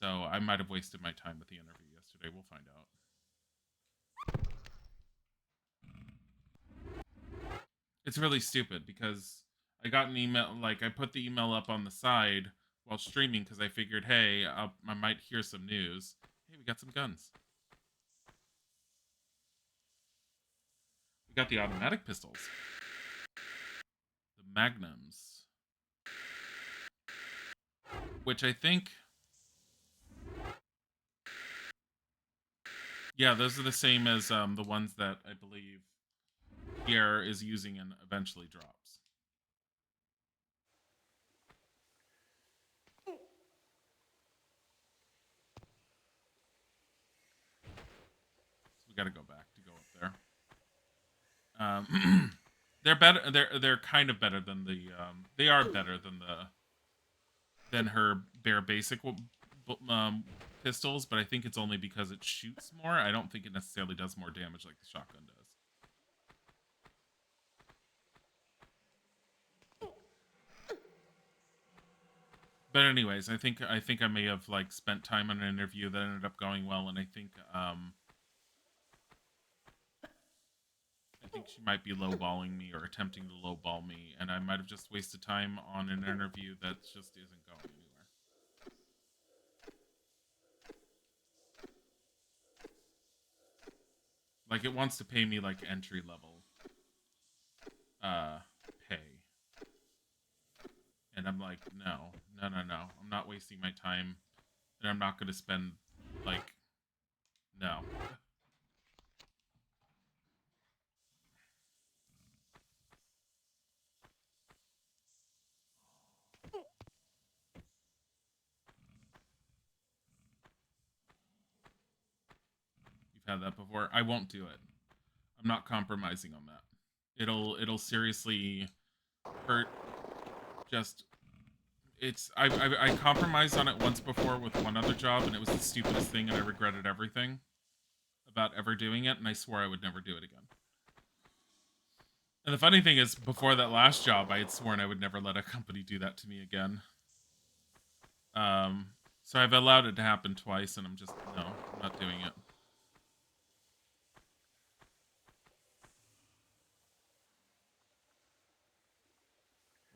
So I might have wasted my time with the interview yesterday. We'll find out. It's really stupid because I got an email, like, I put the email up on the side while streaming because I figured, hey, I might hear some news. Hey, we got some guns. We got the automatic pistols. The magnums. Which I think... Yeah, those are the same as the ones that I believe Pierre is using and eventually drops. So we got to go back to go up there. They're better. They're kind of better than the. They are better than her bare basic pistols, but I think it's only because it shoots more. I don't think it necessarily does more damage like the shotgun does. But anyways, I think I may have like spent time on an interview that ended up going well, and I think she might be lowballing me or attempting to lowball me, and I might have just wasted time on an interview that just isn't going anywhere. Like, it wants to pay me like entry level pay. And I'm like, no. I'm not wasting my time, and I'm not going to spend, like, no. You've had that before. I won't do it. I'm not compromising on that. It'll seriously hurt. Just... I compromised on it once before with one other job, and it was the stupidest thing, and I regretted everything about ever doing it, and I swore I would never do it again. And the funny thing is, before that last job, I had sworn I would never let a company do that to me again. So I've allowed it to happen twice, and I'm just, no, I'm not doing it.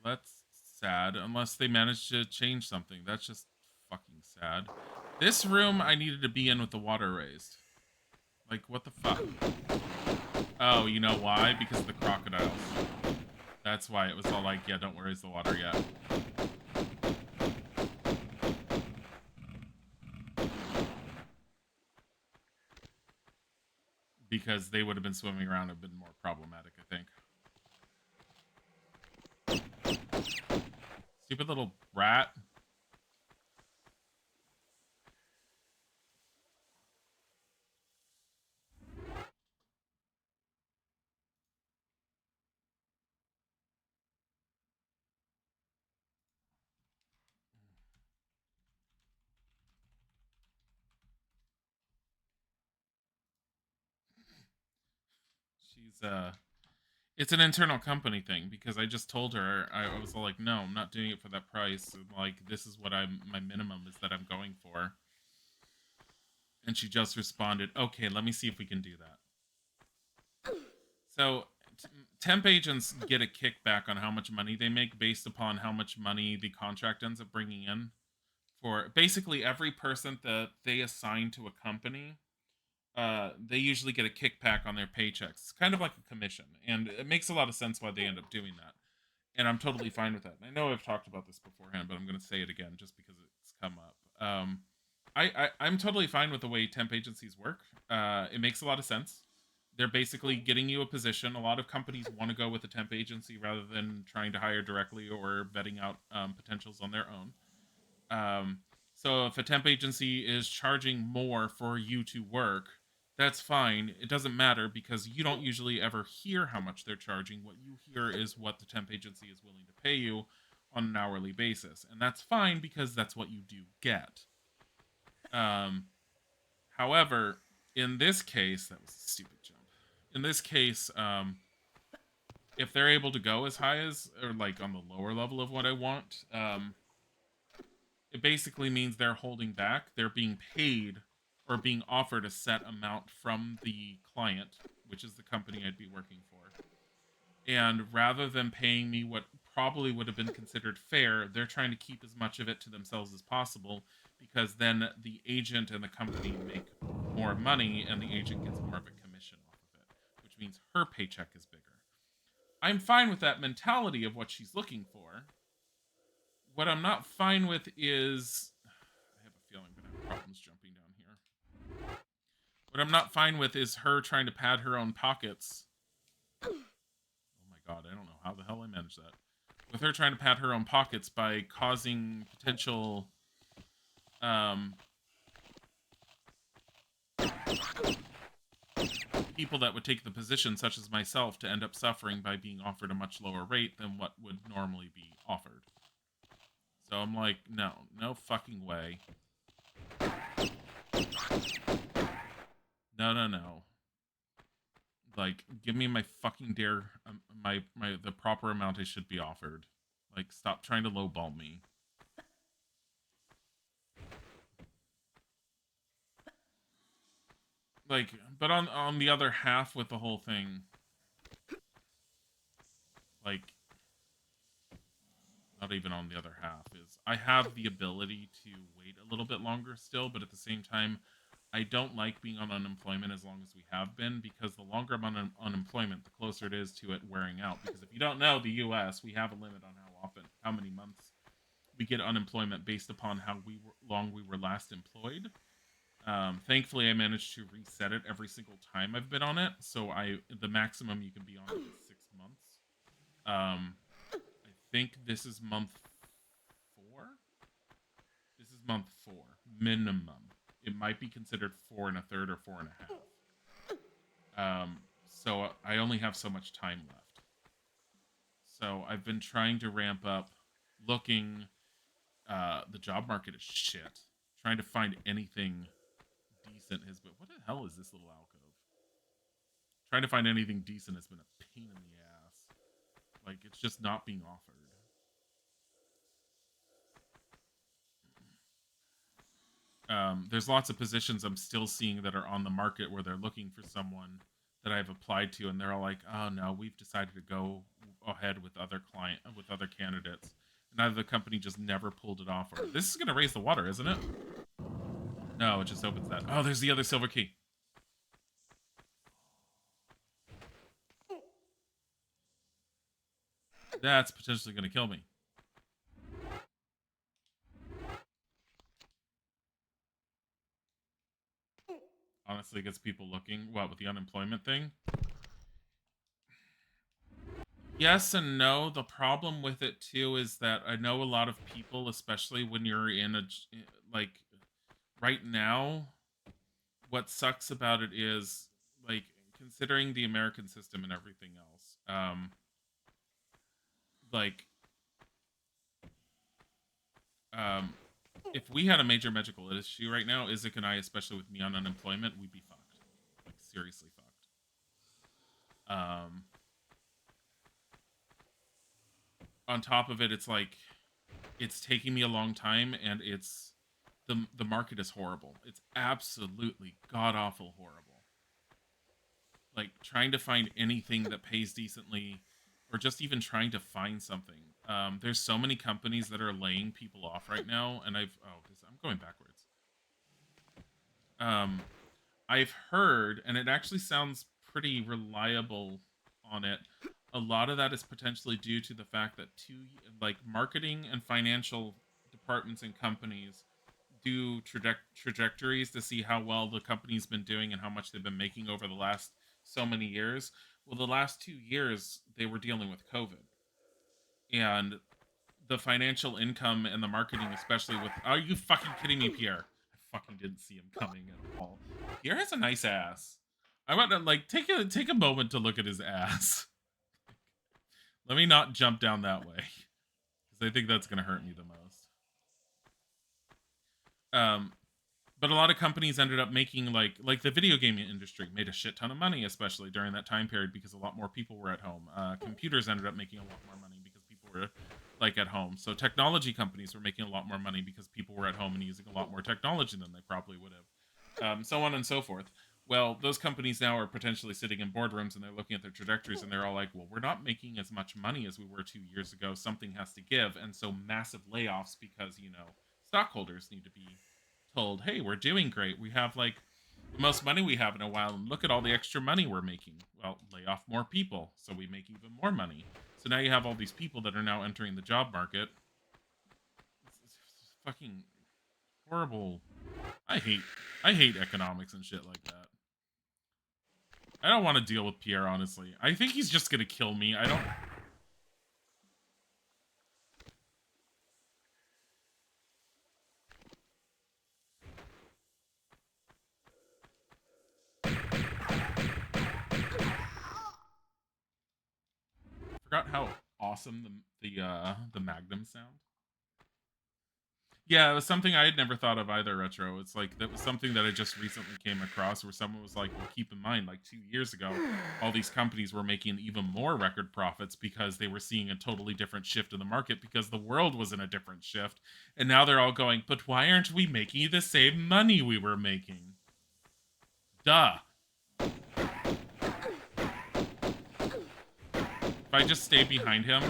Well, that's sad, unless they manage to change something. That's just fucking sad. This room I needed to be in with the water raised. Like, what the fuck? Oh, you know why? Because of the crocodiles. That's why it was all like, yeah, don't raise the water yet. Because they would have been swimming around and been more problematic, I think. Stupid little rat. She's it's an internal company thing, because I just told her, I was all like, no, I'm not doing it for that price. Like, this is what my minimum is that I'm going for. And she just responded, okay, let me see if we can do that. So temp agents get a kickback on how much money they make based upon how much money the contract ends up bringing in. For basically every person that they assign to a company, they usually get a kickback on their paychecks. It's kind of like a commission, and it makes a lot of sense why they end up doing that. And I'm totally fine with that. And I know I've talked about this beforehand, but I'm going to say it again just because it's come up. I'm totally fine with the way temp agencies work. It makes a lot of sense. They're basically getting you a position. A lot of companies want to go with a temp agency rather than trying to hire directly or vetting out potentials on their own. So if a temp agency is charging more for you to work, that's fine. It doesn't matter because you don't usually ever hear how much they're charging. What you hear is what the temp agency is willing to pay you on an hourly basis. And that's fine because that's what you do get. However, in this case, that was a stupid jump. In this case, if they're able to go as high as, or like on the lower level of what I want, it basically means they're holding back. They're being paid or being offered a set amount from the client, which is the company I'd be working for. And rather than paying me what probably would have been considered fair, they're trying to keep as much of it to themselves as possible because then the agent and the company make more money and the agent gets more of a commission off of it, which means her paycheck is bigger. I'm fine with that mentality of what she's looking for. What I'm not fine with is... I have a feeling I'm going to have problems jumping down here. What I'm not fine with is her trying to pad her own pockets. Oh my god, I don't know how the hell I managed that. With her trying to pad her own pockets by causing potential... people that would take the position, such as myself, to end up suffering by being offered a much lower rate than what would normally be offered. So I'm like, no fucking way. No. Like, give me my fucking the proper amount I should be offered. Like, stop trying to lowball me. Like, but on the other half with the whole thing, like, not even on the other half, is I have the ability to wait a little bit longer still, but at the same time, I don't like being on unemployment as long as we have been, because the longer I'm on unemployment, the closer it is to it wearing out. Because if you don't know, the U.S., we have a limit on how many months we get unemployment based upon how long we were last employed. Thankfully, I managed to reset it every single time I've been on it, so the maximum you can be on it is 6 months. I think this is month 4. This is month 4 minimum. It might be considered 4 1/3 or 4 1/2. So I only have so much time left. So I've been trying to ramp up, looking. The job market is shit. Trying to find anything decent has been. What the hell is this little alcove? Trying to find anything decent has been a pain in the ass. Like, it's just not being offered. There's lots of positions I'm still seeing that are on the market where they're looking for someone that I've applied to, and they're all like, "Oh no, we've decided to go ahead with other candidates." And either the company just never pulled it off, or this is going to raise the water, isn't it? No, it just opens that. Oh, there's the other silver key. That's potentially going to kill me. Honestly, it gets people looking. What, with the unemployment thing? Yes and no. The problem with it, too, is that I know a lot of people, especially when you're in like, right now, what sucks about it is, like, considering the American system and everything else, like, if we had a major medical issue right now, Isaac and I, especially with me on unemployment, we'd be fucked. Like, seriously fucked. On top of it, it's like, it's taking me a long time, and it's the market is horrible. It's absolutely god awful horrible. Like, trying to find anything that pays decently, or just even trying to find something. There's so many companies that are laying people off right now, and I'm going backwards. I've heard, and it actually sounds pretty reliable on it, a lot of that is potentially due to the fact that marketing and financial departments and companies do trajectories to see how well the company's been doing and how much they've been making over the last so many years. Well, the last 2 years they were dealing with COVID, and the financial income and the marketing, especially with. Are you fucking kidding me, Pierre? I fucking didn't see him coming at all. Pierre has a nice ass. I want to like take a moment to look at his ass. Let me not jump down that way because I think that's gonna hurt me the most. But a lot of companies ended up making like the video game industry made a shit ton of money, especially during that time period because a lot more people were at home. Computers ended up making a lot more money because people were like at home. So technology companies were making a lot more money because people were at home and using a lot more technology than they probably would have. So on and so forth. Well, those companies now are potentially sitting in boardrooms and they're looking at their trajectories and they're all like, well, we're not making as much money as we were 2 years ago. Something has to give. And so massive layoffs because, stockholders need to be told, hey, we're doing great. We have like the most money we have in a while. And look at all the extra money we're making. Well, lay off more people so we make even more money. So now you have all these people that are now entering the job market. It's fucking horrible. I hate economics and shit like that. I don't want to deal with Pierre, honestly. I think he's just gonna kill me. I don't... Forgot how awesome the Magnum sound. Yeah, it was something I had never thought of either, Retro. It's like, that was something that I just recently came across where someone was like, well, keep in mind, like 2 years ago, all these companies were making even more record profits because they were seeing a totally different shift in the market because the world was in a different shift. And now they're all going, but why aren't we making the same money we were making? Duh. If I just stay behind him,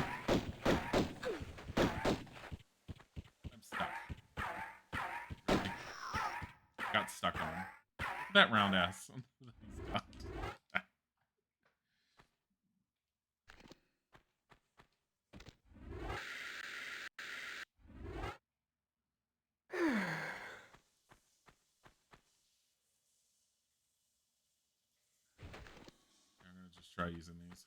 I'm stuck. Really? Got stuck on him. That round ass. He's done. I'm gonna just try using these.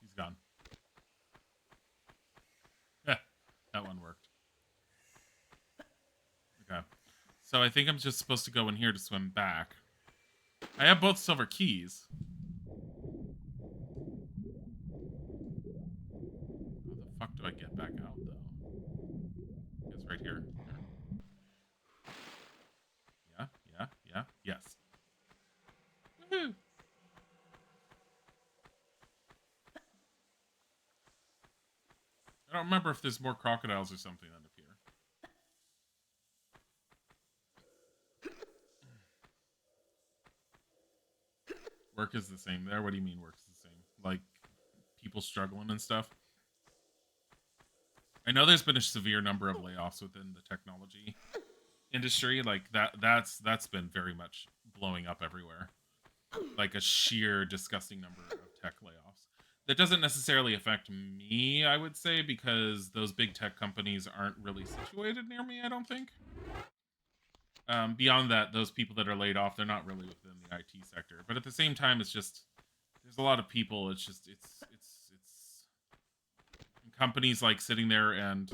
He's gone. That one worked. Okay. So I think I'm just supposed to go in here to swim back. I have both silver keys. How the fuck do I get back out, though? It's right here. Yeah. Yes. Woohoo! I don't remember if there's more crocodiles or something that appear. Work is the same there? What do you mean work is the same? Like, people struggling and stuff? I know there's been a severe number of layoffs within the technology industry. Like, that's been very much blowing up everywhere. Like, a sheer disgusting number of tech layoffs. That doesn't necessarily affect me, I would say, because those big tech companies aren't really situated near me, I don't think. Beyond that, those people that are laid off, they're not really within the IT sector. But at the same time, it's just, there's a lot of people. It's just, it's companies like sitting there and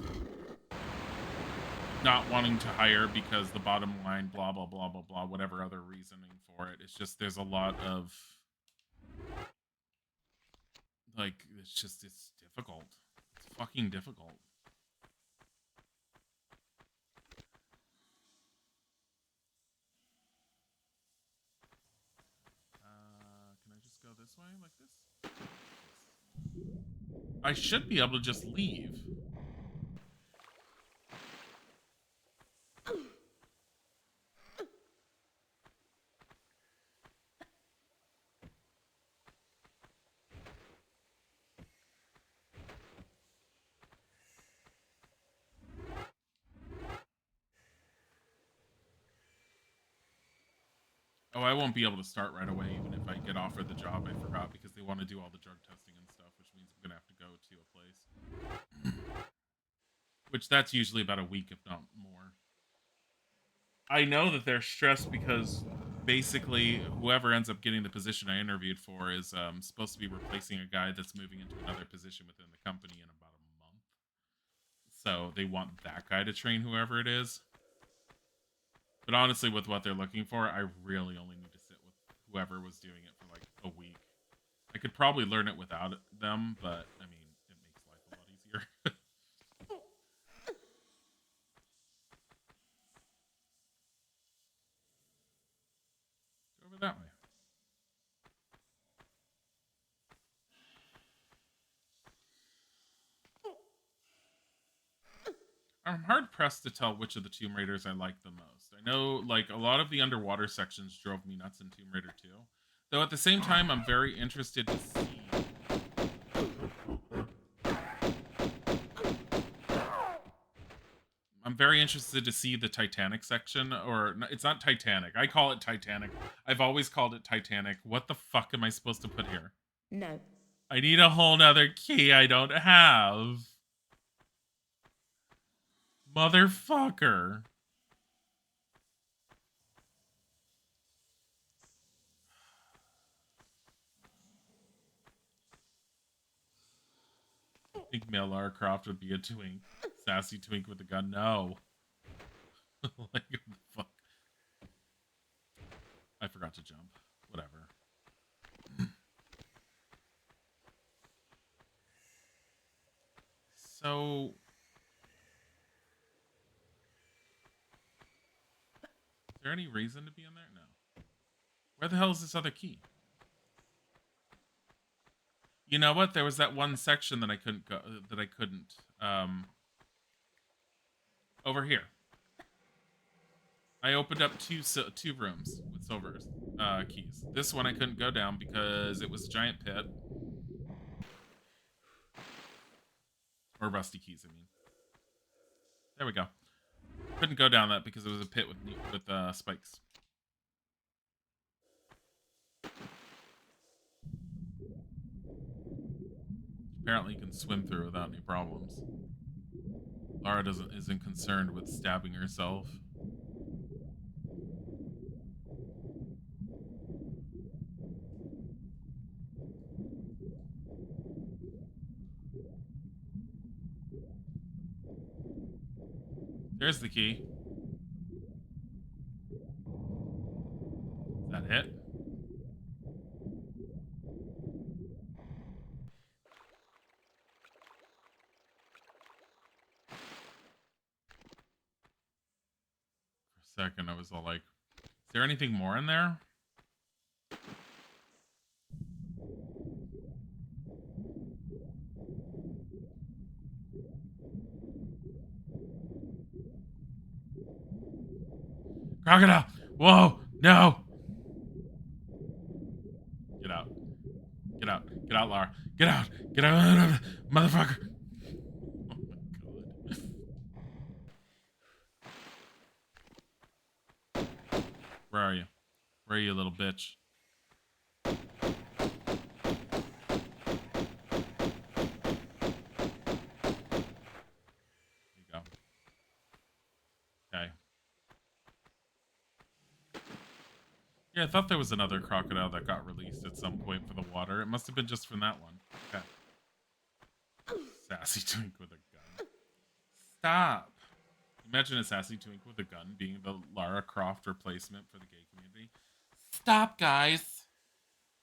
not wanting to hire because the bottom line, blah, blah, blah, blah, blah, whatever other reasoning for it. It's just, there's a lot of, like, it's difficult. It's fucking difficult. Can I just go this way, like this? I should be able to just leave. Oh, I won't be able to start right away, even if I get offered the job. I forgot because they want to do all the drug testing and stuff, which means I'm gonna have to go to a place. Which that's usually about a week, if not more. I know that they're stressed because basically whoever ends up getting the position I interviewed for is supposed to be replacing a guy that's moving into another position within the company in about a month. So they want that guy to train whoever it is. But honestly, with what they're looking for, I really only need to sit with whoever was doing it for like a week. I could probably learn it without them, but I mean, it makes life a lot easier. Go over that way. I'm hard pressed to tell which of the Tomb Raiders I like the most. I know, like, a lot of the underwater sections drove me nuts in Tomb Raider 2. Though at the same time, I'm very interested to see. I'm very interested to see the Titanic section, or it's not Titanic. I call it Titanic. I've always called it Titanic. What the fuck am I supposed to put here? No. I need a whole nother key I don't have. Motherfucker. I think male Lara Croft would be a twink. Sassy twink with a gun. No. Like, what the fuck? I forgot to jump. Whatever. So... is there any reason to be in there? No. Where the hell is this other key? You know what? There was that one section that I couldn't go. Over here. I opened up two rooms with silver keys. This one I couldn't go down because it was a giant pit. Or rusty keys, I mean. There we go. Couldn't go down that because it was a pit with spikes. Apparently you can swim through without any problems. Lara isn't concerned with stabbing herself. There's the key. Is that it? For a second, I was all like, is there anything more in there? Crocodile! Whoa! No! Get out. Get out. Get out, Lara. Get out! Get out! Motherfucker! Oh my god. Where are you? Where are you, little bitch? There you go. Okay. Yeah, I thought there was another crocodile that got released at some point for the water. It must have been just from that one. Okay. Sassy twink with a gun. Stop. Imagine a sassy twink with a gun being the Lara Croft replacement for the gay community. Stop, guys.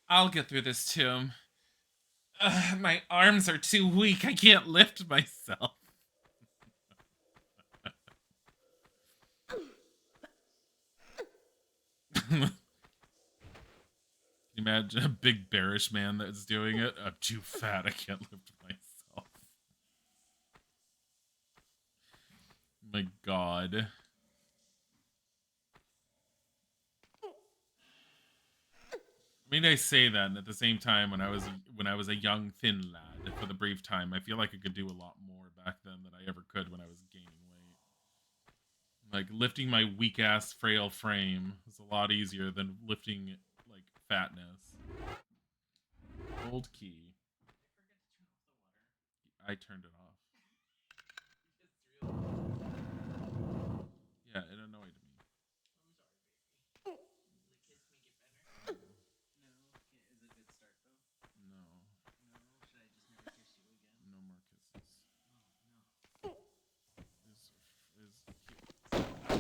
I'll get through this tomb. My arms are too weak. I can't lift myself. Imagine a big bearish man that's doing it. I'm too fat. I can't lift myself. My god. I mean, I say that, and at the same time, when I was a young thin lad for the brief time, I feel like I could do a lot more back then than I ever could when I was gaining weight. Like, lifting my weak-ass, frail frame is a lot easier than lifting, like, fatness. Old key. I turned it off. Yeah, it annoyed me. No more kisses.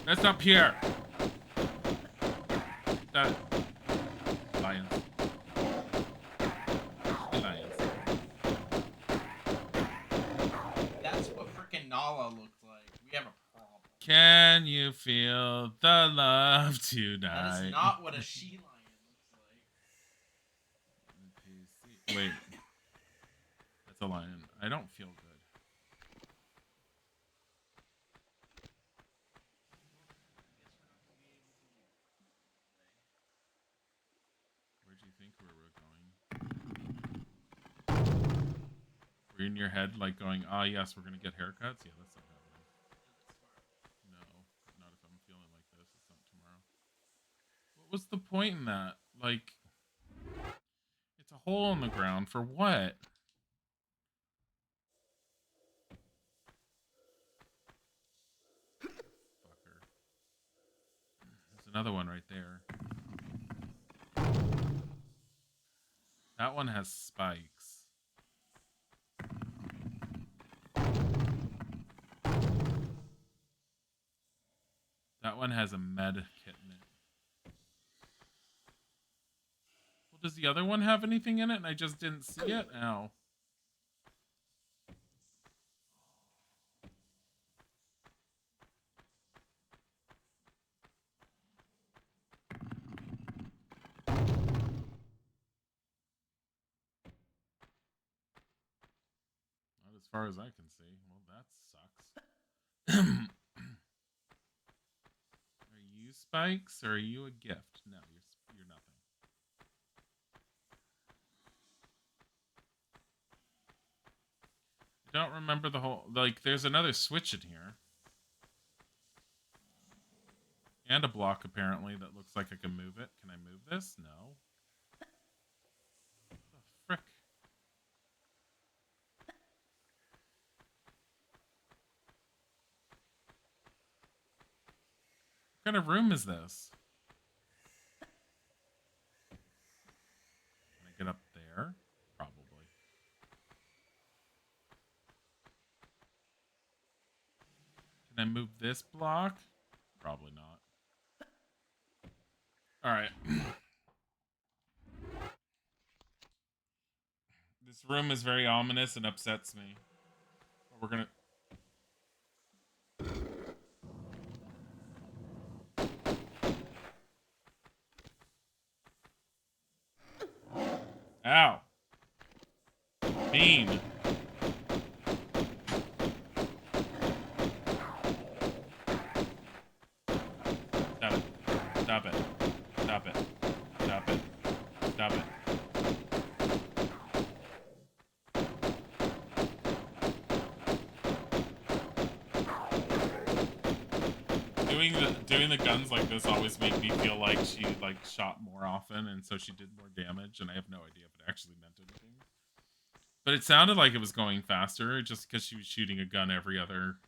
That's not Pierre. That lions. Lions. That's what freaking Nala looked like. We have a problem. Can you feel the love tonight? That is not what a she lion looks like. Wait. That's a lion. I don't feel good. Where do you think we were going? Were you in your head like going, ah, yes, we're going to get haircuts? Yeah, that's not happening. No, not if I'm feeling like this. It's not tomorrow. What was the point in that? Like, it's a hole in the ground for what? Fucker. There's another one right there. That one has spikes. That one has a med kit in it. Well, does the other one have anything in it and I just didn't see it? Ow. Not as far as I can see. Well, that sucks. Are you spikes or are you a gift? No, you're nothing. I don't remember the whole, like, there's another switch in here. And a block apparently that looks like I can move it. Can I move this? No. What the frick? What kind of room is this? Can I get up there? Probably. Can I move this block? Probably not. Alright. This room is very ominous and upsets me. But we're gonna... Ow. Mean. Stop it. Stop it. Stop it. Stop it. Stop it. Doing the guns like this always made me feel like she like shot more often and so she did more damage, and I have no idea if it actually meant anything. But it sounded like it was going faster just because she was shooting a gun every other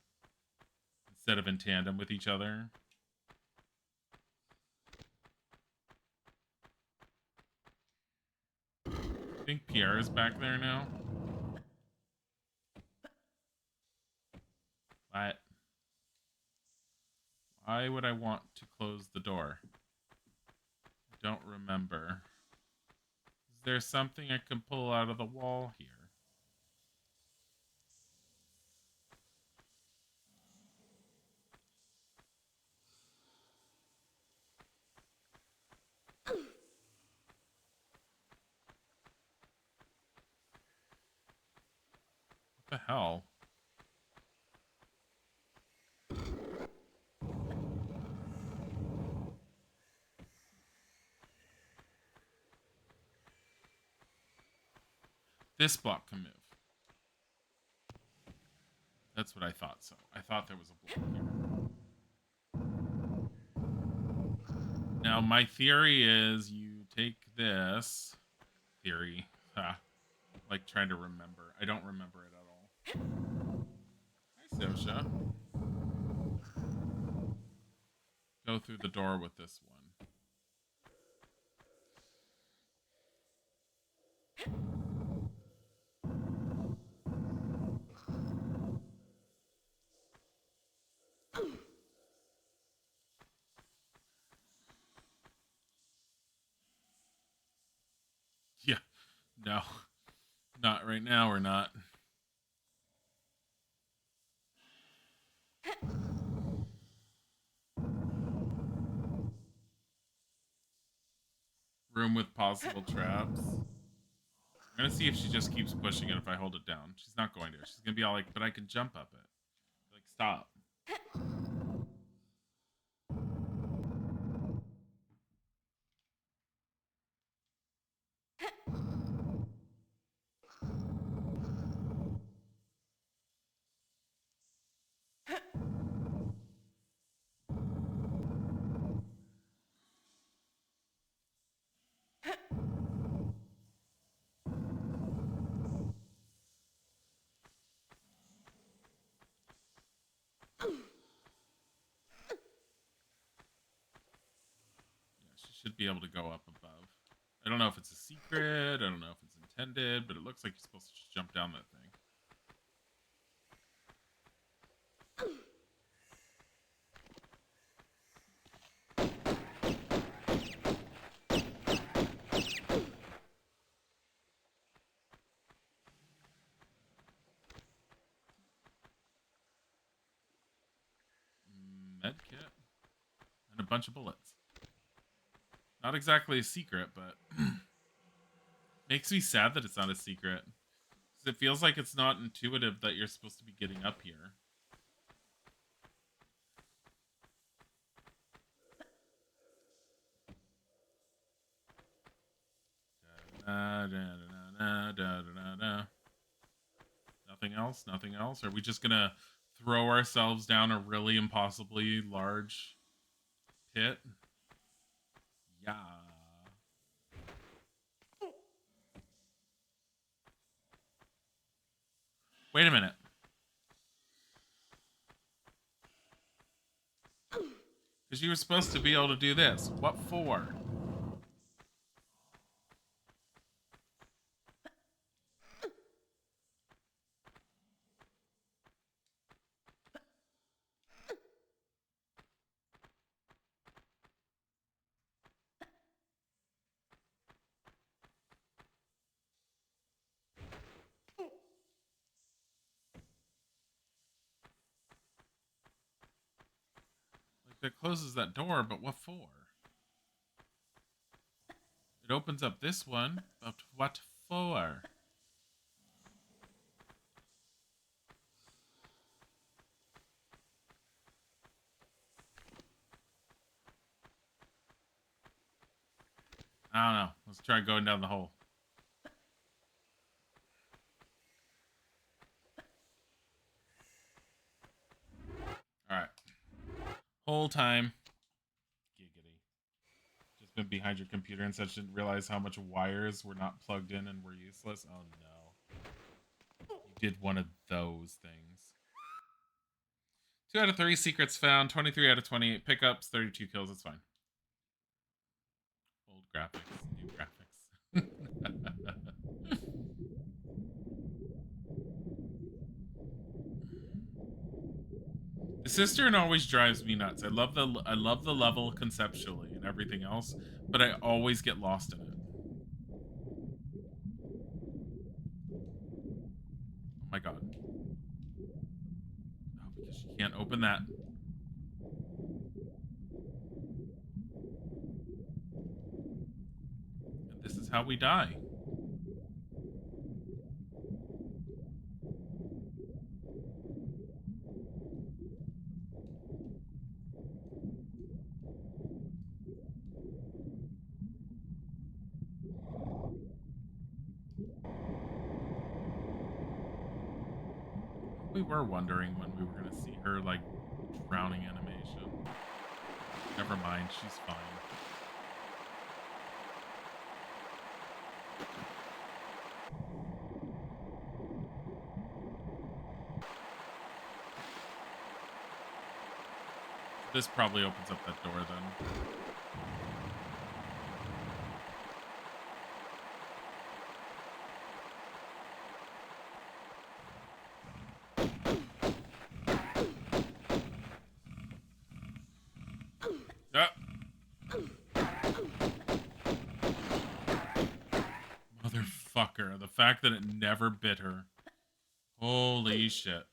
instead of in tandem with each other. I think Pierre is back there now. What? Why would I want to close the door? I don't remember. Is there something I can pull out of the wall here? What the hell? This block can move. That's what I thought so. I thought there was a block here. Now, my theory is you take this theory. Like trying to remember. I don't remember it at all. Hi, Sosha. Go through the door with this one. Yeah. No. Not right now, we're not. Room with possible traps. I'm gonna see if she just keeps pushing it if I hold it down. She's not going to. She's gonna be all like, but I can jump up it. Like, stop. She should be able to go up above. I don't know if it's a secret. I don't know if it's intended, but it looks like you're supposed to just jump down that thing. Medkit. And a bunch of bullets. Not exactly a secret, but makes me sad that it's not a secret. Because it feels like it's not intuitive that you're supposed to be getting up here. Nothing else? Nothing else? Are we just gonna throw ourselves down a really impossibly large pit? Yeah. Wait a minute. Because you were supposed to be able to do this. What for? Like, that closes that door, but what for? It opens up this one, but what for? I don't know. Let's try going down the hole. Alright. Whole time. Giggity. Just been behind your computer and such didn't realize how much wires were not plugged in and were useless. Oh no. You did one of those things. 2 out of 3 secrets found. 23 out of 28 pickups. 32 kills. It's fine. Old graphics. New graphics. The cistern always drives me nuts. I love the level conceptually and everything else, but I always get lost in it. Oh my god. Oh, because you can't open that. And this is how we die. We were wondering when we were going to see her, like, drowning animation. Never mind, she's fine. This probably opens up that door then. Ah. Motherfucker. The fact that it never bit her. Holy shit.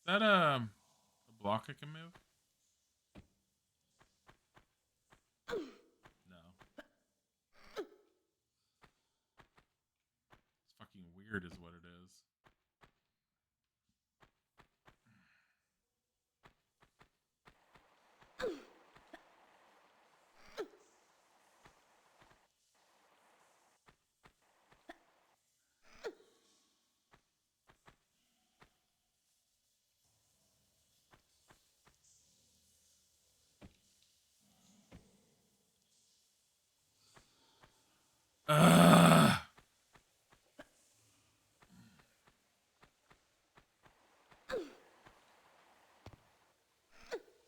Is that a block I can move? No. It's fucking weird is what it is. Ugh.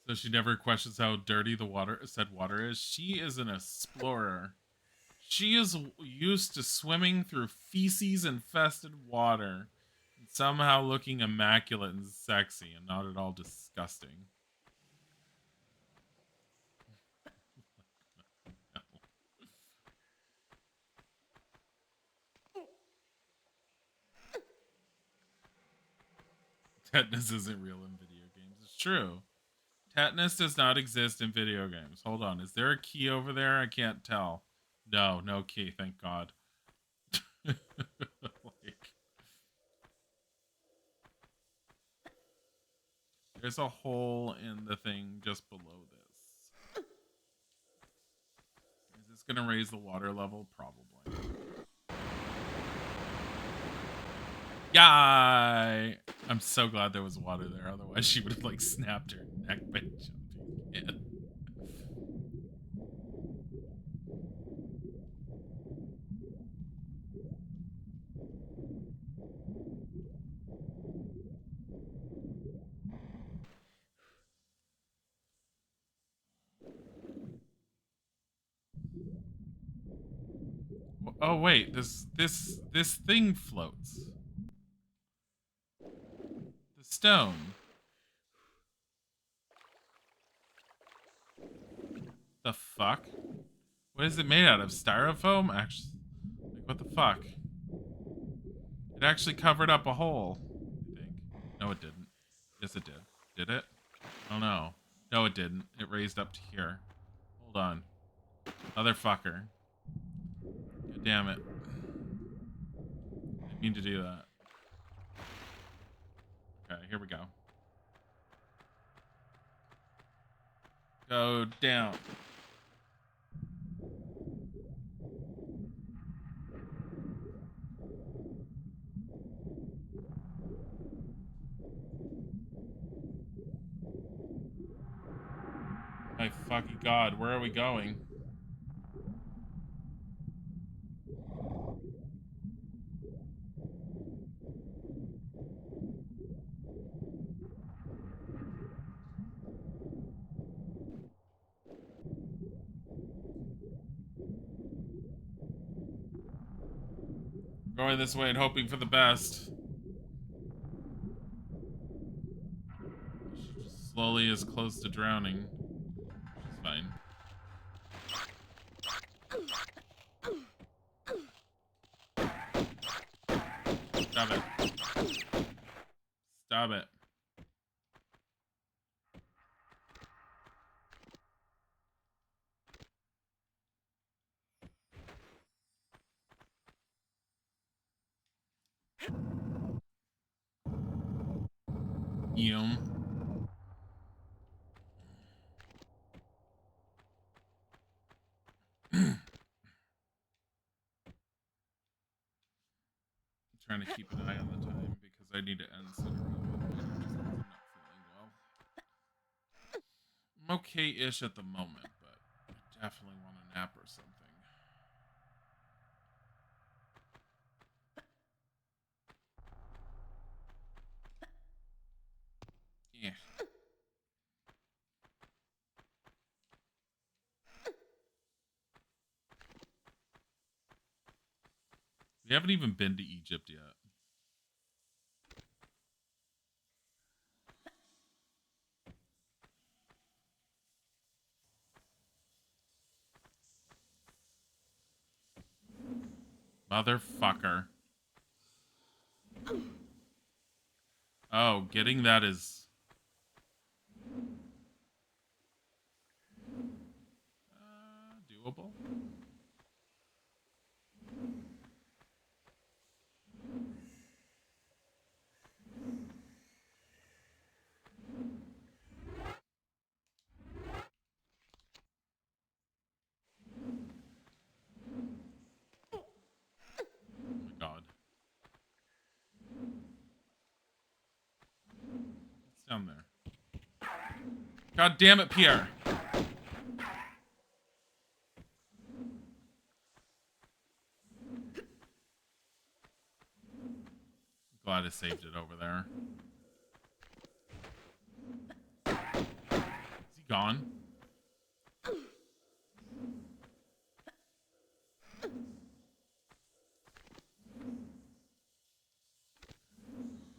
So she never questions how dirty the water is. She is an explorer. She is used to swimming through feces infested water and somehow looking immaculate and sexy and not at all disgusting. Tetanus isn't real in video games. It's true. Tetanus does not exist in video games. Hold on. Is there a key over there? I can't tell. No, no key. Thank God. Like, there's a hole in the thing just below this. Is this going to raise the water level? Probably. Yeah. I'm so glad there was water there. Otherwise, she would have like snapped her neck by jumping in. Oh wait, this thing floats. The stone. The fuck? What is it made out of? Styrofoam? Actually, like what the fuck? It actually covered up a hole. I think. No, it didn't. Yes, it did. Did it? Oh no. No, it didn't. It raised up to here. Hold on. Motherfucker. God damn it. I didn't mean to do that. Okay, here we go. Go down. My fucking god, where are we going? Going this way and hoping for the best. She just slowly is close to drowning. She's fine. Stop it. Stop it. Yum. Trying to keep an eye on the time because I need to end sooner rather than later just because I'm not feeling well. I'm okay-ish at the moment, but I definitely want a nap or something. We haven't even been to Egypt yet. Motherfucker. Oh, getting that is... doable. Oh my god. What's down there? God damn it, Pierre. Glad I saved it over there. Is he gone?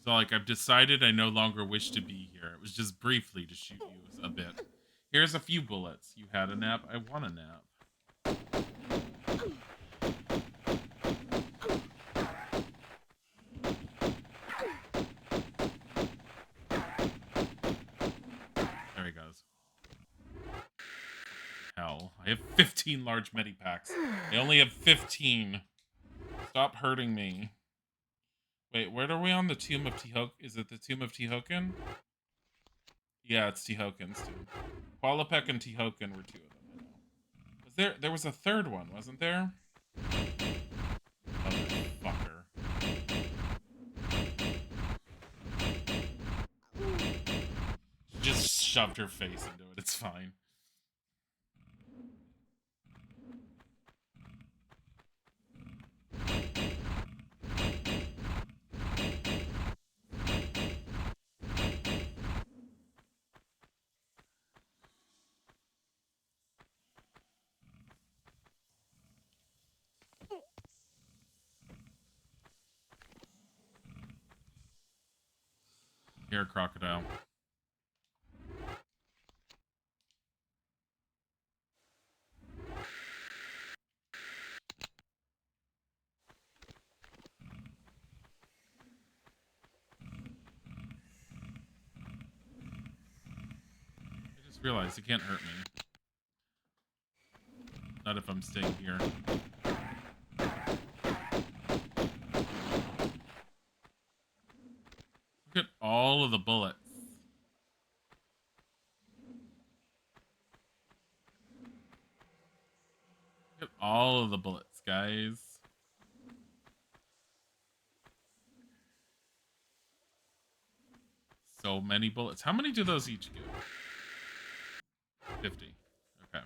So, like, I've decided I no longer wish to be here. It was just briefly to shoot you a bit. Here's a few bullets. You had a nap. I want a nap. There he goes. Hell, I have 15 large medipacks. I only have 15. Stop hurting me. Wait, where are we on the Tomb of Tehoken? Is it the Tomb of Tehoken? Yeah, it's Tehoken's tomb. Qualopec and Tehoken were two of them, I know. There was a third one, wasn't there? Motherfucker. She just shoved her face into it. It's fine. Here, crocodile. I just realized it can't hurt me. Not if I'm staying here. Look at all of the bullets. Look at all of the bullets, guys. So many bullets. How many do those each give? 50. Okay.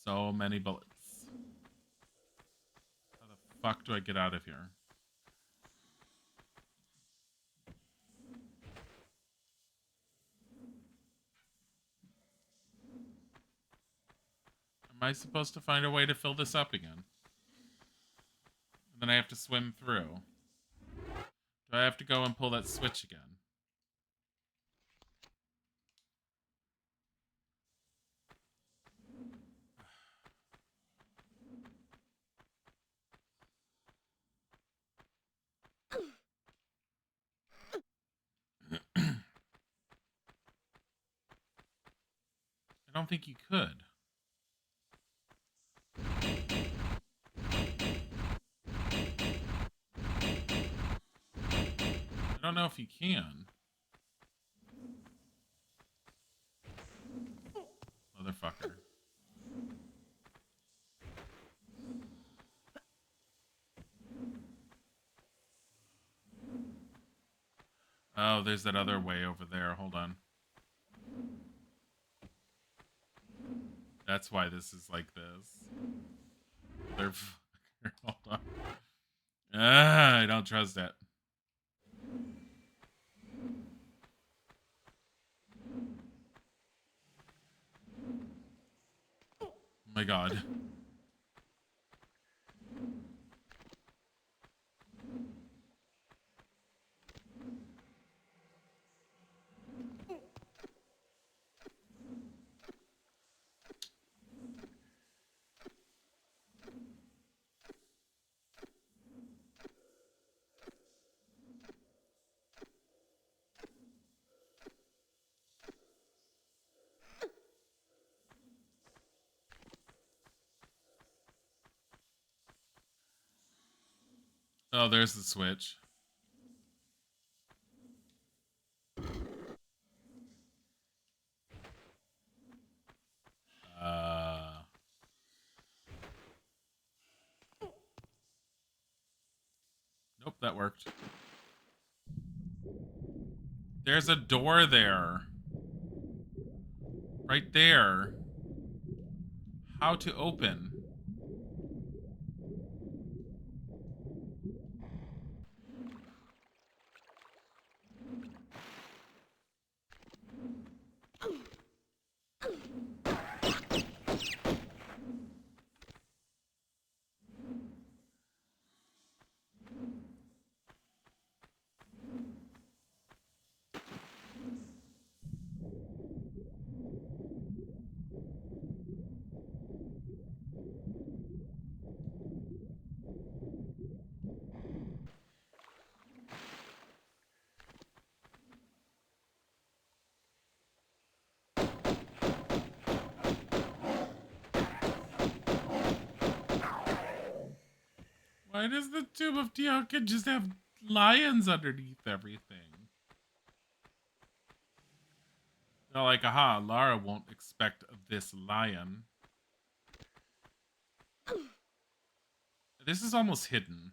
So many bullets. How the fuck do I get out of here? Am I supposed to find a way to fill this up again? And then I have to swim through. Do I have to go and pull that switch again? I don't think you could. I don't know if you can. Motherfucker. Oh, there's that other way over there. Hold on. That's why this is like this. Motherfucker. Hold on. Ah, I don't trust it. my god. Oh, there's the switch. Nope, that worked. There's a door there. Right there. How to open? Why does the Tomb of Teotihuacan just have lions underneath everything? They're like, aha, Lara won't expect this lion. This is almost hidden.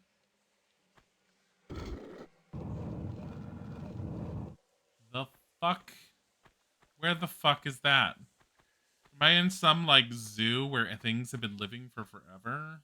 The fuck? Where the fuck is that? Am I in some, like, zoo where things have been living for forever?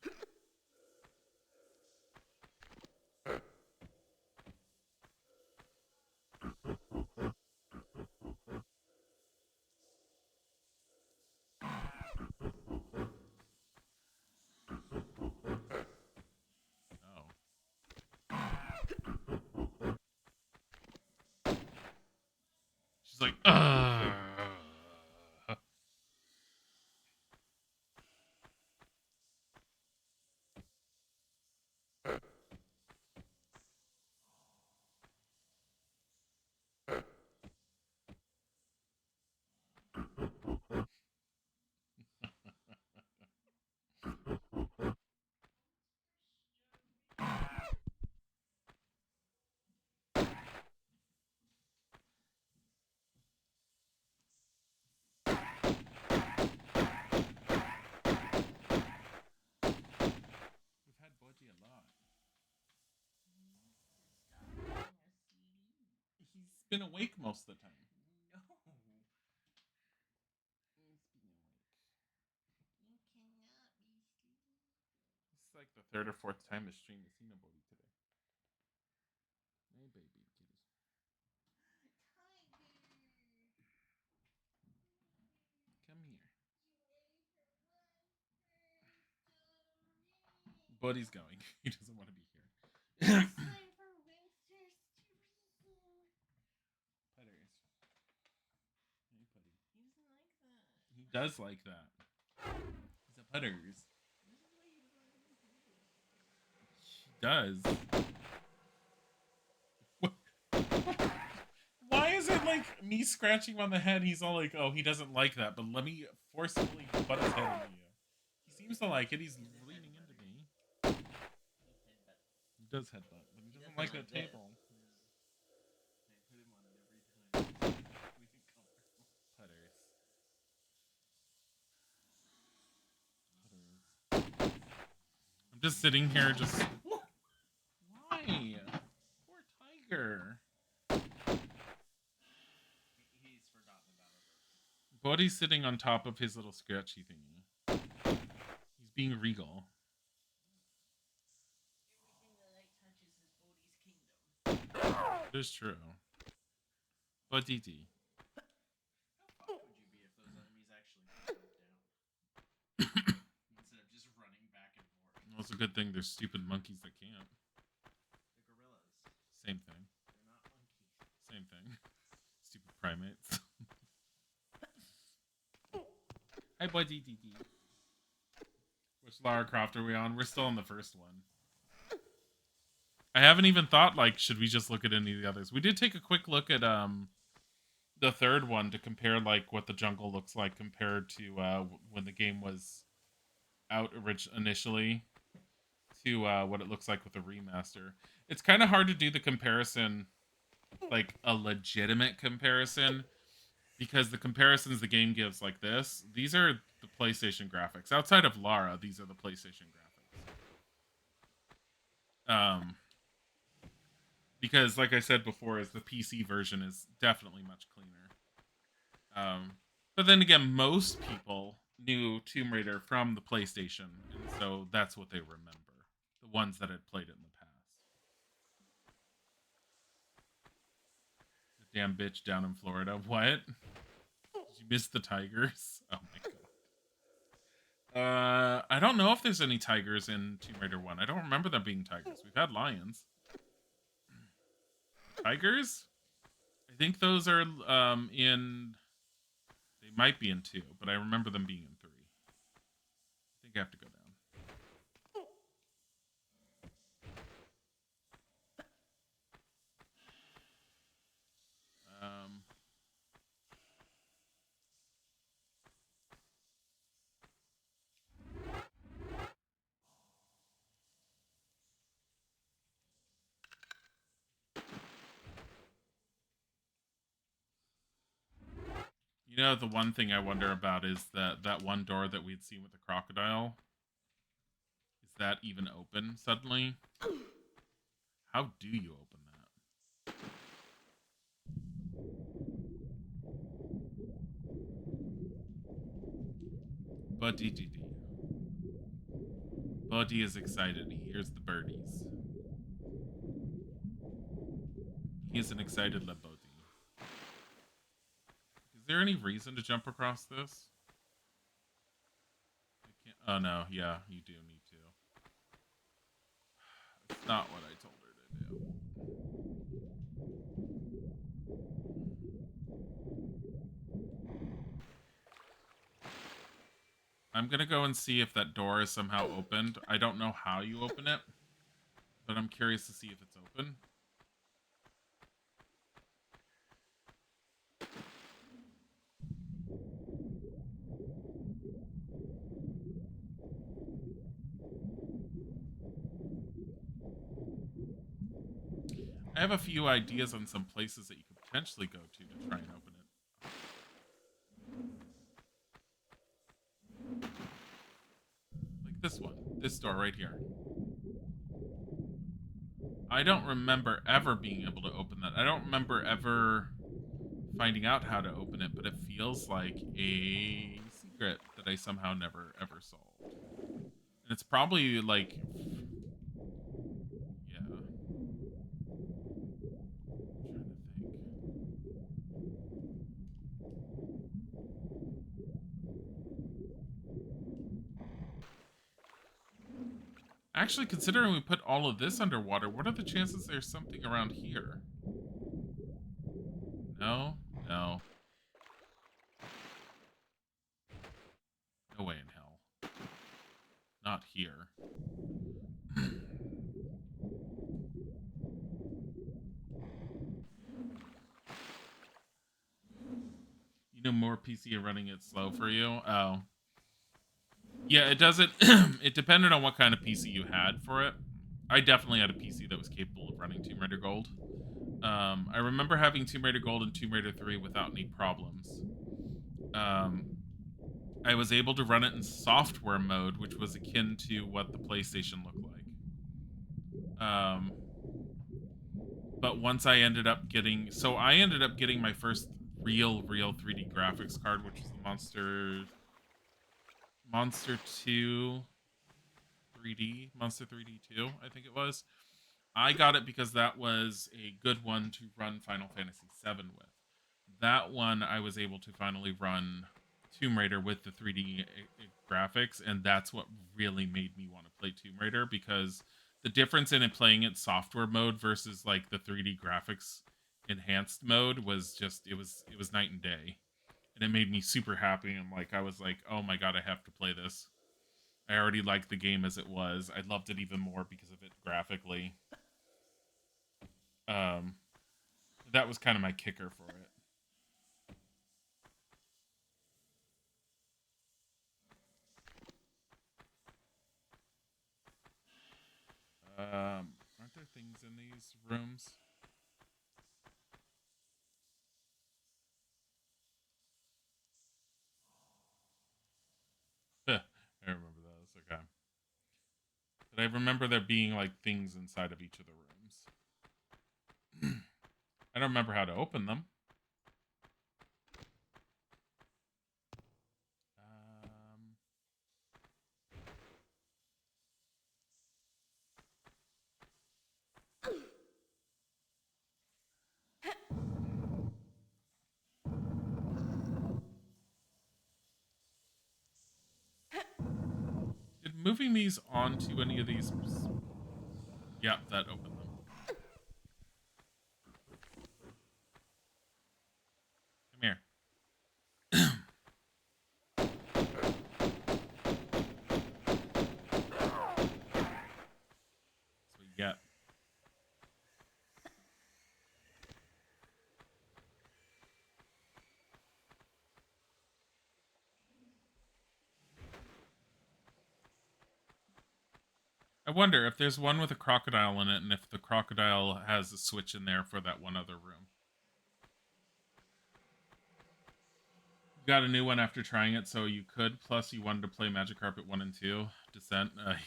She's like, ugh. We've had Bodhi a lot. He's been awake most of the time. No. It's like the third or fourth time the stream has seen a Bodhi today. Hey, baby kitties. Come here. Bodhi's going. He doesn't want to be here. Putters. Hey, Putty. He does like that. He's a Putters. He does. Why is it like me scratching him on the head? He's all like, oh, he doesn't like that, but let me forcefully butt his head into you. He seems to like it. He's leaning into me. He does headbutt, but he doesn't like that table. Putters. I'm just sitting here, just. Why? Poor tiger. He's forgotten about it. Bodhi's sitting on top of his little scratchy thingy. He's being regal. It is true. Bodhi. How fucked would you be if those enemies actually jumped down? it's a good thing there's stupid monkeys that can't. The gorillas. Same thing. They're not monkeys. Same thing. Stupid primates. Hi, buddy. Which Lara Croft are we on? We're still on the first one. I haven't even thought, like, should we just look at any of the others? We did take a quick look at the third one to compare, like, what the jungle looks like compared to when the game was out initially to what it looks like with the remaster. It's kind of hard to do the comparison, like a legitimate comparison, because the comparisons the game gives, like this, these are the PlayStation graphics. Outside of Lara, these are the PlayStation graphics. Because, like I said before, the PC version is definitely much cleaner. But then again, most people knew Tomb Raider from the PlayStation, and so that's what they remember. The ones that had played it in the past. The damn bitch down in Florida. What? Did you miss the tigers? Oh my god. I don't know if there's any tigers in Tomb Raider 1. I don't remember them being tigers. We've had lions. Tigers? I think those are in... They might be in 2, but I remember them being in 3. I think I have to go down. You know, the one thing I wonder about is that one door that we'd seen with the crocodile. Is that even open suddenly? How do you open that? Buddy. Buddy is excited. He hears the birdies. He is an excited little buddy. Is there any reason to jump across this? I can't. Oh no, yeah, you do need to. It's not what I told her to do. I'm gonna go and see if that door is somehow opened. I don't know how you open it, but I'm curious to see if it's open. I have a few ideas on some places that you could potentially go to try and open it. Like this one. This door right here. I don't remember ever being able to open that. I don't remember ever finding out how to open it, but it feels like a secret that I somehow never ever solved. And it's probably like... Yeah. Actually, considering we put all of this underwater, what are the chances there's something around here? No? No. No way in hell. Not here. You know, more PC are running it slow for you? Oh. Yeah, it doesn't... It depended on what kind of PC you had for it. I definitely had a PC that was capable of running Tomb Raider Gold. I remember having Tomb Raider Gold and Tomb Raider 3 without any problems. I was able to run it in software mode, which was akin to what the PlayStation looked like. But once I ended up getting... So I ended up getting my first real 3D graphics card, which was the Monster 2 3D, Monster 3D 2, I think it was. I got it because that was a good one to run Final Fantasy VII with. That one I was able to finally run Tomb Raider with the 3D graphics, and that's what really made me want to play Tomb Raider, because the difference in it playing it software mode versus like the 3D graphics enhanced mode was just it was night and day, and it made me super happy. And like I was like, oh my god, I have to play this. I already liked the game as it was. I loved it even more because of it graphically. Um, that was kind of my kicker for it. Aren't there things in these rooms? I remember those. Okay. But I remember there being like things inside of each of the rooms. I don't remember how to open them. Did moving these onto any of these? Yep, that opened them. Come here. That's what you get. I wonder if there's one with a crocodile in it, and if the crocodile has a switch in there for that one other room. You got a new one after trying it, so you could. Plus, you wanted to play Magic Carpet 1 and 2. Descent. Yeah.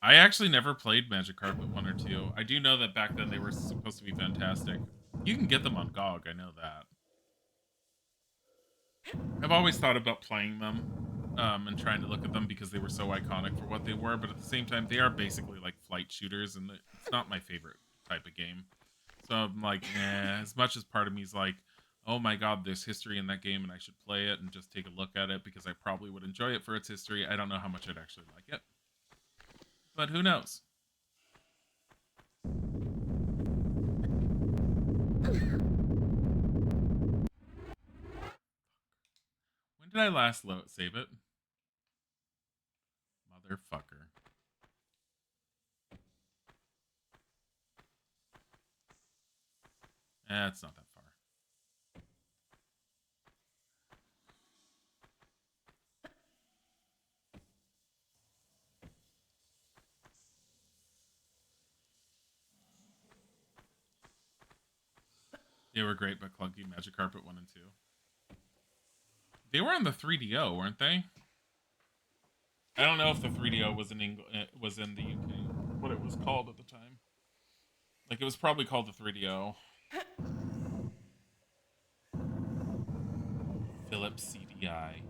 I actually never played Magic Carpet 1 or 2. I do know that back then they were supposed to be fantastic. You can get them on GOG, I know that. I've always thought about playing them and trying to look at them because they were so iconic for what they were, but at the same time, they are basically like flight shooters, and it's not my favorite type of game. So I'm like, as much as part of me is like, oh my god, there's history in that game and I should play it and just take a look at it because I probably would enjoy it for its history, I don't know how much I'd actually like it. But who knows? When did I last save it? Motherfucker. It's not that far. They were great, but clunky. Magic Carpet 1 and 2. They were on the 3DO, weren't they? I don't know if the 3DO was in was in the UK. What it was called at the time. Like, it was probably called the 3DO. Philips CDI.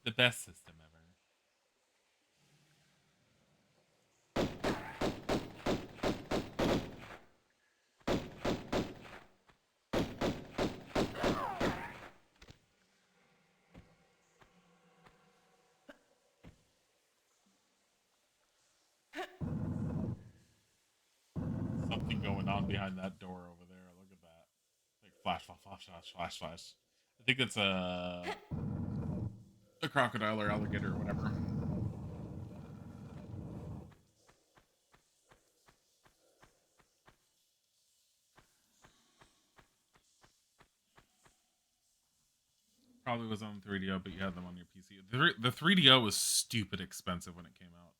The best system ever. Something going on behind that door over there. Look at that. Like flash, flash, flash, flash, flash, flash. I think it's a crocodile or alligator or whatever. Probably was on 3DO, but you had them on your PC. The 3DO was stupid expensive when it came out.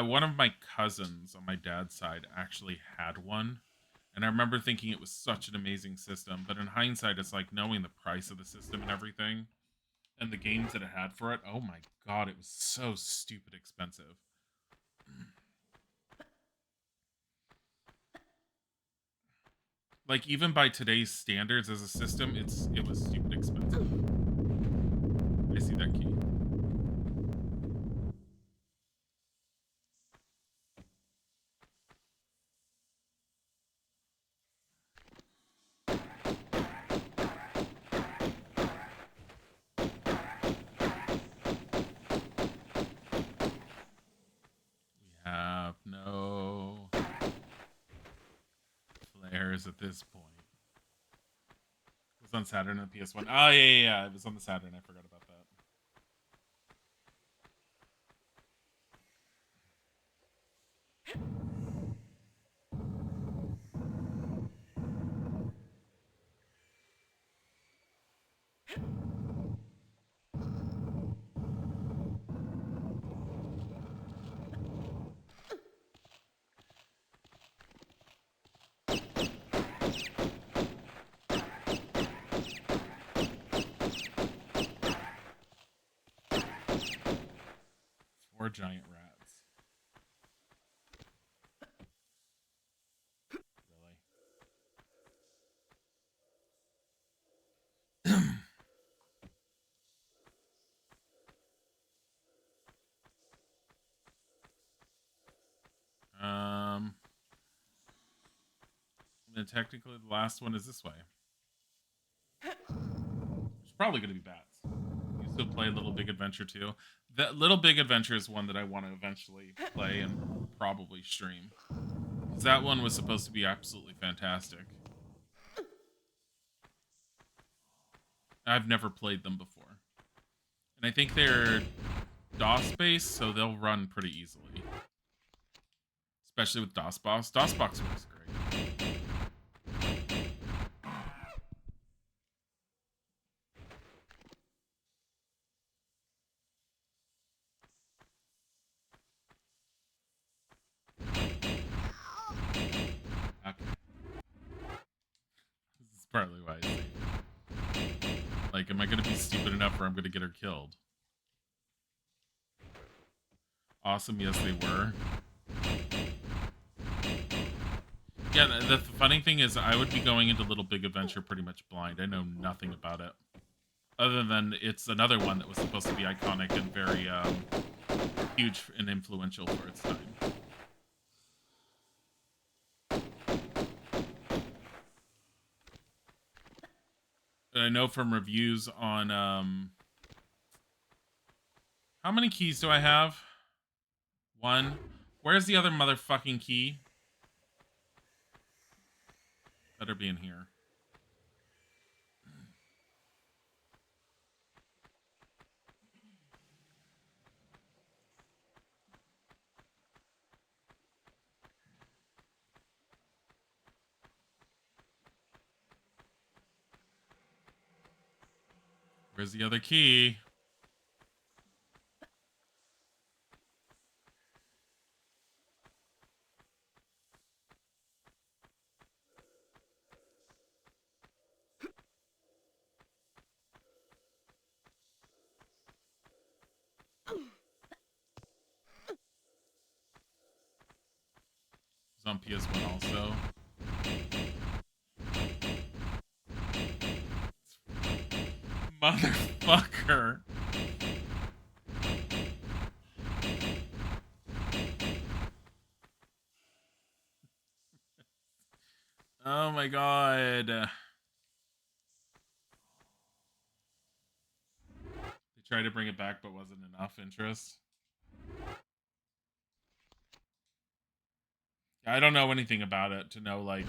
One of my cousins on my dad's side actually had one, and I remember thinking it was such an amazing system, but in hindsight, it's like knowing the price of the system and everything, and the games that it had for it, oh my god, it was so stupid expensive. Like, even by today's standards as a system, it was stupid expensive. I see that key. cares at this point? It was on Saturn and the PS1. Oh, yeah. It was on the Saturn. I forgot about that. Four giant rats. Really? And technically the last one is this way. It's probably going to be bats. You still play Little Big Adventure 2. That Little Big Adventure is one that I want to eventually play and probably stream. Because that one was supposed to be absolutely fantastic. I've never played them before. And I think they're DOS-based, so they'll run pretty easily. Especially with DOSBox. DOSBox works great. Okay. This is partly why I say, like, am I going to be stupid enough where I'm going to get her killed? Awesome, yes they were. Yeah, the funny thing is I would be going into Little Big Adventure pretty much blind. I know nothing about it. Other than it's another one that was supposed to be iconic and very huge and influential for its time. But I know from reviews on... How many keys do I have? One. Where's the other motherfucking key? Better be in here. Where's the other key? It's on PS1 also. Motherfucker. Oh my god. They tried to bring it back, but wasn't enough interest. I don't know anything about it to know, like,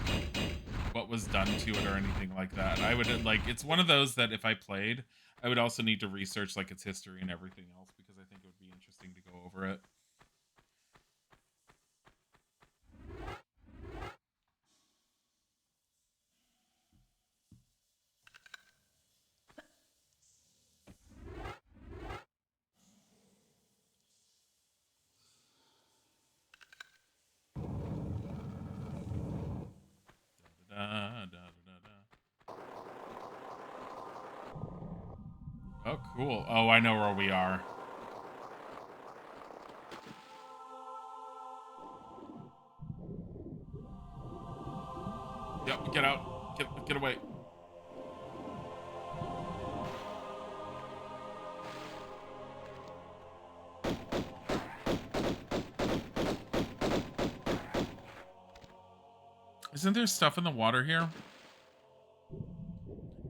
what was done to it or anything like that. I would, like, it's one of those that if I played, I would also need to research, like, its history and everything else, because I think it would be interesting to go over it. Oh, cool. Oh, I know where we are. Yep, get out. Get away. Isn't there stuff in the water here?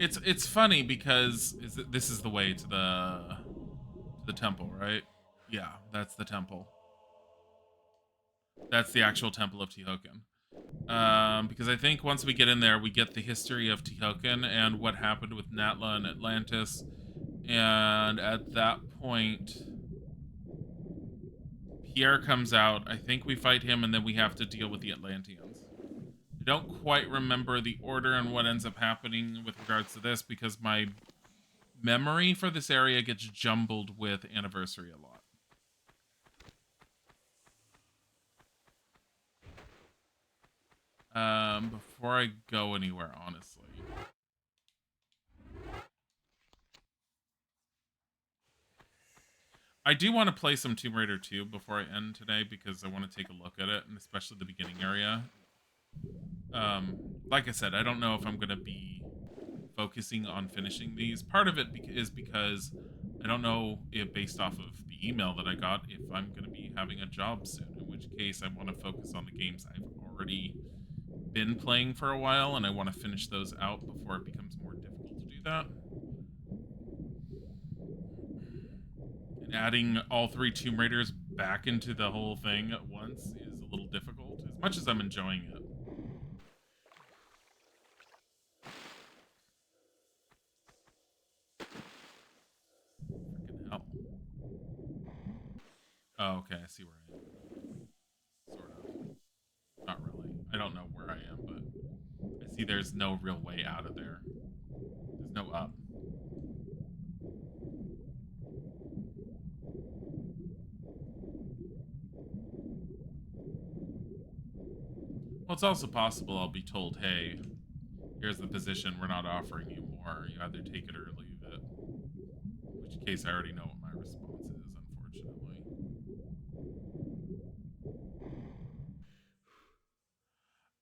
It's funny because this is the way to the temple, right? Yeah, that's the temple. That's the actual temple of Tihokin. Because I think once we get in there, we get the history of Tehokan and what happened with Natla and Atlantis. And at that point, Pierre comes out. I think we fight him, and then we have to deal with the Atlanteans. I don't quite remember the order and what ends up happening with regards to this because my memory for this area gets jumbled with Anniversary a lot. Before I go anywhere, honestly. I do want to play some Tomb Raider 2 before I end today because I want to take a look at it, and especially the beginning area. Like I said, I don't know if I'm going to be focusing on finishing these. Part of it is because I don't know if, based off of the email that I got, if I'm going to be having a job soon, in which case I want to focus on the games I've already been playing for a while, and I want to finish those out before it becomes more difficult to do that. And adding all 3 Tomb Raiders back into the whole thing at once is a little difficult, as much as I'm enjoying it. Freaking hell. Oh, okay, I see where I am. Sort of. Not really. I don't know where I am, but I see there's no real way out of there. There's no up. Well, it's also possible I'll be told, hey, here's the position, we're not offering you more. You either take it or leave it. In which case, I already know what my response is, unfortunately.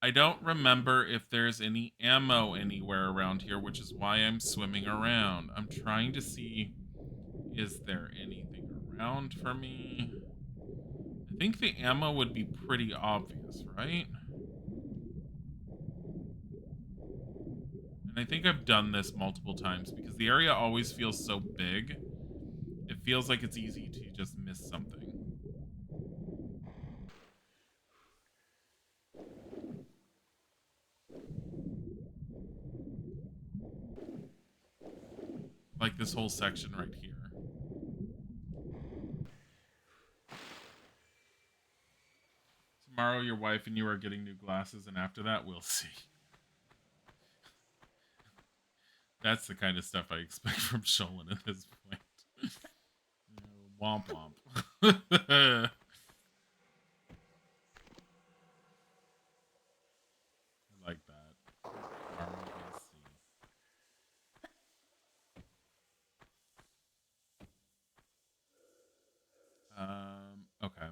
I don't remember if there's any ammo anywhere around here, which is why I'm swimming around. I'm trying to see, is there anything around for me? I think the ammo would be pretty obvious, right? And I think I've done this multiple times because the area always feels so big. It feels like it's easy to just miss something. Like this whole section right here. Tomorrow your wife and you are getting new glasses, and after that, we'll see. That's the kind of stuff I expect from Sholin at this point. Womp womp. I like that. Tomorrow we'll see. Okay.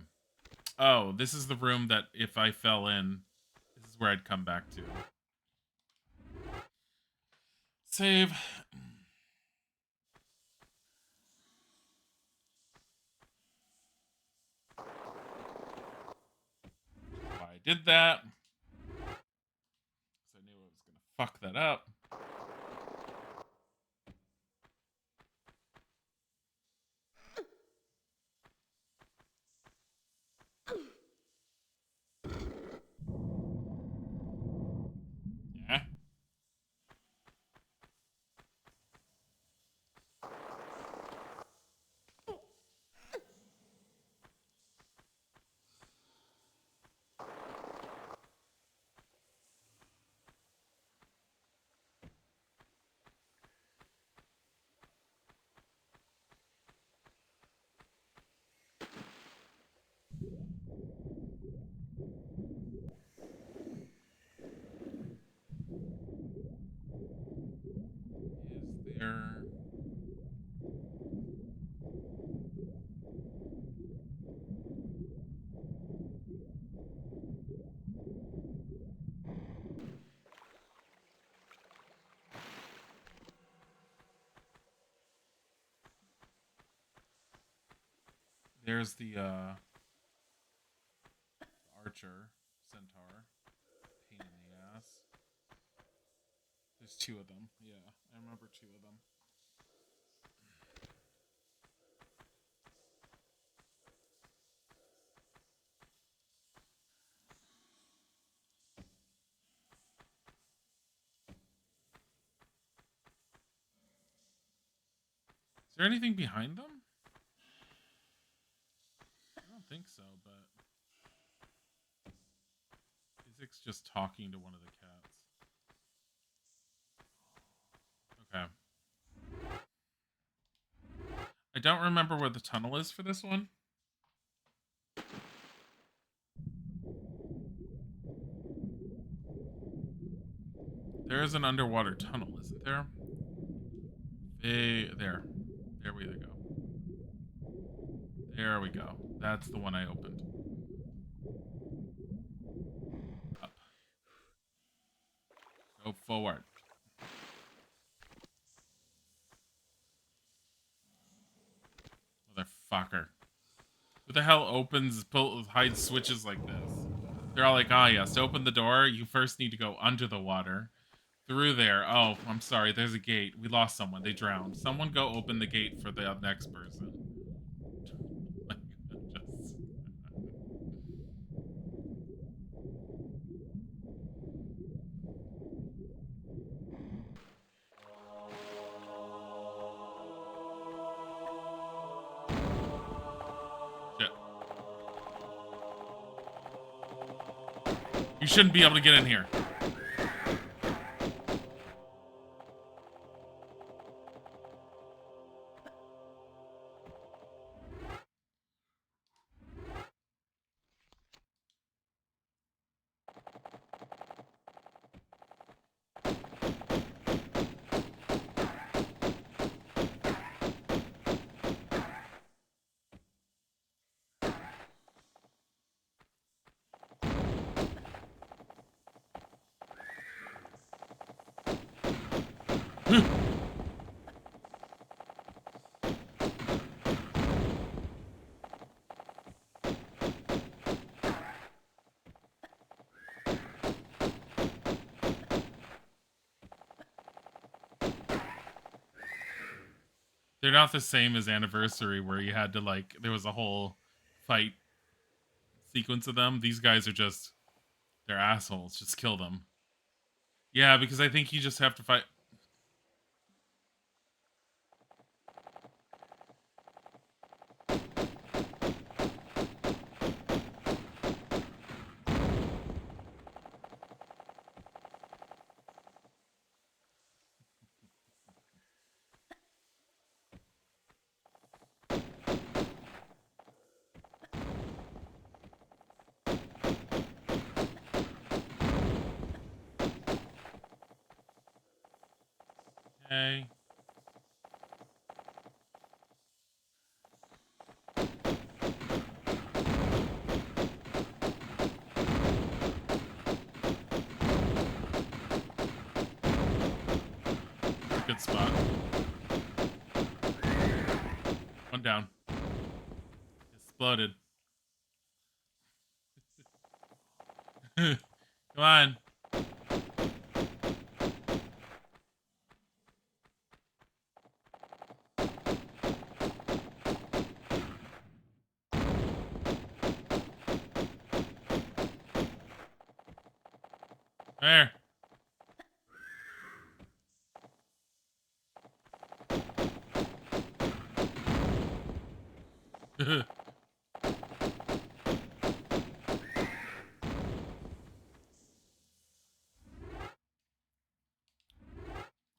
Oh, this is the room that if I fell in, this is where I'd come back to. Save. Why I did that. Because I knew I was going to fuck that up. Yeah. Is there... There's the archer, centaur. Pain in the ass. There's 2 of them. Yeah, I remember 2 of them. Is there anything behind them? I don't think so, but Isaac's just talking to one of the cats. Okay. I don't remember where the tunnel is for this one. There is an underwater tunnel, isn't there? There. There we go. There we go. That's the one I opened. Up. Go forward. Motherfucker. Who the hell hides switches like this? They're all like, ah, yes, to open the door, you first need to go under the water. Through there. Oh, I'm sorry. There's a gate. We lost someone. They drowned. Someone go open the gate for the next person. Just... Shit. You shouldn't be able to get in here. They're not the same as Anniversary, where you had to, like, there was a whole fight sequence of them. These guys are just, they're assholes. Just kill them. Yeah, because I think you just have to fight. Okay. Good spot. One down. Exploded. Come on. There.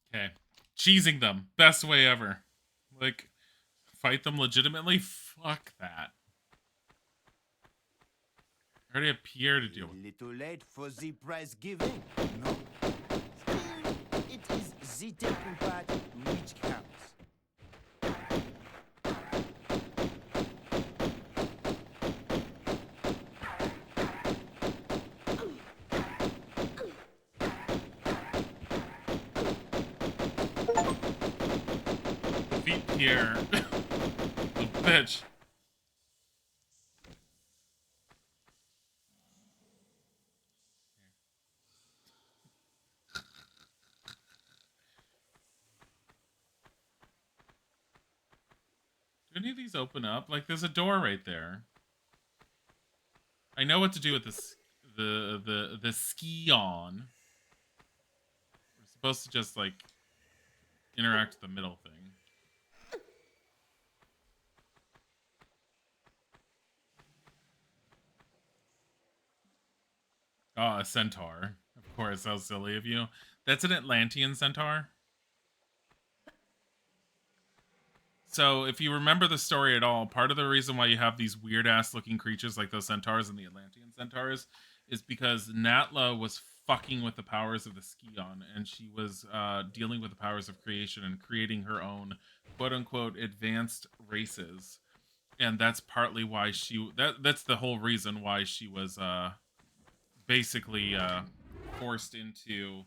Okay. Cheesing them. Best way ever. Like, fight them legitimately? Fuck that. I already have Pierre to deal with. Little late for the prize giving. No. Still, it is the taking part which counts. Defeat Pierre. The bitch. Do any of these open up? Like, there's a door right there. I know what to do with this. The ski on. We're supposed to just, like, interact with the middle thing. Oh, a centaur. Of course, how silly of you. That's an Atlantean centaur. So, if you remember the story at all, part of the reason why you have these weird ass looking creatures like those centaurs and the Atlantean centaurs is because Natla was fucking with the powers of the Scion, and she was dealing with the powers of creation and creating her own quote unquote advanced races. And that's partly why that's the whole reason why she was basically forced into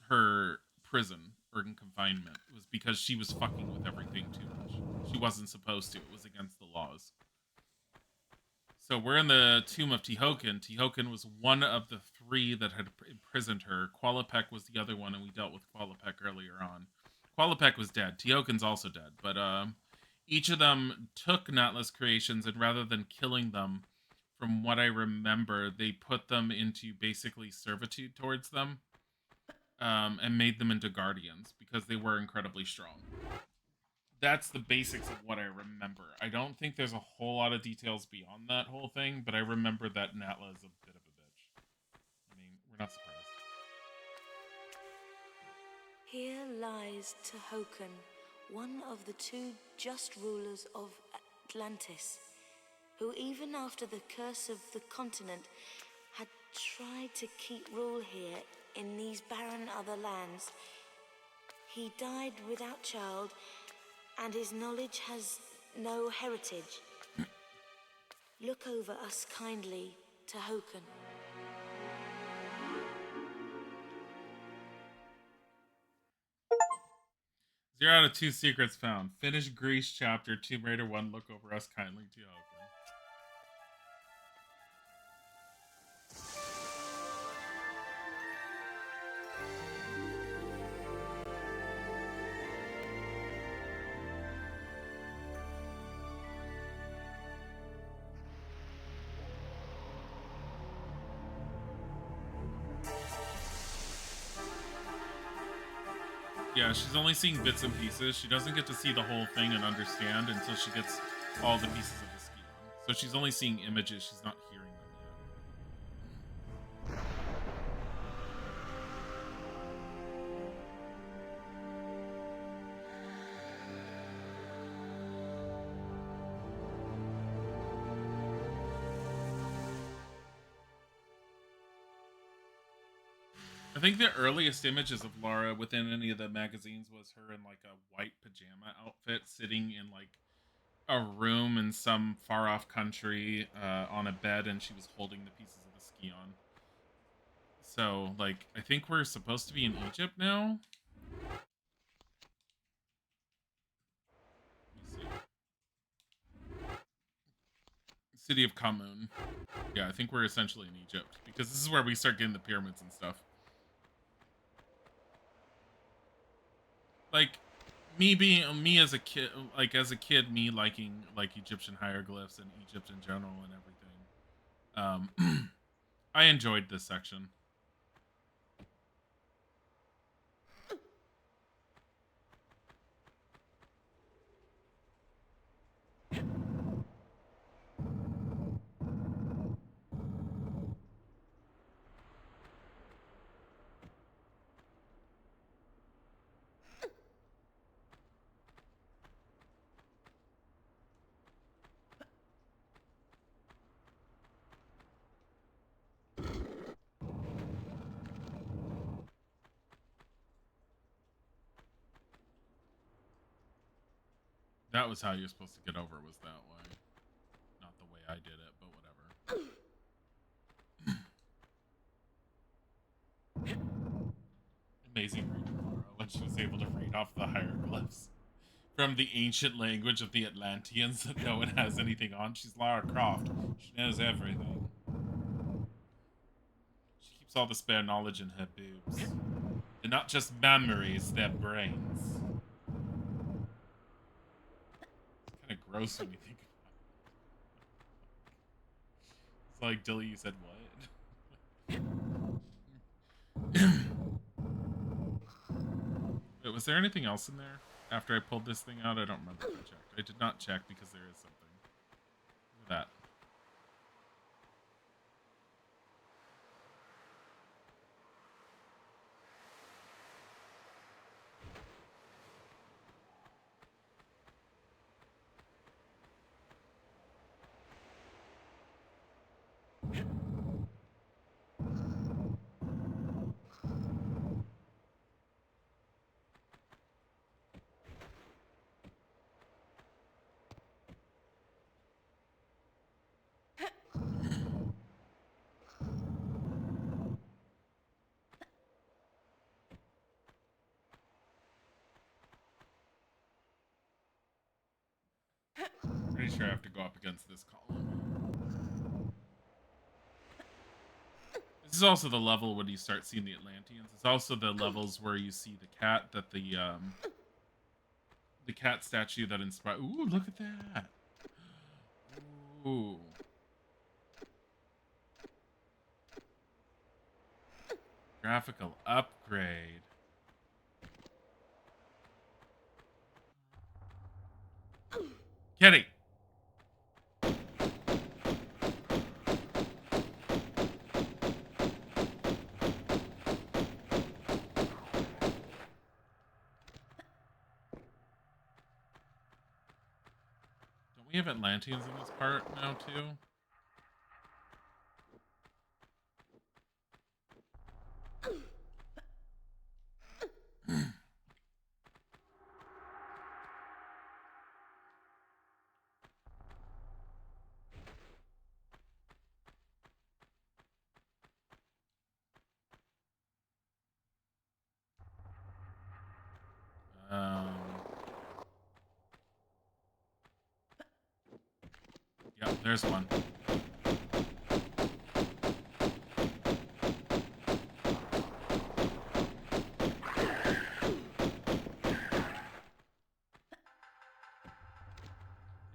her prison or in confinement, was because she was fucking with everything too much. She wasn't supposed to. It was against the laws. So we're in the tomb of Tihokin. Tihokin was one of the three that had imprisoned her. Qualipec was the other one, and we dealt with Qualipec earlier on. Qualipec was dead. Tihokin's also dead. But each of them took Natla's creations, and rather than killing them, from what I remember, they put them into basically servitude towards them, and made them into guardians because they were incredibly strong. That's the basics of what I remember. I don't think there's a whole lot of details beyond that whole thing, but I remember that Natla is a bit of a bitch. I mean, we're not surprised. Here lies Tehokan, one of the two just rulers of Atlantis, who even after the curse of the continent had tried to keep rule here in these barren other lands. He died without child, and his knowledge has no heritage. Look over us kindly, Tehokan. 0 out of 2 secrets found. Finish Greece chapter, Tomb Raider 1, look over us kindly, Tehokan. Yeah, she's only seeing bits and pieces. She doesn't get to see the whole thing and understand until she gets all the pieces of the ski on. So she's only seeing images, she's not hearing them yet. I think the earliest images of Lara within any of the magazines was her in like a white pajama outfit sitting in like a room in some far off country on a bed, and she was holding the pieces of the ski on. So, like, I think we're supposed to be in Egypt now. Let me see. City of Kamun. Yeah, I think we're essentially in Egypt because this is where we start getting the pyramids and stuff. Like, me as a kid, me liking like Egyptian hieroglyphs and Egypt in general and everything. I enjoyed this section. That was how you're supposed to get over, was that way. Not the way I did it, but whatever. Amazing reading Laura when she was able to read off the hieroglyphs from the ancient language of the Atlanteans that no one has anything on. She's Lara Croft. She knows everything. She keeps all the spare knowledge in her boobs. They're not just memories, they're brains. It's kind of gross when you think about it. It's like, Dilly, you said what? Wait, was there anything else in there after I pulled this thing out? I don't remember if I checked. I did not check because there is something. Look at that. Pretty sure I have to go up against this column. This is also the level when you start seeing the Atlanteans. It's also the levels where you see the cat that the cat statue that inspired. Ooh, look at that. Ooh. Graphical upgrade. Kitty. Don't we have Atlanteans in this part now too? Yeah, there's one. It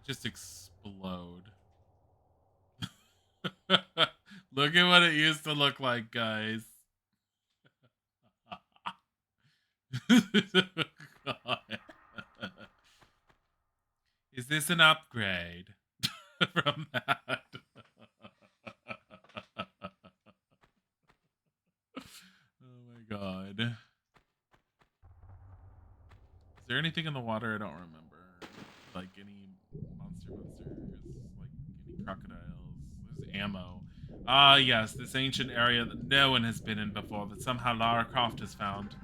just explode. Look at what it used to look like, guys. God. Is this an upgrade from that? Oh my god. Is there anything in the water? I don't remember. Like any monsters, like any crocodiles. There's ammo. Ah, yes, this ancient area that no one has been in before, that somehow Lara Croft has found.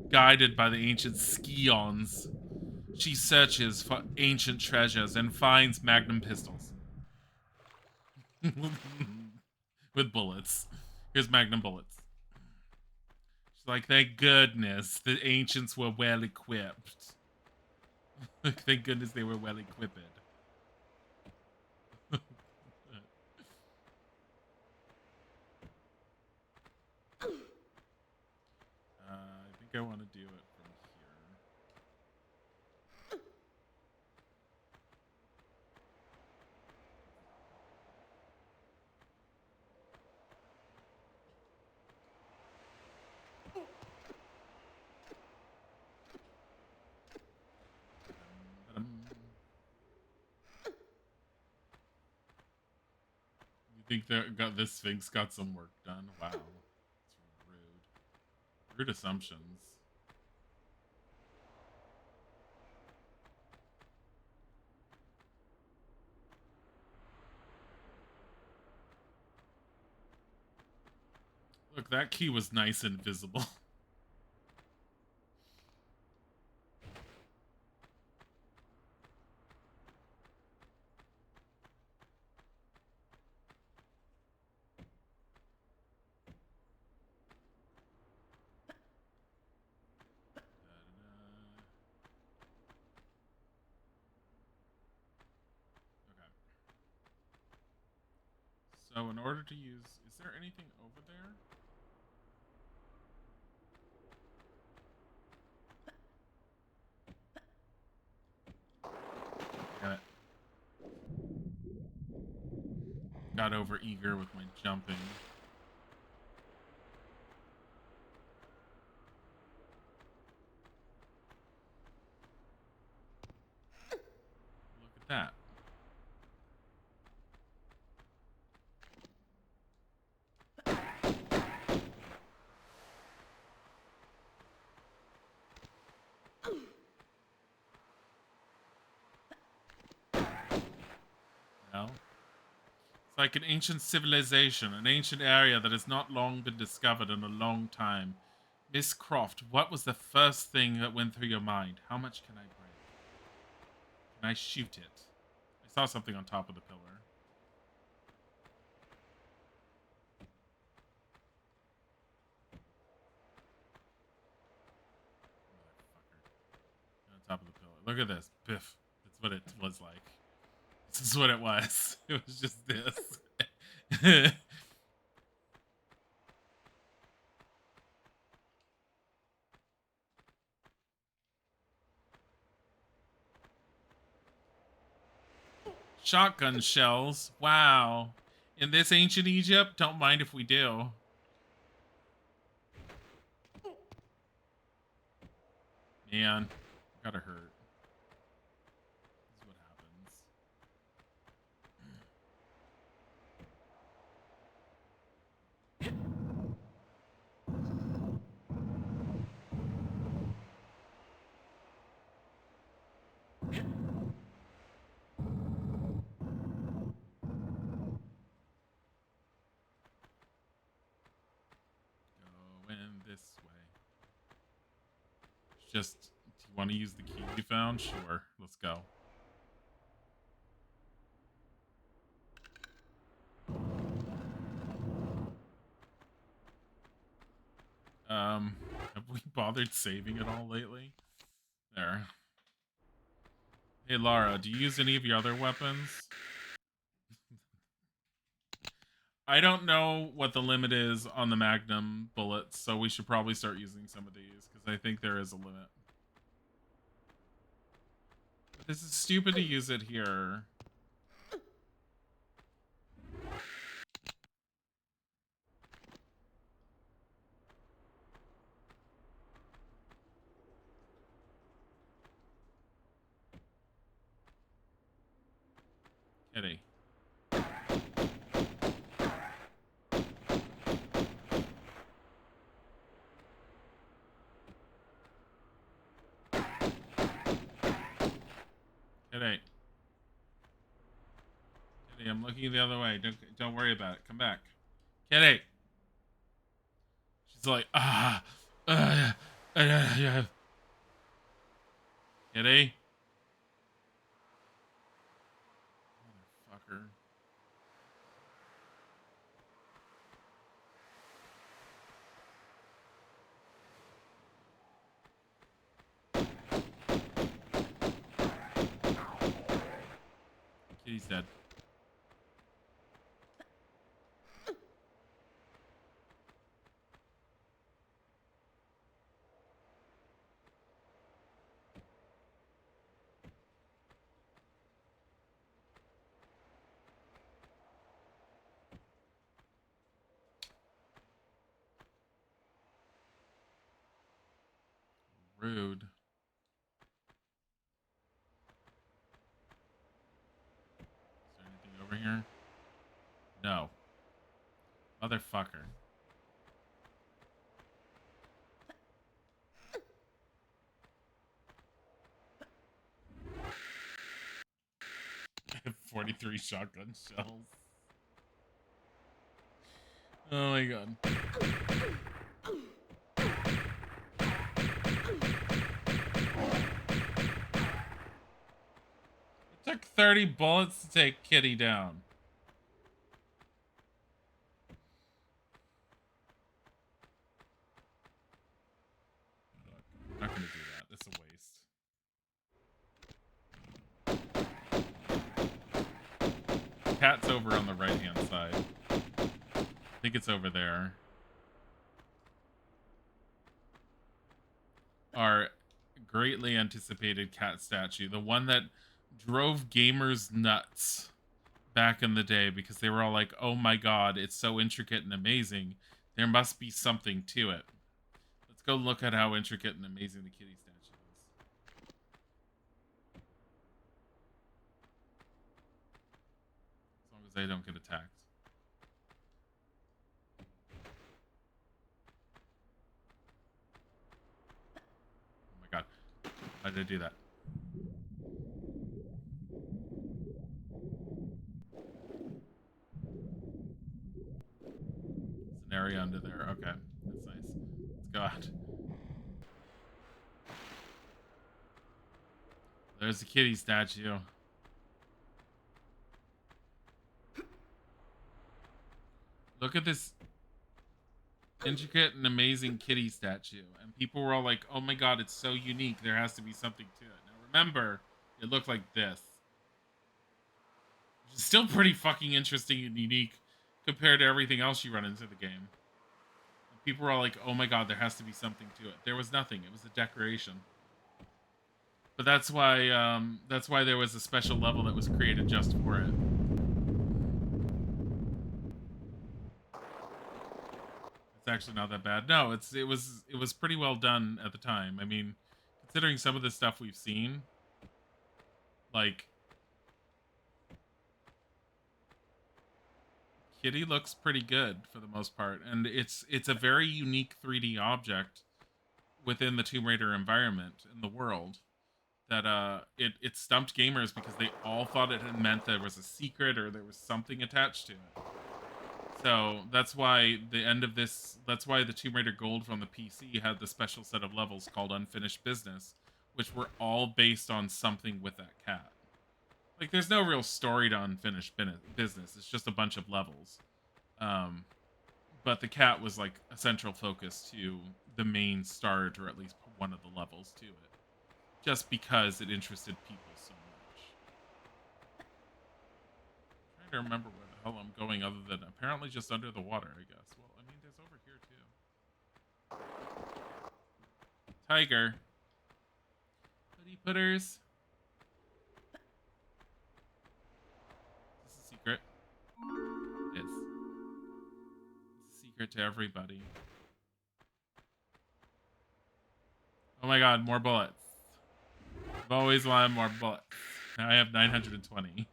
Guided by the ancient Scions, she searches for ancient treasures and finds magnum pistols. With bullets. Here's magnum bullets. She's like, thank goodness the ancients were well equipped. Thank goodness they were well equipped. I think I want to do it from here. You think that this Sphinx got some work done? Wow. It's rude. Rude assumptions. Look, that key was nice and visible. Okay. So in order to use, is there anything over there? Damn it. Got over eager with my jumping. Look at that. Well, it's like an ancient civilization, an ancient area that has not long been discovered in a long time. Miss Croft, what was the first thing that went through your mind? How much can I break? Can I shoot it? I saw something on top of the pillar. Motherfucker. On top of the pillar. Look at this. Biff. It's what it was like. This is what it was. It was just this. Shotgun shells. Wow. In this ancient Egypt, don't mind if we do. Man, gotta hurt. This is what happens. Going this way. Just, do you want to use the key we found? Sure, let's go. Have we bothered saving it all lately? There. Hey, Lara, do you use any of your other weapons? I don't know what the limit is on the Magnum bullets, so we should probably start using some of these, because I think there is a limit. But this is stupid to use it here. Kitty. Kitty. Kitty, I'm looking the other way. Don't worry about it. Come back. Kitty. She's like, yeah. Kitty. Motherfucker. Kitty's dead. Rude. Is there anything over here? No. Motherfucker. I have 43 shotgun shells. Oh my god. It took 30 bullets to take Kitty down. I'm not gonna do that. That's a waste. Cat's over on the right hand side. I think it's over there. Our greatly anticipated cat statue. The one that drove gamers nuts back in the day because they were all like, oh my god, it's so intricate and amazing. There must be something to it. Let's go look at how intricate and amazing the kitty statue is. As long as I don't get attacked. Oh my god. How did I do that? There's an area under there. Okay. That's nice. Let's go out. There's the kitty statue. Look at this intricate and amazing kitty statue. And people were all like, oh my god, it's so unique. There has to be something to it. Now remember, it looked like this. Which is still pretty fucking interesting and unique compared to everything else you run into the game. People were all like, oh my god, there has to be something to it. There was nothing. It was a decoration. But that's why there was a special level that was created just for it. It's actually not that bad. No, it was pretty well done at the time. I mean, considering some of the stuff we've seen, like Kitty looks pretty good for the most part, and it's a very unique 3D object within the Tomb Raider environment in the world that it stumped gamers because they all thought it had meant there was a secret or there was something attached to it. So that's why that's why the Tomb Raider Gold from the PC had the special set of levels called Unfinished Business, which were all based on something with that cat. Like, there's no real story to Unfinished Business. It's just a bunch of levels. But the cat was like a central focus to the main start, or at least one of the levels to it, just because it interested people so much. I'm trying to remember where the hell I'm going other than apparently just under the water, I guess. Well, I mean, there's over here too. Tiger. Hoodie putters. Is this a secret? It is. It's a secret to everybody. Oh my god, more bullets. I've always wanted more bullets. Now I have 920.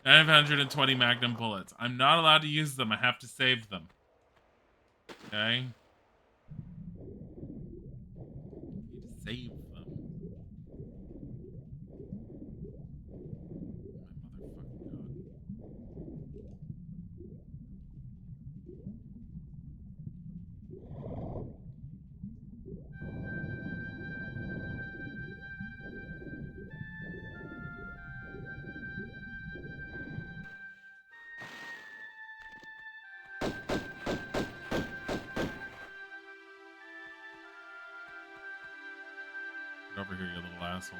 920 Magnum bullets. I'm not allowed to use them. I have to save them. Okay? I need to save them. Oh my motherfucking Get over here, you little asshole.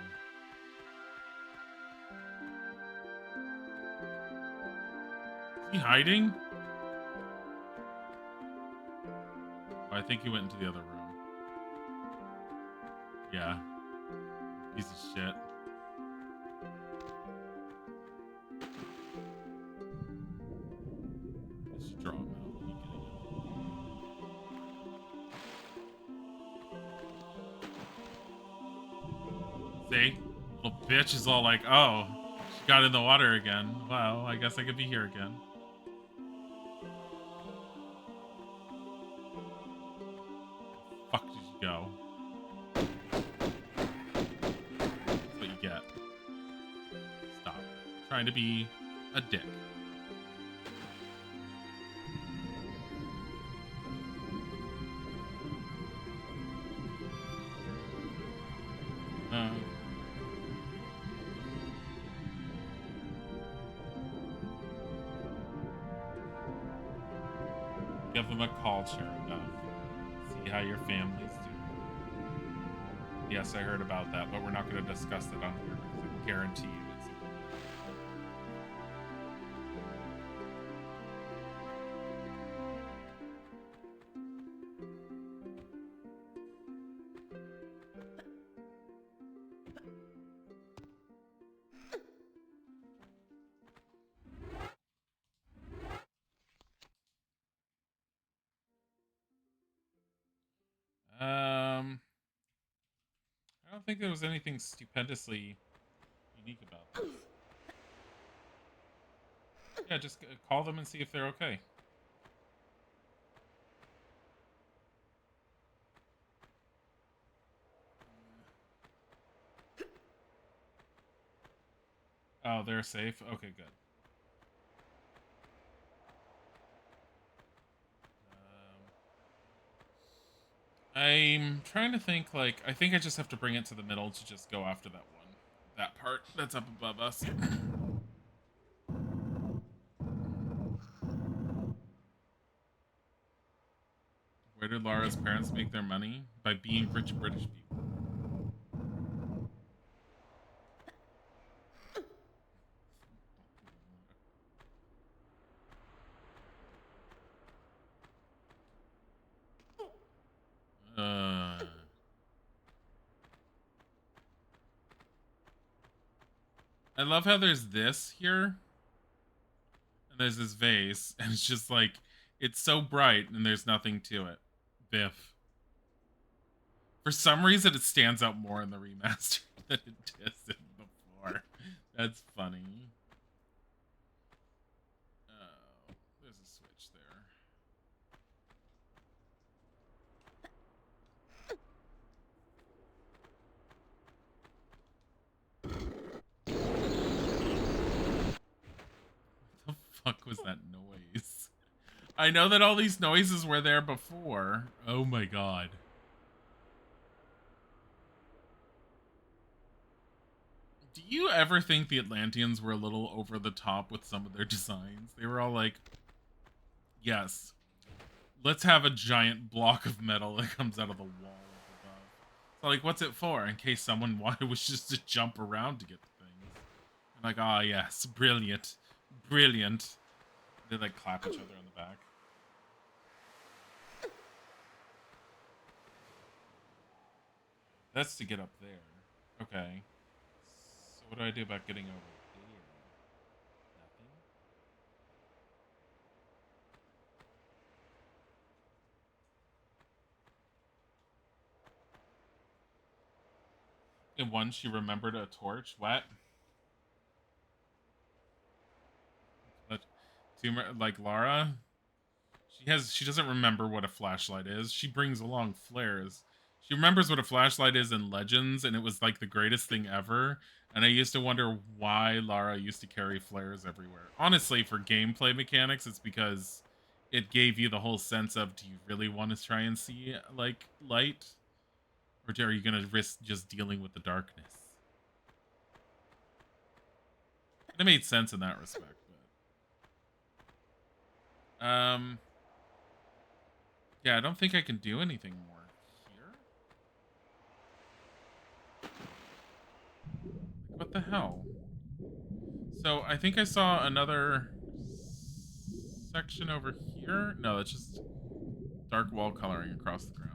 Is he hiding? Oh, I think he went into the other room. Yeah. Piece of shit. Just draw him out. You get it. See? Little bitch is all like, oh, she got in the water again. Well, I guess I could be here again. Fuck did you go? That's what you get. Stop. Trying to be a dick. Give them a call, Sheriff. See how your family's doing. Yes, I heard about that, but we're not going to discuss it on here because I guarantee you it's. I don't think there was anything stupendously unique about this. Yeah, just call them and see if they're okay. Oh, they're safe? Okay, good. I'm trying to think, like, I think I just have to bring it to the middle to just go after that one. That part that's up above us. Where did Laura's parents make their money? By being rich British people. I love how there's this here, and there's this vase, and it's just like, it's so bright, and there's nothing to it. Biff. For some reason, it stands out more in the remaster than it did before. That's funny. Oh, there's a switch there. What the fuck was that noise? I know that all these noises were there before. Oh my god. Do you ever think the Atlanteans were a little over the top with some of their designs? They were all like, yes, let's have a giant block of metal that comes out of the wall up above. So like, what's it for? In case someone wanted was just to jump around to get the things. I'm like, ah, yes, brilliant, brilliant. They like clap each other on the back. That's to get up there. Okay. So what do I do about getting over there? Nothing? In one, she remembered a torch. What? But like Lara, she doesn't remember what a flashlight is. She brings along flares. She remembers what a flashlight is in Legends, and it was like the greatest thing ever. And I used to wonder why Lara used to carry flares everywhere. Honestly, for gameplay mechanics, it's because it gave you the whole sense of, do you really want to try and see like light? Or are you gonna risk just dealing with the darkness? And it made sense in that respect, but yeah, I don't think I can do anything more here. What the hell? So I think I saw another section over here. No, it's just dark wall coloring across the ground.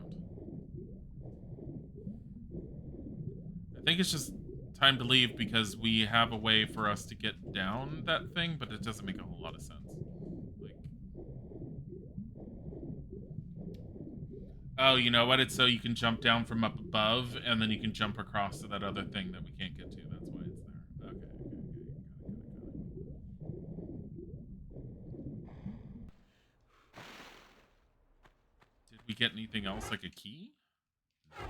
I think it's just time to leave because we have a way for us to get down that thing, but it doesn't make a whole lot of sense. Like, oh, you know what? It's so you can jump down from up above, and then you can jump across to that other thing that we can't get to. That's why it's there. Okay. Did we get anything else, like a key? No.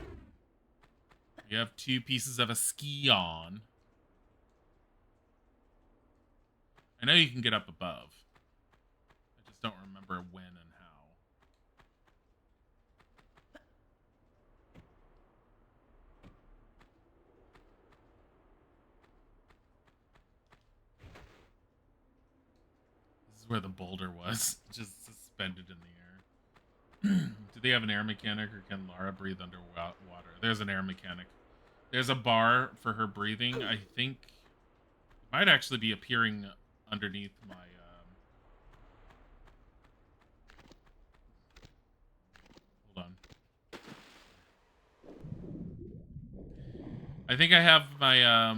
We have 2 pieces of a ski on. I know you can get up above. I just don't remember when and how. This is where the boulder was, just suspended in the air. Do they have an air mechanic, or can Lara breathe underwater? There's an air mechanic. There's a bar for her breathing. I think it might actually be appearing underneath my hold on. I think I have my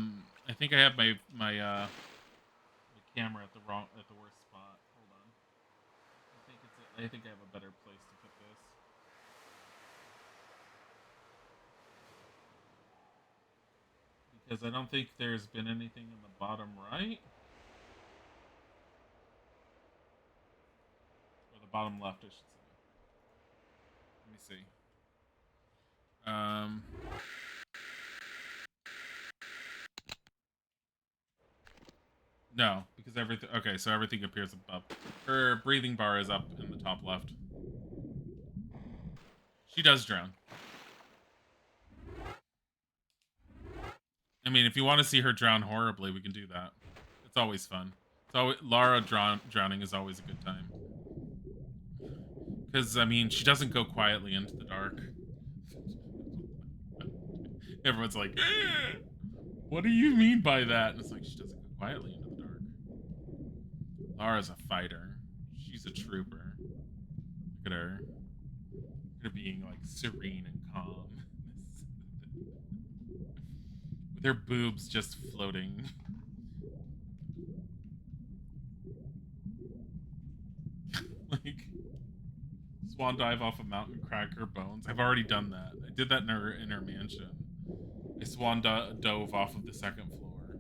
my camera at the worst spot. Hold on. I think I have a better place to put this. Because I don't think there's been anything in the bottom right. Or the bottom left, I should say. Let me see. No, because everything... Okay, so everything appears above. Her breathing bar is up in the top left. She does drown. I mean, if you want to see her drown horribly, we can do that. It's always fun. So Lara drowning is always a good time. Because, I mean, she doesn't go quietly into the dark. Everyone's like, what do you mean by that? And it's like, she doesn't go quietly into the dark. Lara's a fighter. She's a trooper. Look at her. Look at her being, like, serene and calm. With her boobs just floating. Swan dive off a mountain, crack her bones. I've already done that. I did that in her mansion. I swan dove off of the second floor,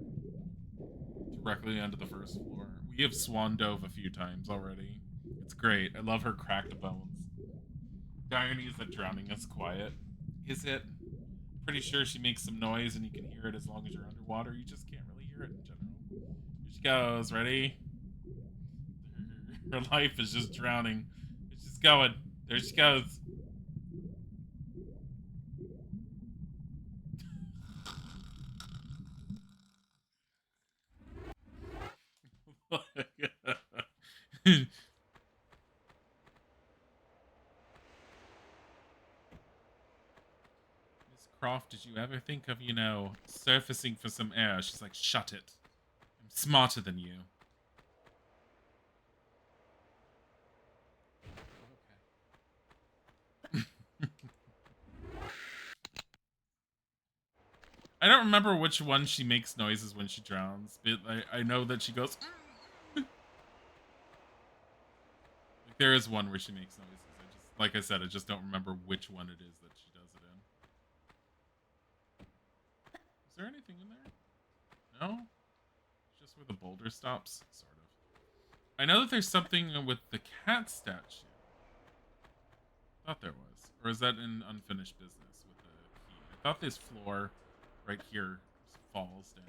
directly onto the first floor. We have swan dove a few times already. It's great. I love her cracked bones. The irony is that drowning is quiet. Is it? Pretty sure she makes some noise and you can hear it as long as you're underwater. You just can't really hear it in general. Here she goes. Ready? Her life is just drowning. It's just going. There she goes. Miss Croft, did you ever think of, surfacing for some air? She's like, shut it. I'm smarter than you. I don't remember which one she makes noises when she drowns, but I know that she goes. Like, there is one where she makes noises. Like I said, I just don't remember which one it is that she does it in. Is there anything in there? No? It's just where the boulder stops, sort of. I know that there's something with the cat statue. I thought there was. Or is that in unfinished business with the key? I thought this floor right here falls down.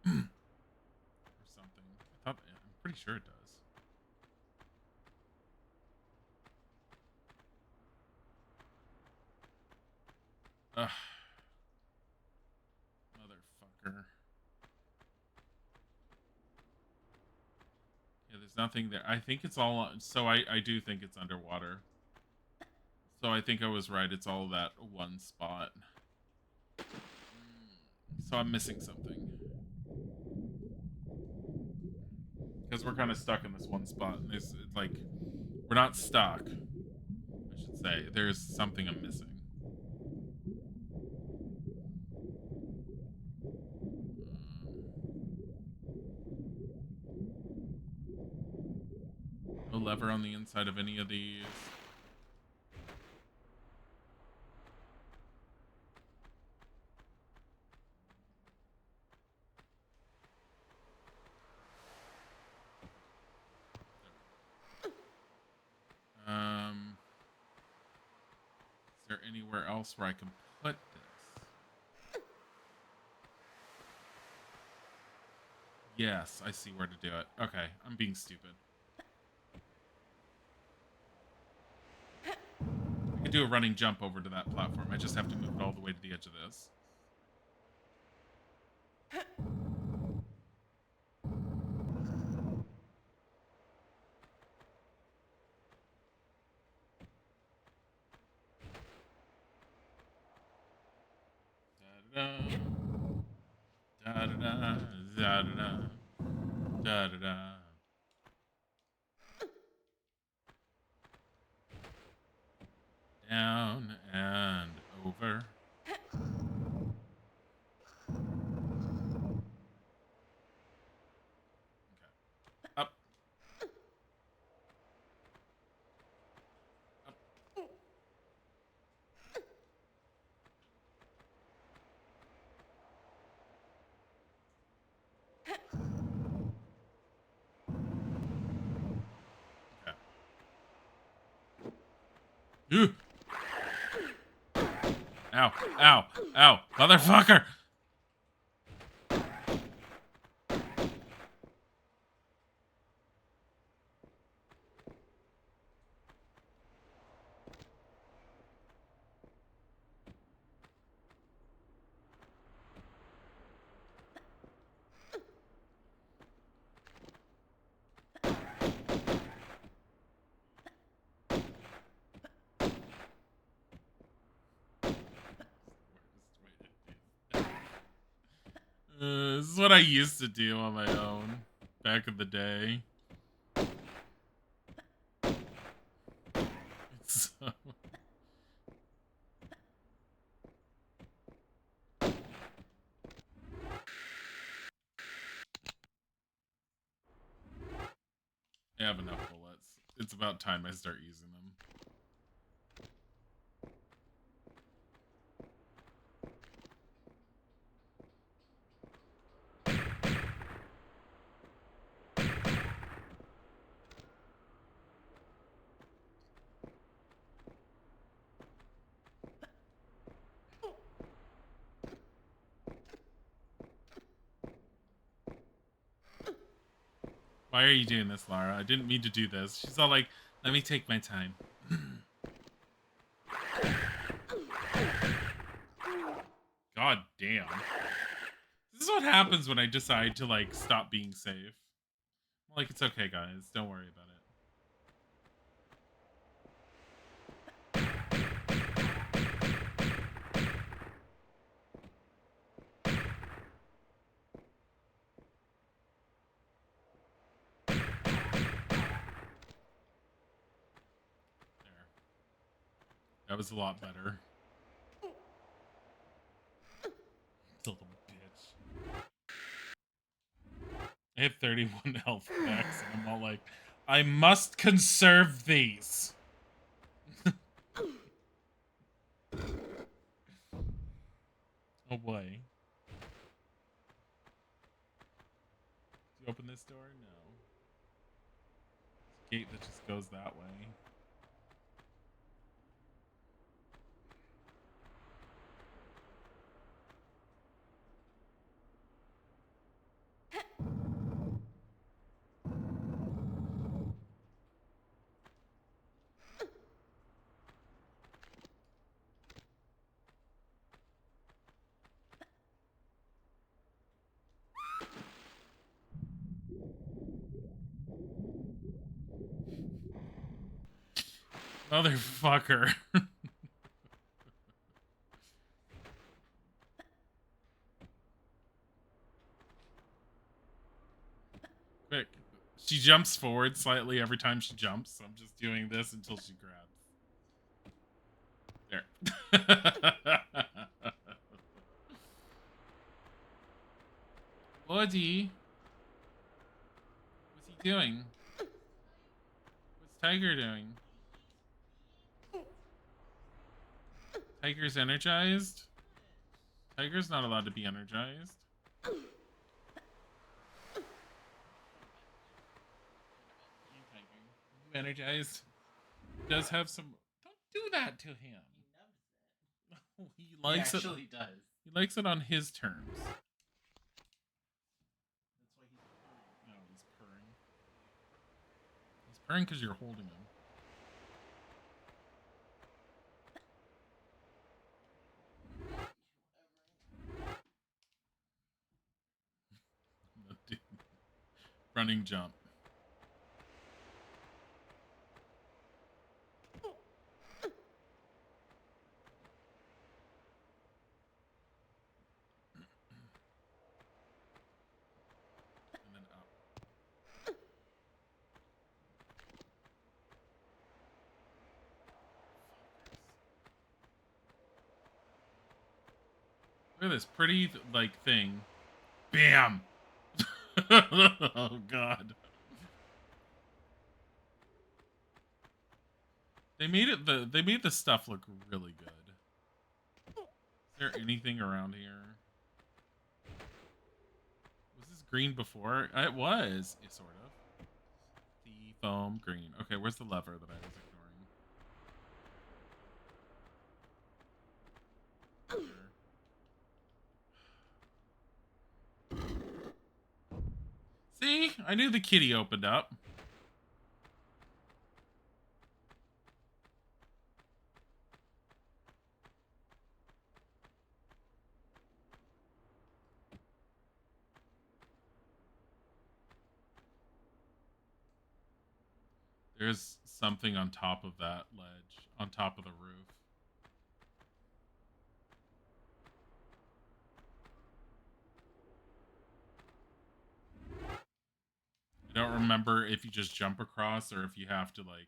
Or something. I'm pretty sure it does. Ugh. Motherfucker. Yeah, there's nothing there. I think it's all... So I do think it's underwater. So I think I was right. It's all that one spot. So I'm missing something. Because we're kind of stuck in this one spot. And it's like... We're not stuck, I should say. There's something I'm missing. No lever on the inside of any of these. Is there anywhere else where I can put this? Yes, I see where to do it. Okay, I'm being stupid. I could do a running jump over to that platform. I just have to move it all the way to the edge of this. Da da da da da da da da. Down and over. Okay. Up. Up. Okay. Ow, ow, ow, motherfucker! This is what I used to do on my own back in the day. It's so... I have enough bullets. It's about time I start using them. Why are you doing this, Lara? I didn't mean to do this. She's all like, let me take my time. God damn. This is what happens when I decide to, like, stop being safe. Like, it's okay, guys. Don't worry about it. There. That was a lot better. Little bitch. I have 31 health packs, and I'm all like, I must conserve these. Oh boy. Do you open this door? No. It's a gate that just goes that way. Motherfucker. Quick. She jumps forward slightly every time she jumps. So I'm just doing this until she grabs. There. Woody. What's he doing? What's Tiger doing? Tiger's energized? Tiger's not allowed to be energized. You energized? He does have some. Don't do that to him. He likes it. He actually does. He likes it on his terms. That's why he's purring. No, he's purring. He's purring because you're holding him. Running jump. And then up. Look at this pretty, like, thing. Bam! Oh, God. They made the stuff look really good. Is there anything around here? Was this green before? It was, sort of. The foam green. Okay, where's the lever that I was ignoring? See? I knew the kitty opened up. There's something on top of that ledge, on top of the roof. I don't remember if you just jump across or if you have to, like...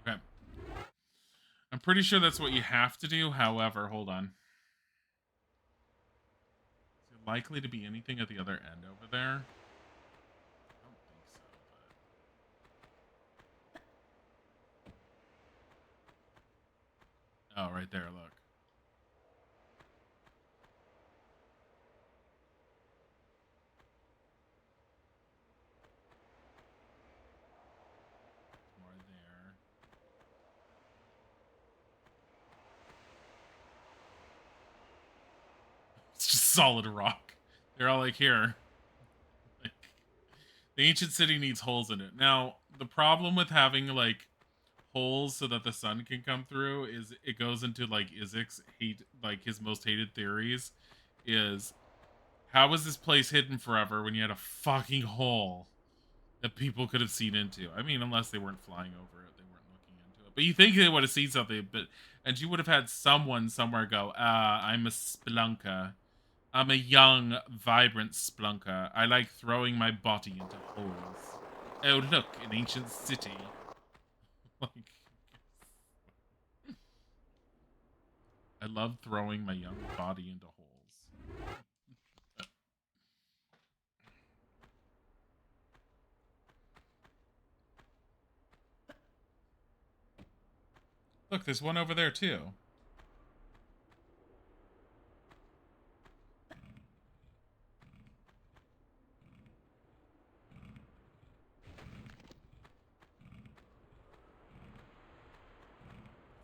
Okay. I'm pretty sure that's what you have to do. However, hold on. Is there likely to be anything at the other end over there? I don't think so, but... Oh, right there, look. solid rock. They're all like, here. Like, the ancient city needs holes in it. Now, the problem with having like holes so that the sun can come through is it goes into like Isaac's hate, like his most hated theories is how was this place hidden forever when you had a fucking hole that people could have seen into? I mean, unless they weren't flying over it, they weren't looking into it. But you think they would have seen something, but and you would have had someone somewhere go, I'm a spelunker. I'm a young, vibrant splunker. I like throwing my body into holes. Oh, look, an ancient city. Like, I love throwing my young body into holes. Look, there's one over there too.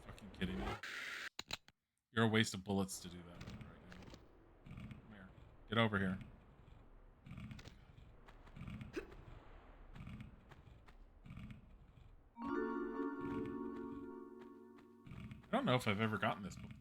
Fucking kidding me? You're a waste of bullets to do that right now. Come here. Get over here. I don't know if I've ever gotten this before.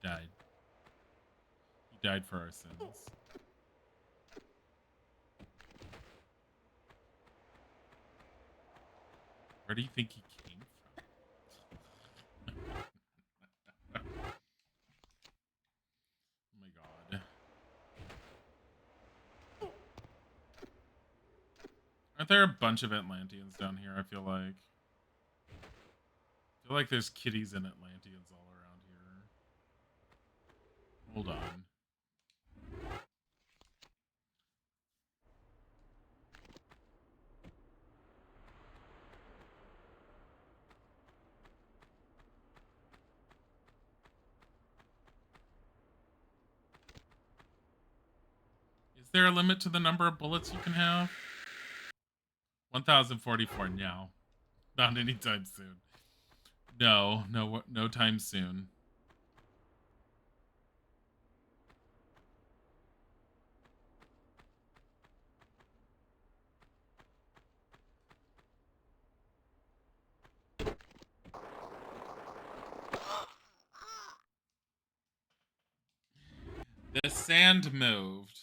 Died. He died for our sins. Where do you think he came from? Oh my god. Aren't there a bunch of Atlanteans down here, I feel like? I feel like there's kitties and Atlanteans all around here. Hold on. Is there a limit to the number of bullets you can have? 1044 now. Not anytime soon. No time soon. The sand moved.